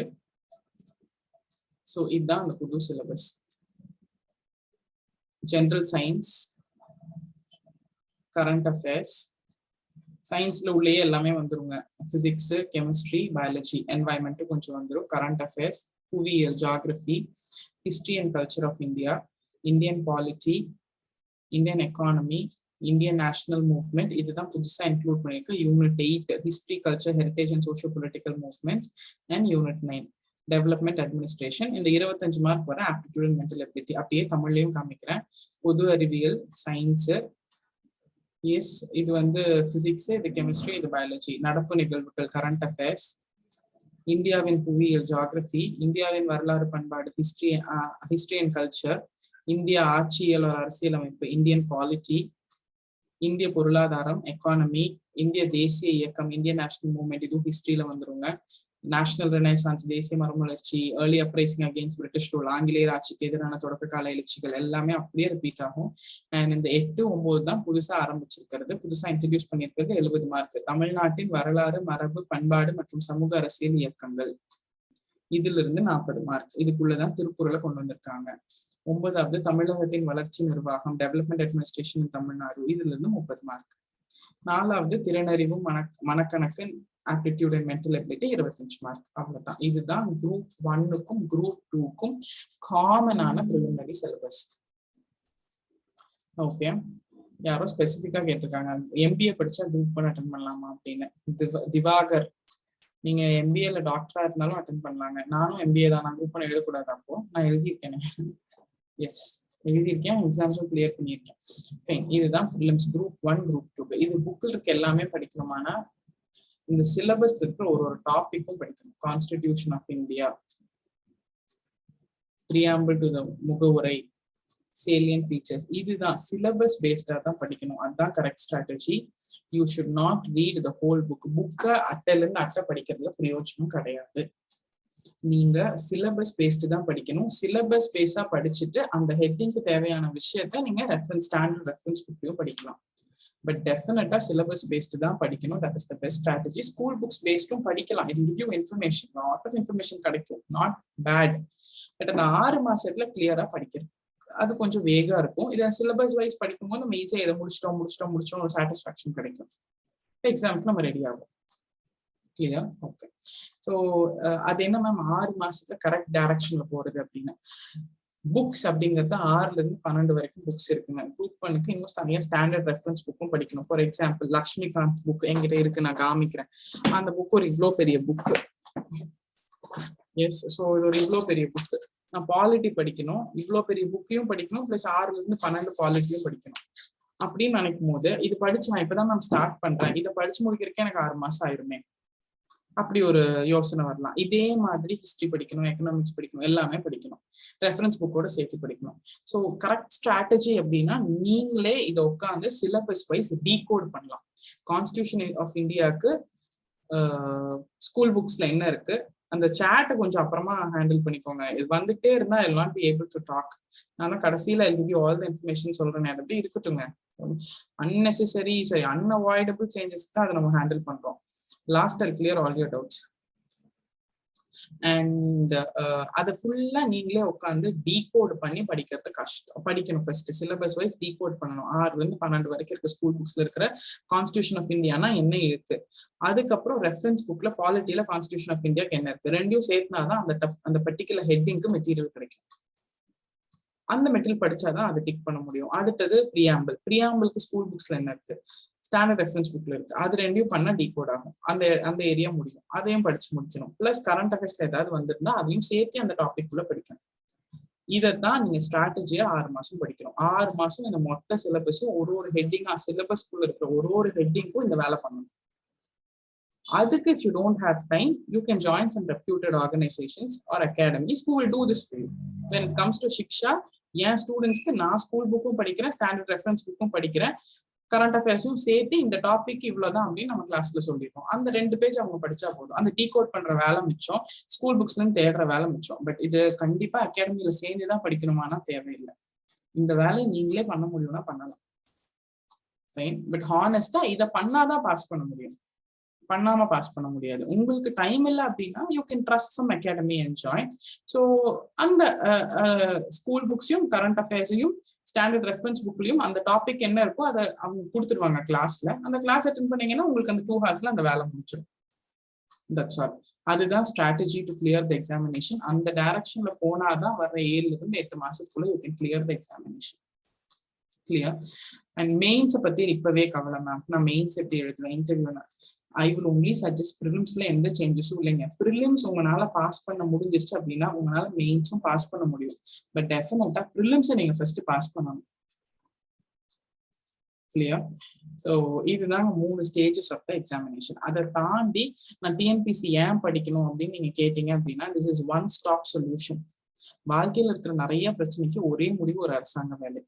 ஸோ இதுதான் அந்த புது syllabus. General science, current affairs, சயின்ஸ்ல உள்ளே எல்லாமே வந்துருங்க. பிசிக்ஸ், கெமிஸ்ட்ரி, பயாலஜி, என்வாயன்மெண்ட் கொஞ்சம் வந்துடும். கரண்ட் அஃபேர்ஸ், புவியியல், geography, history and culture of India, Indian polity, Indian economy, Indian national movement, இதுதான் புதுசா இன்க்ளூட் பண்ணிருக்கு. Unit 8 history, culture, heritage and socio political movements, and unit 9 development administration. இந்த 25 மார்க் வர ஆப்டிடியூட் அண்ட் மென்டல் எபிலிட்டி. அப்படியே தமிழ்லையும் காமிக்கிறேன். பொது அறிவியல், சயின்ஸ், எஸ் இது வந்து பிசிக்ஸ், இது கெமிஸ்ட்ரி, இது பயாலஜி. நடப்பு நிகழ்வுகள், கரண்ட் அஃபேர்ஸ், இந்தியாவின் புவியியல், ஜியோகிராஃபி, இந்தியாவின் வரலாறு பண்பாடு, ஹிஸ்டரி அண்ட் கல்ச்சர், இந்திய ஆட்சியல் அரசியலமைப்பு, இந்தியன் பாலிட்டி, இந்திய பொருளாதாரம், எக்கானமி, இந்திய தேசிய இயக்கம், இந்தியன் நேஷனல் மூவ்மெண்ட், இதுவும் ஹிஸ்டரியில வந்துருங்க. நேஷனல் ரெனைசான்ஸ், தேசிய மறுமலர்ச்சி, early uprising against British rule, ஆங்கிலேயர் ஆட்சிக்கு எதிரான தொடக்க கால எழுச்சிகள் எல்லாமே அப்படியே ரிப்பீட் ஆகும். அண்ட் இந்த 8, 9 தான் புதுசா ஆரம்பிச்சிருக்கிறது. புதுசா இன்ட்ரடியூஸ் பண்ணியிருக்கிறது 70 மார்க். தமிழ்நாட்டின் வரலாறு, மரபு, பண்பாடு மற்றும் சமூக அரசியல் இயக்கங்கள், இதுல இருந்து 40 மார்க். இதுக்குள்ளதான் திருக்குறளை கொண்டு வந்திருக்காங்க. 9வது தமிழகத்தின் வளர்ச்சி நிர்வாகம், டெவலப்மெண்ட் அட்மினிஸ்ட்ரேஷன் இன் தமிழ்நாடு, இதுல இருந்து 30 மார்க். 4வது திறனறிவு, மனக்கணக்கு, aptitude and mental ability, 25 mark. அவ்வளவுதான். இதுதான் குரூப் 1க்கும் குரூப் 2க்கும் காமனான ப்ரிலிமினரி சிலபஸ். ஓகே, யாரோ ஸ்பெசிபிக்கா கேட்டிருக்காங்க எம்பிஏ படிச்சா குரூப் 1 அட்டென்ட் பண்ணலாமா அப்படின்னு. திவாகர், நீங்க எம்பிஏல டாக்டரா இருந்தாலும் அட்டென்ட் பண்ணலாங்க. நானும் எம்பிஏ தான், நான் குரூப் 1 எழுதக்கூடாது. அப்போ நான் எழுதியிருக்கேன். எஸ் எழுதியிருக்கேன், எக்ஸாம்ஸும் கிளியர் பண்ணியிருக்கேன். இதுதான் ப்ரிலிம்ஸ் குரூப் 1, குரூப் 2. இது புக்கில் இருக்க எல்லாமே படிக்கணுமானா இந்த சிலபஸ் இருக்கிற ஒரு டாபிக்கும் படிக்கணும். Constitution of India, preamble to the முகவுரை, salient features. இதுதான் syllabus based தான் படிக்கணும். அதுதான் correct strategy. You should not read the whole book. புக்கை அட்டையிலிருந்து அட்டை படிக்கிறதுல பிரயோஜனம் கிடையாது. நீங்க சிலபஸ் பேஸ்ட் தான் படிக்கணும். சிலபஸ் பேஸா படிச்சுட்டு அந்த ஹெட்டிங்க்கு தேவையான விஷயத்த நீங்க ரெஃபரன்ஸ் ஸ்டாண்டர்ட் ரெஃபரன்ஸ் புக்லயும் படிக்கலாம். பட் டெஃபினட்டா சிலபஸ் பேஸ்ட் தான் படிக்கணும். That is the best strategy. School books பேஸ்டும் படிக்கலாம். It give you information, lot of information கிடைக்கும், நாட் பேட். பட் அந்த 6 மாசத்துல கிளியரா படிக்கிறது அது கொஞ்சம் வேகா இருக்கும். இதை சிலபஸ் வைஸ் படிக்கும்போது நம்ம ஈஸியா இதை முடிச்சிட்டோம் ஒரு சாட்டிஸ்ஃபேக்ஷன் கிடைக்கும். எக்ஸாம்பிள் நம்ம ரெடி ஆகும். கிளியர்? ஓகே. ஸோ அது என்ன மேம் 6 மாசத்துல கரெக்ட் டைரக்ஷன்ல போறது அப்படின்னு. புக்ஸ் அப்படிங்கிறது 6ல இருந்து 12 வரைக்கும் புக்ஸ் இருக்குங்க. குரூப் 1க்கு இன்னும் தனியா ஸ்டாண்டர்ட் ரெஃபரன்ஸ் புக்கும் படிக்கணும். ஃபார் எக்ஸாம்பிள் லக்ஷ்மிகாந்த் புக் என்கிட்ட இருக்கு, நான் காமிக்கிறேன். அந்த புக் ஒரு இவ்வளோ பெரிய புக்கு. எஸ், ஸோ இது ஒரு இவ்வளோ பெரிய புக்கு. நான் பாலிட்டி படிக்கணும், இவ்வளோ பெரிய புக்கையும் படிக்கணும், பிளஸ் 6ல இருந்து 12 பாலிட்டியும் படிக்கணும் அப்படின்னு நினைக்கும் போது இது படிச்சு நான் இப்பதான் நான் ஸ்டார்ட் பண்றேன், இதை படிச்சு முடிக்கிறதுக்கே எனக்கு 6 மாசம் ஆயிருமே, அப்படி ஒரு யோசனை வரலாம். இதே மாதிரி ஹிஸ்டரி படிக்கணும், எக்கனாமிக்ஸ் படிக்கணும், எல்லாமே படிக்கணும், ரெஃபரன்ஸ் புக்கோட சேர்த்து படிக்கணும். ஸோ கரெக்ட் ஸ்ட்ராட்டஜி அப்படின்னா நீங்களே இதை உட்காந்து சிலபஸ் வைஸ் டீகோட் பண்ணலாம். கான்ஸ்டிடியூஷன் ஆஃப் இந்தியாவுக்கு ஸ்கூல் புக்ஸ்ல என்ன இருக்கு, அந்த சேட்டை கொஞ்சம் அப்புறமா ஹேண்டில் பண்ணிக்கோங்க. இது வந்துட்டே இருந்தா I will not be able to talk. நான் கடைசியில I will give you all the information சொல்றேன். அது அப்படி இருக்கட்டுங்க. அன்னெசரி அன்அவாய்டபிள் சேஞ்சஸ் தான் அதை நம்ம ஹேண்டில் பண்றோம். Last I'll clear all your doubts. And அதை ஃபுல்லா நீங்களே உட்காந்து டீகோட் பண்ணி படிக்கிறது கஷ்டம். படிக்கணும் ஃபர்ஸ்ட் சிலபஸ் வைஸ் டீகோட் பண்ணணும். 6ல இருந்து 12 வரைக்கும் இருக்க ஸ்கூல் புக்ஸ்ல இருக்கிற கான்ஸ்டிடியூஷன் ஆஃப் இந்தியானா என்ன இருக்கு, அதுக்கப்புறம் ரெஃபரன்ஸ் புக்ல பாலிட்டியில கான்ஸ்டிடியூஷன் ஆஃப் இந்தியாக்கு என்ன இருக்கு, ரெண்டையும் சேர்த்துனாதான் அந்த பர்டிகுலர் ஹெட்டிங்க்கு மெட்டீரியல் கிடைக்கும். அந்த மெட்டீரியல் படிச்சாதான் அதை டிக் பண்ண முடியும். அடுத்தது ப்ரியாம்பிள்க்கு ஸ்கூல் புக்ஸ்ல என்ன இருக்கு, ஸ்டாண்டர்ட் ரெஃபரன்ஸ் புக்ல இருக்கு, அது ரெண்டையும் பண்ணா டீகோட் ஆகும். அந்த ஏரியா முடியும், அதையும் படிச்சு முடிக்கணும். பிளஸ் கரண்ட் அஃபேர்ஸ்ல ஏதாவது வந்துருந்தா அதையும் சேர்த்து அந்த டாபிக் குள்ள படிக்கணும். இதைத்தான் நீங்க ஸ்ட்ராட்டஜியா 6 மாசம் படிக்கணும். 6 மாசம் இந்த மொத்த சிலபஸும் ஒரு ஹெட்டிங்கா சிலபஸ்க்குள்ள இருக்கிற ஒரு ஹெட்டிங்கும் இந்த வேலை பண்ணணும். அதுக்கு if you don't have time, you can join some reputed organizations or academies who will do this for you. When it comes to Shiksha, என் ஸ்டூடெண்ட்ஸ்க்கு நான் ஸ்கூல் புக்கும் படிக்கிறேன், ஸ்டாண்டர்ட் ரெஃபரன்ஸ் புக்கும் படிக்கிறேன், கரண்ட் அஃபேர்ஸும் சேர்த்து இந்த டாபிக் இவ்வளவுதான் அப்படின்னு நம்ம கிளாஸ்ல சொல்லிருக்கோம். அந்த 2 பேஜ் அவங்க படிச்சா போதும். அந்த டீகோட் பண்ற வேலை மிச்சம், ஸ்கூல் புக்ஸ்ல இருந்து தேடுற வேலை மிச்சம். பட் இது கண்டிப்பா அகாடமியில சேர்ந்துதான் படிக்கணுமானா தேவையில்லை. இந்த வேலையை நீங்களே பண்ண முடியும்னா பண்ணலாம். ஃபைன். பட் ஹானஸ்டா இதை பண்ணாதான் பாஸ் பண்ண முடியும், பண்ணாம பாஸ் பண்ண முடியாது. உங்களுக்கு டைம் இல்லை அப்படின்னா you can trust some academy and join. So அந்த ஸ்கூல் புக்ஸையும் கரண்ட் அஃபேர்ஸையும் ஸ்டாண்டர்ட் ரெஃபரன்ஸ் புக்லயும் அந்த டாபிக் என்ன இருக்கோ அதை அவங்க கொடுத்துருவாங்க கிளாஸ்ல. அந்த கிளாஸ் அட்டென்ட் பண்ணீங்கன்னா உங்களுக்கு அந்த 2 ஹவர்ஸ்ல அந்த வேலை முடிச்சிடும். That's all. அதுதான் strategy to clear the examination. அந்த டைரக்ஷன்ல போனாதான் வர 7ல இருந்து 8 மாசத்துக்குள்ள you can clear the examination. Clear? And மெயின்ஸை பத்தி இப்பவே கவலை மேம், நான் மெயின்ஸ் எப்படி எழுதுவேன் இன்டர்வியூனா, I will only suggest prelims-ல எந்த சேஞ்சஸும் இல்லைங்க. ப்ரிலிம்ஸ் உங்களால பாஸ் பண்ண முடிஞ்சிருச்சு அப்படின்னா உங்களால மெயின்ஸும் பாஸ் பண்ண முடியும். பட் டெஃபினட்டா ப்ரிலிம்ஸை நீங்க ஃபர்ஸ்ட் பாஸ் பண்ணணும். கிளியர்? ஸோ இதுதாங்க 3 ஸ்டேஜஸ் ஆஃப் த எக்ஸாமினேஷன். அதை தாண்டி நான் டிஎன்பிசி ஏன் படிக்கணும் அப்படின்னு நீங்க கேட்டீங்க அப்படின்னா this is one stop solution. வாழ்க்கையில இருக்கிற நிறைய பிரச்சனைக்கு ஒரே முடிவு ஒரு அரசாங்க வேலை.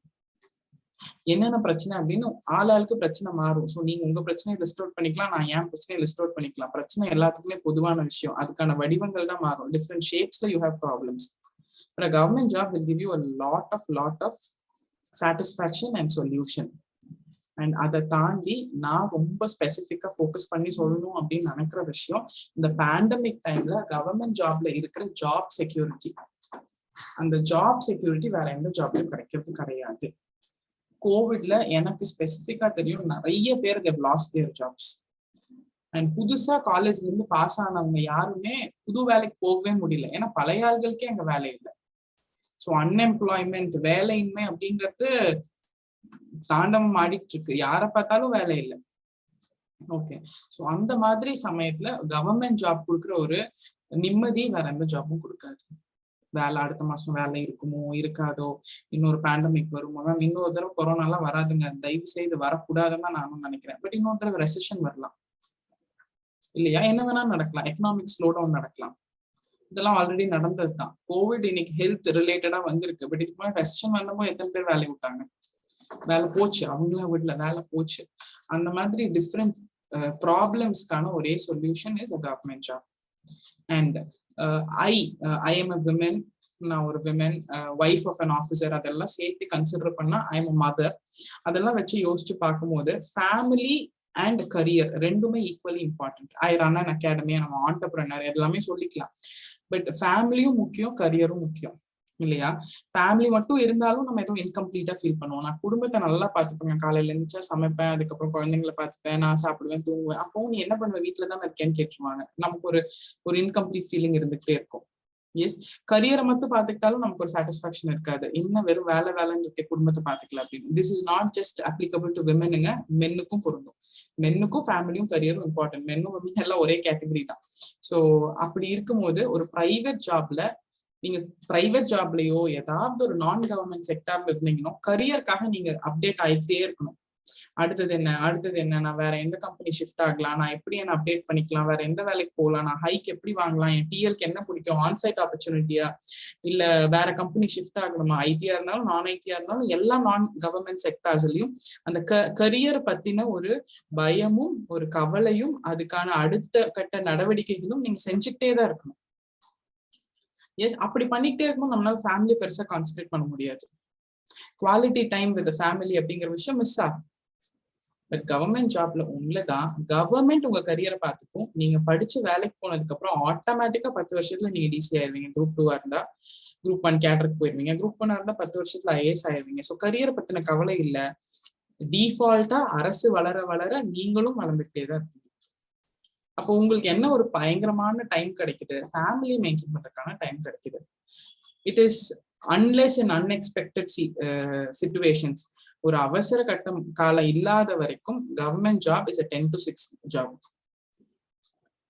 என்னென்ன பிரச்சனை அப்படின்னு ஆளாளுக்கு பிரச்சனை மாறும். ஸோ நீங்க உங்க பிரச்சனையை லிஸ்ட் அவுட் பண்ணிக்கலாம், நான் என் பிரச்சனையை லிஸ்ட் அவுட் பண்ணிக்கலாம். பிரச்சனை எல்லாத்துக்குமே பொதுவான விஷயம், அதுக்கான வடிவங்கள் தான் மாறும். டிஃப்ரெண்ட் ஷேப்ஸ்ல you have problems. But a government job will give you a lot of satisfaction and solution. And அதை தாண்டி நான் ரொம்ப ஸ்பெசிஃபிக்கா ஃபோக்கஸ் பண்ணி சொல்லணும் அப்படின்னு நினைக்கிற விஷயம், இந்த பேண்டமிக் டைம்ல கவர்மெண்ட் ஜாப்ல இருக்கிற ஜாப் செக்யூரிட்டி. அந்த ஜாப் செக்யூரிட்டி வேற எந்த ஜாப்லயும் கிடைக்கிறது கிடையாது. கோவிட்ல எனக்கு ஸ்பெசிஃபிக்கா தெரியும் நிறைய பேர் they've lost their jobs. And புதுசா காலேஜ்ல இருந்து பாஸ் ஆனவங்க யாருமே புது வேலைக்கு போகவே முடியல, ஏன்னா பழைய ஆள்களுக்கே அங்க வேலை இல்லை. ஸோ அன்எம்ப்ளாய்மெண்ட், வேலையின்மை அப்படிங்கிறது தாண்டவம் ஆடிட்டு இருக்கு, யாரை பார்த்தாலும் வேலை இல்லை. ஓகே. ஸோ அந்த மாதிரி சமயத்துல கவர்மெண்ட் ஜாப் கொடுக்குற ஒரு நிம்மதி வேற எந்த ஜாப்பும் கொடுக்காது. வேலை அடுத்த மாசம் வேலை இருக்குமோ இருக்காதோ, இன்னொரு பேண்டமிக் வருமோ, மேம் இன்னொரு தடவை கொரோனாலாம் வராதுங்க, தயவு செய்து வரக்கூடாதுன்னு தான் நானும் நினைக்கிறேன். பட் இன்னொரு தடவை ரெசெஷன் வரலாம் இல்லையா, என்ன வேணா நடக்கலாம், எக்கனாமிக் ஸ்லோ டவுன் நடக்கலாம். இதெல்லாம் ஆல்ரெடி நடந்தது தான். கோவிட் இன்னைக்கு ஹெல்த் ரிலேட்டடா வந்திருக்கு. பட் இதுக்கு மேலே ரெஸ்டன் வந்தப்போ எத்தனை பேர் வேலையை விட்டாங்க? வேலை போச்சு, அவங்களாம் வீட்டுல வேலை போச்சு. அந்த மாதிரி டிஃப்ரெண்ட் ப்ராப்ளம்ஸ்க்கான ஒரே solution is a government job. And I am a woman, நான் ஒரு woman, wife of an officer, அதெல்லாம் சேர்த்து கன்சிடர் பண்ணா ஐ எம் அ மதர். அதெல்லாம் வச்சு யோசிச்சு பார்க்கும்போது ஃபேமிலி அண்ட் கரியர் ரெண்டுமே equally important. I run an academy, நம்ம ஆண்டர்பிரனர் எல்லாமே சொல்லிக்கலாம். பட் ஃபேமிலியும் முக்கியம், கரியரும் முக்கியம் இல்லையா? ஃபேமிலி மட்டும் இருந்தாலும் நம்ம எதுவும் இன்கம்ப்ளீட்டா ஃபீல் பண்ணுவோம். நான் குடும்பத்தை நல்லா பாத்துப்பேன், காலையில இருந்துச்சா சமைப்பேன், அதுக்கப்புறம் குழந்தைங்களை பாத்துப்பேன், நான் சாப்பிடுவேன், தூங்குவேன். அப்போ நீ என்ன பண்ணுவ, வீட்டுலதான் இருக்கேன்னு கேட்டுருவாங்க. நமக்கு ஒரு இன்கம்ப்ளீட் ஃபீலிங் இருந்துகிட்டே இருக்கும். எஸ், கரியரை மட்டும் பாத்துக்கிட்டாலும் நமக்கு ஒரு சாட்டிஸ்பாக்சன் இருக்காது. இன்னும் வெறும் வேலைன்னு இருக்க குடும்பத்தை பாத்துக்கல அப்படின்னு. This is not just applicable to விமனுங்க, மென்னுக்கும் பொருந்தும். மென்னுக்கும் ஃபேமிலியும் கரியரும் இம்பார்ட்டன்ட். மென்னும் விமன் எல்லாம் ஒரே கேட்டகரி தான். ஸோ அப்படி இருக்கும்போது ஒரு பிரைவேட் ஜாப்ல, நீங்க பிரைவேட் ஜாப்லயோ ஏதாவது ஒரு நான் கவர்மெண்ட் செக்டார்ல இருந்தீங்கன்னா கரியருக்காக நீங்க அப்டேட் ஆகிட்டே இருக்கணும். அடுத்தது என்ன, நான் வேற எந்த கம்பெனி ஷிஃப்ட் ஆகலாம், நான் எப்படி என்ன அப்டேட் பண்ணிக்கலாம், வேற எந்த வேலைக்கு போகலாம், நான் ஹைக் எப்படி வாங்கலாம், என் டிஎல்க்கு என்ன பிடிக்கும், ஆன்சைட் ஆப்பர்ச்சுனிட்டியா இல்ல வேற கம்பெனி ஷிஃப்ட் ஆகணுமா, ஐடியா இருந்தாலும் நான் ஐடியா இருந்தாலும் எல்லா நான் கவர்மெண்ட் செக்டார்ஸ்லயும் அந்த கரியர் பத்தின ஒரு பயமும் ஒரு கவலையும் அதுக்கான அடுத்த கட்ட நடவடிக்கைகளும் நீங்க செஞ்சுக்கிட்டே தான் இருக்கணும். எஸ், அப்படி பண்ணிக்கிட்டே இருக்கும்போது நம்மளால ஃபேமிலி பெருசா கான்சென்ட்ரேட் பண்ண முடியாது. குவாலிட்டி டைம் வித் ஃபேமிலி அப்படிங்கிற விஷயம் மிஸ் ஆகும். பட் கவர்மெண்ட் ஜாப்ல உங்களதான் கவர்மெண்ட் உங்க கரியரை பார்த்துக்கும். நீங்க படிச்சு வேலைக்கு போனதுக்கு அப்புறம் ஆட்டோமேட்டிக்கா 10 வருஷத்துல நீங்க டிசி ஆயிருவீங்க. குரூப் 2 இருந்தா குரூப் 1 கேடருக்கு போயிருவீங்க. குரூப் 1 இருந்தா 10 வருஷத்துல ஐஏஎஸ் ஆயிருவீங்க. ஸோ கரியரை பத்தின கவலை இல்ல. டிஃபால்ட்டா அரசு வளர வளர நீங்களும் வளர்ந்துகிட்டே தான் இருப்பீங்க. அப்போ உங்களுக்கு என்ன ஒரு பயங்கரமான டைம் கிடைக்குது, ஃபேமிலி மெயின்டைன் பண்றதுக்கான டைம் கிடைக்குது. It is unless in unexpected situations, ஒரு அவசர கட்டம் காலம் இல்லாத வரைக்கும் government job is a 10 to 6 job.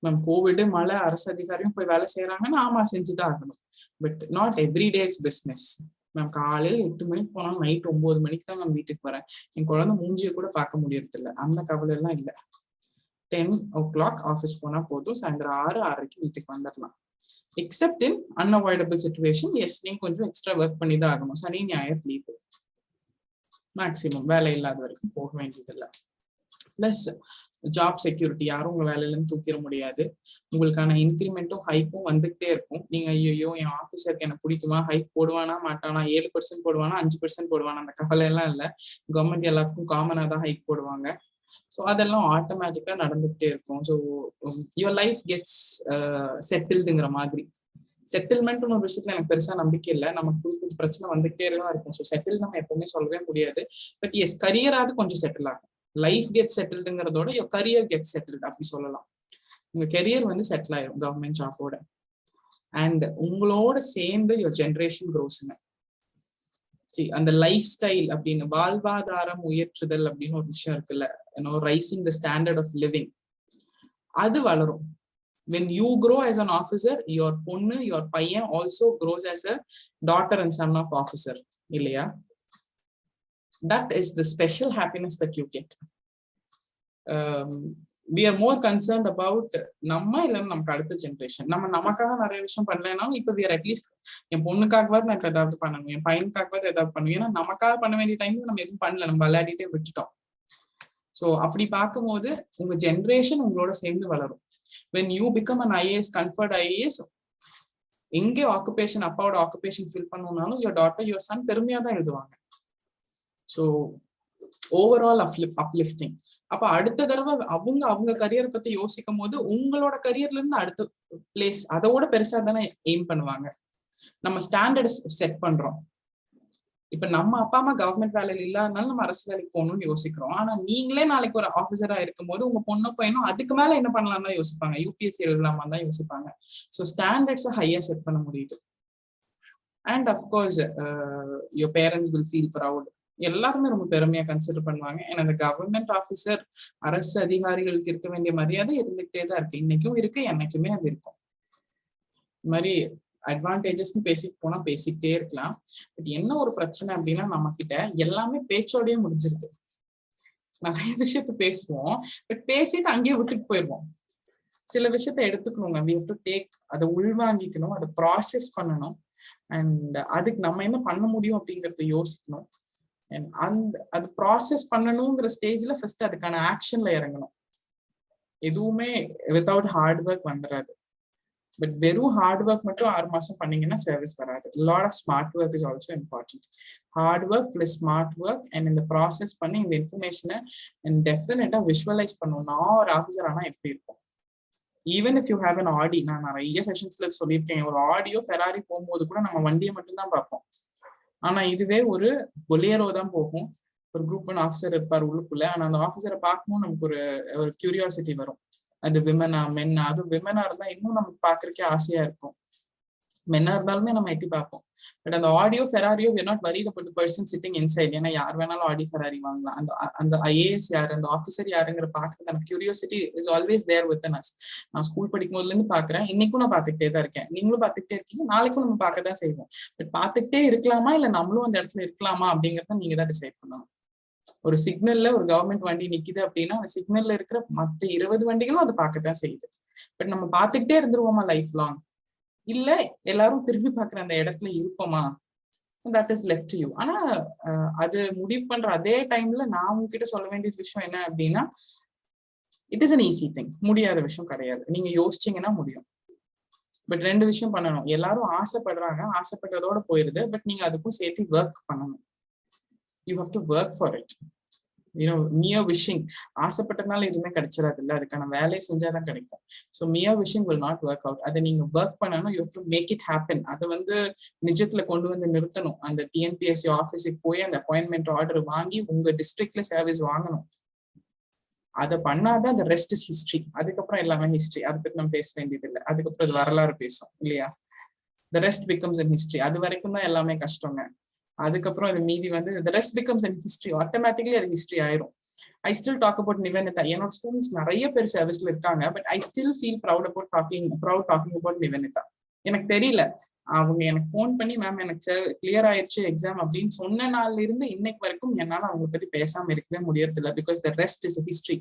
Ma'am Covid மழை அரசு அதிகாரியும் போய் வேலை செய்யறாங்கன்னா ஆமா செஞ்சுதான் ஆகணும். But not every days business. Ma'am காலையில் 8 மணிக்கு போனா நைட் 9 மணிக்கு தான் நான் வீட்டுக்கு வரேன். என் குழந்தை மூஞ்சியை கூட பார்க்க முடியறது இல்லை. அந்த கவலை எல்லாம் இல்லை. 10 o'clock ஆஃபீஸ் போனா போதும், சாயந்தரம் 6-6:30 வீட்டுக்கு வந்துடலாம். Except in unavoidable situation, yes நீங்க கொஞ்சம் எக்ஸ்ட்ரா ஒர்க் பண்ணி தான் ஆகணும். சனி ஞாயிறு லீவு மேக்சிமம், வேலை இல்லாத வரைக்கும் போக வேண்டியது இல்லை. பிளஸ் ஜாப் செக்யூரிட்டி, யாரும் உங்க வேலையில இருந்து தூக்கிட முடியாது. உங்களுக்கான இன்க்ரிமெண்ட்டும் ஹைக்கும் வந்துகிட்டே இருக்கும். நீங்க ஐயோ என் ஆஃபீஸருக்கு எனக்கு பிடிக்குமா, ஹைக் போடுவானா மாட்டானா, 7% போடுவானா 5% போடுவானா, அந்த கவலை எல்லாம் இல்லை. கவர்மெண்ட் எல்லாத்துக்கும் காமனா தான் ஹைக் போடுவாங்க. ஸோ அதெல்லாம் ஆட்டோமேட்டிக்கா நடந்துகிட்டே இருக்கும். ஸோ யுவர் லைஃப் கெட்ஸ் செட்டில்டுங்கிற மாதிரி. செட்டில்மெண்ட்னு ஒரு விஷயத்துல எனக்கு பெருசா நம்பிக்கை இல்லை. நமக்கு புது பிரச்சனை வந்துகிட்டே தான் இருக்கும். ஸோ செட்டில் நம்ம எப்பவுமே சொல்லவே முடியாது. பட் எஸ், கரியராவது கொஞ்சம் செட்டில் ஆகும். லைஃப் கெட் செட்டில்டுங்கிறதோட யுவர் கரியர் கெட் செட்டில்டு அப்படி சொல்லலாம். உங்க கரியர் வந்து செட்டில் ஆயிரும் கவர்மெண்ட் ஜாபோட. அண்ட் உங்களோட சேர்ந்து யுவர் ஜென்ரேஷன் க்ரோஸ்ங்க. அந்த லைஃப் ஸ்டைல் அப்படின்னு, வாழ்வாதாரம் உயர்த்துதல் அப்படின்னு ஒரு விஷயம் இருக்குல்ல, rising the standard of living, அது வளரும். When you grow as an officer, your பொண்ணு, your பையன் also grows as a daughter and son of officer இல்லையா? That is the special happiness that you get. We are more concerned about நம்ம இல்லைன்னா நமக்கு அடுத்த ஜென்ரேஷன். நமக்காக நிறைய விஷயம் பண்ணலைனாலும் இப்போ we are at least என் பொண்ணுக்காகவாது நான் இப்போ ஏதாவது பண்ணணும், என் பையனுக்காகவாது ஏதாவது பண்ணுவேன். ஏன்னா நமக்காக பண்ண வேண்டிய டைம்ல நம்ம எதுவும் பண்ணல, நம்ம விளையாடிட்டே விட்டுட்டோம். ஸோ அப்படி பார்க்கும்போது உங்க ஜென்ரேஷன் உங்களோட சேர்ந்து வளரும். when you become an IAS, conferred IAS, எங்கே ஆக்குபேஷன், அப்பாவோட ஆக்குபேஷன் ஃபில் பண்ணணும்னாலும் your daughter, your son பெருமையா தான் எழுதுவாங்க. So overall uplifting. அப்ப அடுத்த தடவை அவங்க கரியர் பத்தி யோசிக்கும் போது உங்களோட கரியர்ல இருந்து அடுத்த பிளேஸ் அதோட பெருசா தானே எய்ம் பண்ணுவாங்க. நம்ம ஸ்டாண்டர்ட் செட் பண்றோம். இப்ப நம்ம அப்பா அம்மா கவர்மெண்ட் வேலையில இல்லாதனால நம்ம அரசு வேலைக்கு போகணும்னு யோசிக்கிறோம். ஆனா நீங்களே நாளைக்கு ஒரு ஆஃபீஸரா இருக்கும் போது உங்க பொண்ணு பையனும் அதுக்கு மேல என்ன பண்ணலாம் தான் யோசிப்பாங்க, யூபிஎஸ்சி எழுதலாமா தான் யோசிப்பாங்க. ஸோ ஸ்டாண்டர்ட்ஸ் ஹையா செட் பண்ண முடியுது. And of course your parents will feel proud. எல்லாருமே ரொம்ப பெருமையா கன்சிடர் பண்ணுவாங்க. ஏன்னா அந்த கவர்மெண்ட் ஆஃபீஸர், அரசு அதிகாரிகளுக்கு இருக்க வேண்டிய மரியாதை இருந்துகிட்டே தான் இருக்கு. இன்னைக்கும் இருக்கு, என்னைக்குமே அது இருக்கும். இந்த மாதிரி அட்வான்டேஜஸ்ன்னு பேசிட்டு போனா பேசிக்கிட்டே இருக்கலாம். பட் என்ன ஒரு பிரச்சனை அப்படின்னா, நம்ம கிட்ட எல்லாமே பேச்சோடயே முடிஞ்சிருது. நிறைய விஷயத்த பேசுவோம், பட் பேசிட்டு அங்கேயே விட்டுட்டு போயிடுவோம். சில விஷயத்த எடுத்துக்கணுங்க. we have to take, அதை உள்வாங்கிக்கணும், அதை ப்ராசஸ் பண்ணணும். அண்ட் அதுக்கு நம்ம என்ன பண்ண முடியும் அப்படிங்கறத யோசிக்கணும். அந்த அது ப்ராசஸ் பண்ணணுங்கிற ஸ்டேஜ்ல ஃபர்ஸ்ட் அதுக்கான ஆக்ஷன்ல இறங்கணும். எதுவுமே வித்தவுட் ஹார்ட் ஒர்க் வந்துடாது. பட் வெறும் ஹார்ட் ஒர்க் மட்டும் 6 மாசம் பண்ணீங்கன்னா சர்வீஸ் வராது. Lot of smart work is also important. Hard work plus smart work and இந்த ப்ராசஸ் பண்ணி இந்த இன்ஃபர்மேஷனை டெஃபினட்டா விஷுவலைஸ் பண்ணணும். நான் ஒரு ஆஃபீஸர் ஆனா எப்படி இருக்கும். Even if you have an ஆடி, நான் நிறைய செஷன்ஸ்ல சொல்லியிருக்கேன், ஒரு ஆடியோ ஃபெராரி போகும்போது கூட நம்ம வண்டியை மட்டும்தான் பார்ப்போம். ஆனா இதுவே ஒரு பொலியரோ தான் போகும். ஒரு குரூப் ஒன் ஆஃபீஸர் இருப்பார் உள்ளுக்குள்ள. ஆனா அந்த ஆஃபீஸரை பார்க்கணும் நமக்கு ஒரு கியூரியாசிட்டி வரும். அது விமனா மென்னா, அது விமனா இருந்தா இன்னும் நமக்கு பாக்குறதுக்கே ஆசையா இருக்கும். மென்னா இருந்தாலுமே நம்ம எட்டி பார்ப்போம். பட் அந்த audio Ferrario we are not worried about the person sitting inside. ஏன்னா யார் வேணாலும் ஆடி ஃபெராரி வாங்கலாம். அந்த ஐஏஎஸ் யாரு, அந்த ஆஃபீஸர் யாருங்கிற பாக்குறது அந்த curiosity is always there with us. நான் ஸ்கூல் படிக்கும் போதுல இருந்து பாக்குறேன், இன்னைக்கும் நான் பாத்துக்கிட்டே தான் இருக்கேன், நீங்களும் பாத்துக்கிட்டே இருக்கீங்க, நாளைக்கும் நம்ம பார்க்கதான் செய்வோம். பட் பாத்துக்கிட்டே இருக்கலாமா இல்ல நம்மளும் அந்த இடத்துல இருக்கலாமா அப்படிங்கறத நீங்க தான் டிசைட் பண்ணணும். ஒரு சிக்னல்ல ஒரு கவர்மெண்ட் வண்டி நிக்குது அப்படின்னா அந்த சிக்னல்ல இருக்கிற மத்த 20 வண்டிகளும் அதை பார்க்கத்தான் செய்யுது. பட் நம்ம பாத்துக்கிட்டே இருந்துருவோமா லைஃப் லாங், இல்ல எல்லாரும் திரும்பி பாக்குற அந்த இடத்துல இருப்போமா, that is left to you. ஆனா அது முடிவு பண்ற அதே டைம்ல நான் உங்ககிட்ட சொல்ல வேண்டிய விஷயம் என்ன அப்படின்னா, it is an easy thing. முடியாத விஷயம் கிடையாது. நீங்க யோசிச்சீங்கன்னா முடியும். பட் 2 விஷயம் பண்ணணும். எல்லாரும் ஆசைப்படுறாங்க, ஆசைப்படுறதோட போயிருது. பட் நீங்க அதுக்கும் சேர்த்து ஒர்க் பண்ணணும். You have to work for it. mere wishing, ஆசைப்பட்டதுனால எதுவுமே கிடைச்சிடாது இல்ல, அதுக்கான வேலையை செஞ்சாதான் கிடைக்கும். So mere wishing will not work out. அதை நீங்க ஒர்க் பண்ணணும். You have to make it happen. அதை நிஜத்துல கொண்டு வந்து நிறுத்தணும். அந்த டிஎன்பிஎஸ்சி ஆஃபீஸுக்கு போய் அந்த அப்பாயின்மெண்ட் ஆர்டர் வாங்கி உங்க டிஸ்ட்ரிக்ட்ல சர்வீஸ் வாங்கணும். அதை பண்ணாதான் அந்த ரெஸ்ட் இஸ் ஹிஸ்டரி. அதுக்கப்புறம் எல்லாமே ஹிஸ்டரி. அதை பத்தி நம்ம பேச வேண்டியது இல்லை. அதுக்கப்புறம் அது வரலாறு பேசும் இல்லையா. the rest becomes in history. அது வரைக்கும் தான் எல்லாமே கஷ்டங்க. அதுக்கப்புறம் அது மீதி the rest becomes in history. Automatically அது ஹிஸ்டரி ஆயிரும். I still talk about நிவேனிதா. என்னோட ஸ்டூடெண்ட்ஸ் நிறைய பேர் சர்வீஸ்ல இருக்காங்க. But I still feel proud talking about நிவேனிதா. எனக்கு தெரியல, அவங்க எனக்கு ஃபோன் பண்ணி மேம் எனக்கு கிளியர் ஆயிடுச்சு எக்ஸாம் அப்படின்னு சொன்ன நாள்ல இருந்து இன்னைக்கு வரைக்கும் என்னால அவங்க பத்தி பேசாம இருக்கவே முடியறது இல்லை. Because the rest is history.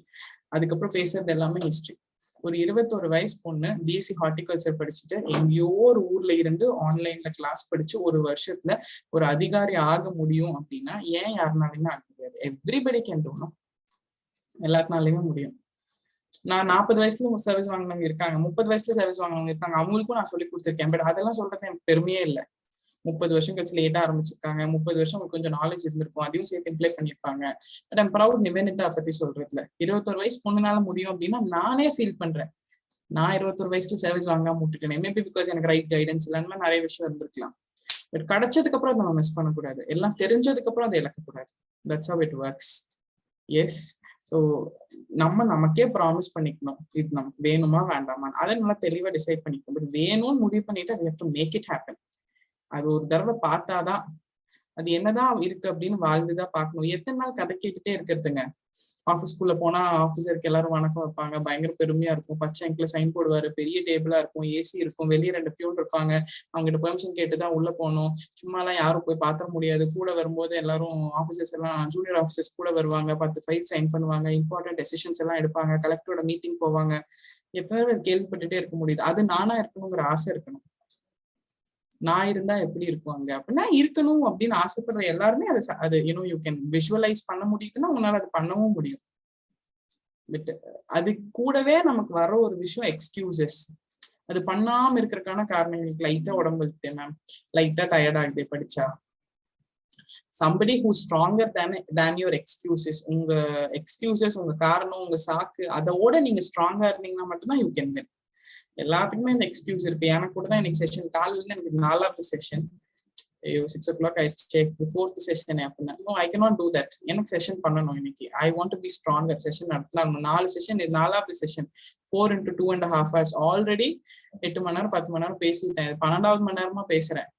அதுக்கப்புறம் பேசுறது எல்லாமே ஹிஸ்டரி. ஒரு 21 வயசு பொண்ணு பிஎஸ்சி ஹார்டிகல்ச்சர் படிச்சுட்டு எங்கேயோ ஒரு ஊர்ல இருந்து ஆன்லைன்ல கிளாஸ் படிச்சு ஒரு வருஷத்துல ஒரு அதிகாரி ஆக முடியும் அப்படின்னா ஏன் யாருனாலுமே ஆக முடியாது? Everybody can do. எல்லாத்தினாலையுமே முடியும். நான் 40 வயசுல சர்வீஸ் வாங்கினவங்க இருக்காங்க, 30 வயசுல சர்வீஸ் வாங்கினவங்க இருக்காங்க. அவங்களுக்கும் நான் சொல்லி கொடுத்துருக்கேன். பட் அதெல்லாம் சொல்றது எனக்கு பெருமையே இல்லை. 30 வருஷம் கழிச்சு லேட்டா ஆரம்பிச்சிருக்காங்க. 30 வருஷம் உங்களுக்கு கொஞ்சம் நாலேஜ் இருந்திருக்கும், அதையும் சேர்த்து இம்ப்ளை பண்ணிருப்பாங்க. பட் ஐம் ப்ரௌட் நிவேனிதா பத்தி சொல்றதுல. 21 வயசு பொண்ணுனால முடியும் அப்படின்னா நானே ஃபீல் பண்றேன். நான் 21 வயசுல சர்வீஸ் வாங்காம விட்டுட்டேன். மேபி பிகாஸ் எனக்கு ரைட் கைடன்ஸ் இல்லைன்னு நிறைய விஷயம் இருந்திருக்கலாம். பட் கிடைச்சதுக்கு அப்புறம் அதை நம்ம மிஸ் பண்ணக்கூடாது. எல்லாம் தெரிஞ்சதுக்கு அப்புறம் அதை இழக்கக்கூடாது. That's how it works. Yes. So நமக்கே ப்ராமிஸ் பண்ணிக்கணும், இது நமக்கு வேணுமா வேண்டாமா, அதை நல்லா தெளிவா டிசைட் பண்ணிக்கணும். பட் வேணும்னு முடிவு பண்ணிட்டு we have to make it happen. அது ஒரு தடவை பார்த்தாதான் அது என்னதான் இருக்கு அப்படின்னு வாழ்ந்துதான் பார்க்கணும். எத்தனை நாள் கதை கேட்டுட்டே இருக்கிறதுங்க. ஆஃபீஸ்க்குள்ள போனா ஆஃபீஸருக்கு எல்லாரும் வணக்கம் வைப்பாங்க, பயங்கர பெருமையா இருக்கும். பச்சை இங்க்ல சைன் போடுவாரு, பெரிய டேபிளா இருக்கும், ஏசி இருக்கும், வெளியே 2 பியூன் இருப்பாங்க. அவங்ககிட்ட பெர்மிஷன் கேட்டுதான் உள்ள போகணும். சும்மா எல்லாம் யாரும் போய் பாத்திர முடியாது. கூட வரும்போது எல்லாரும் ஆஃபீஸர்ஸ் எல்லாம் ஜூனியர் ஆஃபீஸர்ஸ் கூட வருவாங்க, 10 ஃபைல் சைன் பண்ணுவாங்க, இம்பார்ட்டன்ட் டெசிஷன்ஸ் எல்லாம் எடுப்பாங்க, கலெக்டரோட மீட்டிங் போவாங்க. எத்தனை பேர் கேள்விப்பட்டுட்டே இருக்க முடியுது. அது நானா இருக்கணுங்கிற ஆசை இருக்கணும். நான் இருந்தா எப்படி இருக்கும் அங்க அப்படின்னா இருக்கணும் அப்படின்னு ஆசைப்படுற எல்லாருமே அது யூ கேன் விஷுவலைஸ் பண்ண முடியுதுன்னா உங்களால அது பண்ணவும் முடியும். பட் அது கூடவே நமக்கு வர ஒரு விஷயம் எக்ஸ்கியூசஸ். அது பண்ணாம இருக்கிறதுக்கான காரணங்களுக்கு லைட்டா உடம்பு இருக்கு மேம், லைட்டா டயர்ட் ஆகுது படிச்சா. somebody who's stronger than your excuses. உங்க எக்ஸ்கியூசஸ், உங்க காரணம், உங்க சாக்கு, அதோட நீங்க ஸ்ட்ராங்கா இருந்தீங்கன்னா மட்டும்தான் யூ கேன் வின். எல்லாத்துக்குமே இந்த எக்ஸ்கியூஸ் இருக்கு. எனக்கு கூட தான் எனக்கு செஷன் காலையில எனக்கு 4வது செஷன், 6 o'clock ஆயிடுச்சு, 4th செஷன் அப்படின்னா no I can not do that. எனக்கு செஷன் பண்ணணும் இன்னைக்கு. I want to be stronger. Session நடத்தலாம். 4 செஷன், இது 4வது செஷன், 4 into 2.5 hours. ஆல்ரெடி 8 மணி நேரம் 10 மணி நேரம் பேசிட்டேன். 12வது மணி நேரமா பேசுறேன்.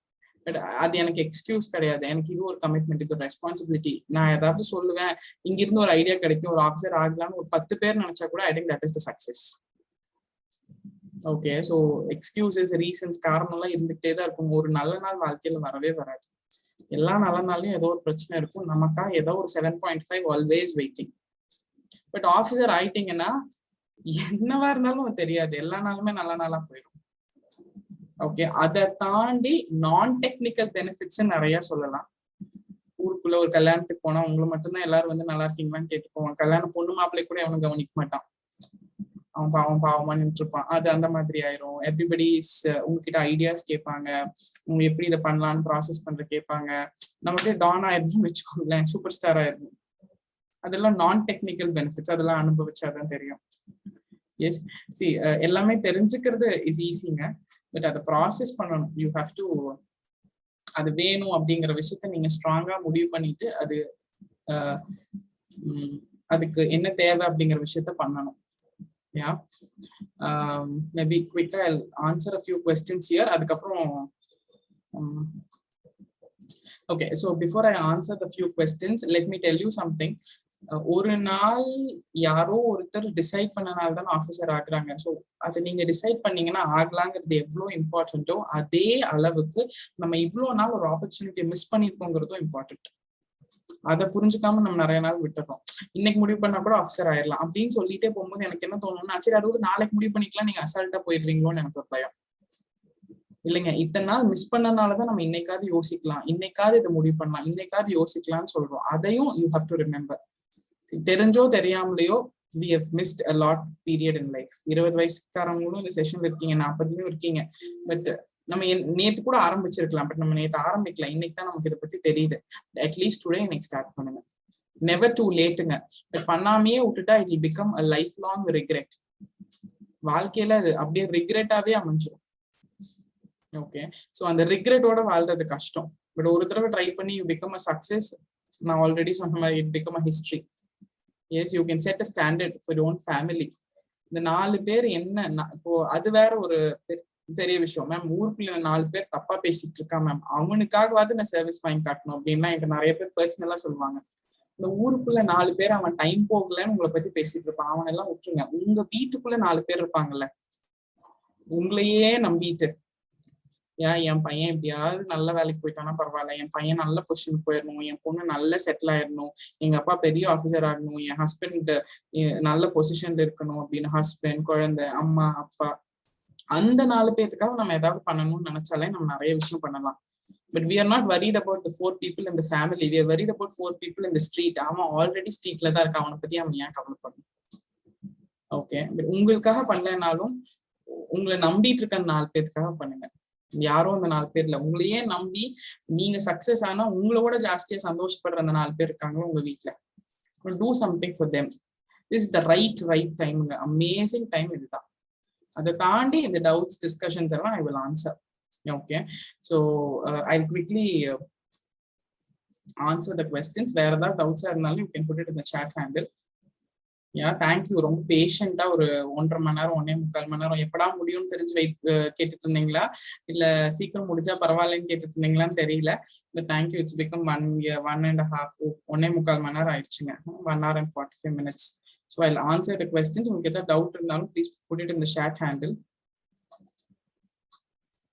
பட் அது எனக்கு எக்ஸ்கியூஸ் கிடையாது. எனக்கு இது ஒரு கமிட்மெண்ட், இது ஒரு ரெஸ்பான்சிபிலிட்டி. நான் ஏதாவது சொல்லுவேன், இங்கிருந்து ஒரு ஐடியா கிடைக்கும், ஒரு ஆஃபீஸர் ஆகலாம்னு ஒரு 10 பேர் நினைச்சா கூட I think that is the success. Okay. So excuses, reasons, காரணம் எல்லாம் இருந்துகிட்டே தான் இருக்கும். ஒரு நல்ல நாள் வாழ்க்கையில வரவே வராது. எல்லா நல்ல நாளையும் ஏதோ ஒரு பிரச்சனை இருக்கும். நமக்கா ஏதோ ஒரு 7.5 ஆல்வேஸ் வெயிட்டிங். பட் ஆஃபீஸர் ஆயிட்டீங்கன்னா என்னவா இருந்தாலும் தெரியாது, எல்லா நாளுமே நல்ல நாளா போயிடும். ஓகே, அதை தாண்டி நான் டெக்னிக்கல் பெனிஃபிட்ஸ் நிறைய சொல்லலாம். ஊருக்குள்ள ஒரு கல்யாணத்துக்கு போனா உங்களை மட்டும்தான் எல்லாரும் வந்து நல்லா இருக்கீங்களான்னு கேட்டு போவான். கல்யாணம் பொண்ணு மாப்பிள்ளை கூட அவனும் கவனிக்க மாட்டான், அவன் பாவமா நின்று இருப்பான். அது அந்த மாதிரி ஆயிரும். எவ்ரிபடி உங்ககிட்ட ஐடியாஸ் கேட்பாங்க, உங்க எப்படி இதை பண்ணலாம்னு ப்ராசஸ் பண்ற கேட்பாங்க. நமக்கு டான் ஆயிருந்து வச்சுக்கோங்களேன், சூப்பர் ஸ்டார் ஆயிரும். அதெல்லாம் நான் டெக்னிக்கல் பெனிஃபிட்ஸ், அதெல்லாம் அனுபவிச்சாதான் தெரியும். எஸ், சி எல்லாமே தெரிஞ்சுக்கிறது இஸ் ஈஸிங்க, பட் அதை ப்ராசஸ் பண்ணணும். யூ ஹாவ் டு, அது வேணும் அப்படிங்கிற விஷயத்த நீங்க ஸ்ட்ராங்கா முடிவு பண்ணிட்டு அது அதுக்கு என்ன தேவை அப்படிங்கிற விஷயத்த பண்ணணும். Yeah, maybe quickly I'll answer a few questions here. அதுக்கப்புறம் okay, so before I answer the few questions, let me tell you something. ஒரு நாள் யாரோ ஒருத்தர் டிசைட் பண்ணனால தான் ஆஃபீஸர் ஆகுறாங்க. ஸோ அதை நீங்க டிசைட் பண்ணீங்கன்னா ஆகலாங்கிறது எவ்வளோ இம்பார்ட்டன்ட்டோ அதே அளவுக்கு நம்ம இவ்வளோ நாள் ஒரு ஆப்பர்ச்சுனிட்டி மிஸ் பண்ணிருக்கோங்கிறதும் இம்பார்ட்டன்ட். அதை புரிஞ்சுக்காம நம்ம நிறைய நாள் விட்டுறோம். இன்னைக்கு முடிவு பண்ணா கூட ஆஃபீஸர் ஆயிடலாம் அப்படின்னு சொல்லிட்டே போகும்போது எனக்கு என்ன தோணும்னா, சரி அது ஒரு நாளைக்கு முடிவு பண்ணிக்கலாம், நீங்க அசால்ட்டா போயிடுவீங்களோன்னு எனக்கு ஒரு பயம். இல்லைங்க, இத்தனை நாள் மிஸ் பண்ணனாலதான் நம்ம இன்னைக்காவது யோசிக்கலாம், இன்னைக்காவது இதை முடிவு பண்ணலாம், இன்னைக்காவது யோசிக்கலாம்னு சொல்றோம். அதையும் யூ ஹாவ் டு ரிமெம்பர். தெரிஞ்சோ தெரியாமலையோ we have missed a lot of period in life. 20 வயசுக்காரங்களும் இந்த செஷன்ல இருக்கீங்க, 40லயும் இருக்கீங்க. பட் நம்ம நேத்து கூட ஆரம்பிச்சிருக்கலாம், பட் நம்ம நேத்து ஆரம்பிக்கல. இன்னைக்கு தான் நமக்கு இதை பத்தி தெரியுது. அட்லீஸ்ட் டுடே இன்னைக்கு ஸ்டார்ட் பண்ணுங்க. நெவர் டூ லேட்டுங்க. பட் பண்ணாமையே விட்டுட்டா it will become a lifelong regret. வாழ்க்கையில அது அப்படியே ரிக்ரெட்டாவே அமைஞ்சிடும். ஓகே, ஸோ அந்த ரிக்ரெட்டோட வாழ்றது கஷ்டம். பட் ஒரு தடவை ட்ரை பண்ணி யூ பிகம் அ சக்சஸ். நான் ஆல்ரெடி சொன்ன மாதிரி it become a history. Yes, you can set a standard for your own family. இந்த 4 பேர் என்ன, இப்போ அது வேற ஒரு பெரிய விஷயம் மேம். ஊருக்குள்ள 4 பேர் தப்பா பேசிட்டு இருக்கா மேம், அவனுக்காகவாது நான் சர்வீஸ் வாங்கி காட்டணும் அப்படின்னா எனக்கு நிறைய பேர் பர்சனலா சொல்லுவாங்க. இந்த ஊருக்குள்ள 4 பேர் அவன் டைம் போகலன்னு உங்களை பத்தி பேசிட்டு இருப்பான், அவன் எல்லாம் விட்டுருங்க. உங்க வீட்டுக்குள்ள 4 பேர் இருப்பாங்கல்ல, உங்களையே நம்பிட்டு, ஏன் என் பையன் எப்படியாவது நல்ல வேலைக்கு போயிட்டானா பரவாயில்ல, என் பையன் நல்ல பொசிஷனுக்கு போயிடணும், என் பொண்ணு நல்ல செட்டில் ஆயிடணும், எங்க அப்பா பெரிய ஆஃபீஸர் ஆகணும், என் ஹஸ்பண்ட் நல்ல பொசிஷன்ல இருக்கணும் அப்படின்னு ஹஸ்பண்ட், குழந்தை, அம்மா, அப்பா, அந்த 4 பேத்துக்காக நம்ம ஏதாவது பண்ணணும்னு நினைச்சாலே நம்ம நிறைய விஷயம் பண்ணலாம். But we are not worried about the 4 people in the family. We are worried about 4 people in the street. அவன் ஆல்ரெடி ஸ்ட்ரீட்ல தான் இருக்கான், அவனை பத்தி அவன் ஏன் கவலைப்படணும்? ஓகே, பட் உங்களுக்காக பண்ணலனாலும் உங்களை நம்பிட்டு இருக்க 4 பேத்துக்காக பண்ணுங்க. யாரோ அந்த 4 பேர்ல உங்களையே நம்பி நீங்க சக்சஸ் ஆனா உங்களோட ஜாஸ்தியா சந்தோஷப்படுற அந்த 4 பேர் இருக்காங்களோ உங்க வீட்டுல, do something for them. This is the right time. Amazing time இதுதான். அதை தாண்டி இந்த டவுட்ஸ் டிஸ்கஷன்ஸ் எல்லாம் I will answer. Okay, so I quickly answer the questions. வேற ஏதாவது டவுட்ஸா இருந்தாலும் you can put it in the chat handle. Yeah, thank you. ரொம்ப பேஷண்டா ஒரு 1.5 மணி நேரம் 1.25 மணி நேரம் எப்படா முடியும்னு தெரிஞ்சு கேட்டுட்டு இருந்தீங்களா, இல்ல சீக்கிரம் முடிஞ்சா பரவாயில்லன்னு கேட்டுட்டு இருந்தீங்களான்னு தெரியல. But thank you. இட்ஸ் பிகம் 1.5 மணி நேரம் ஆயிடுச்சுங்க. 1 hour and 45 minutes. So I'll answer the questions. உங்களுக்கு ஏதாவது டவுட் இருந்தாலும் please put it in the chat handle.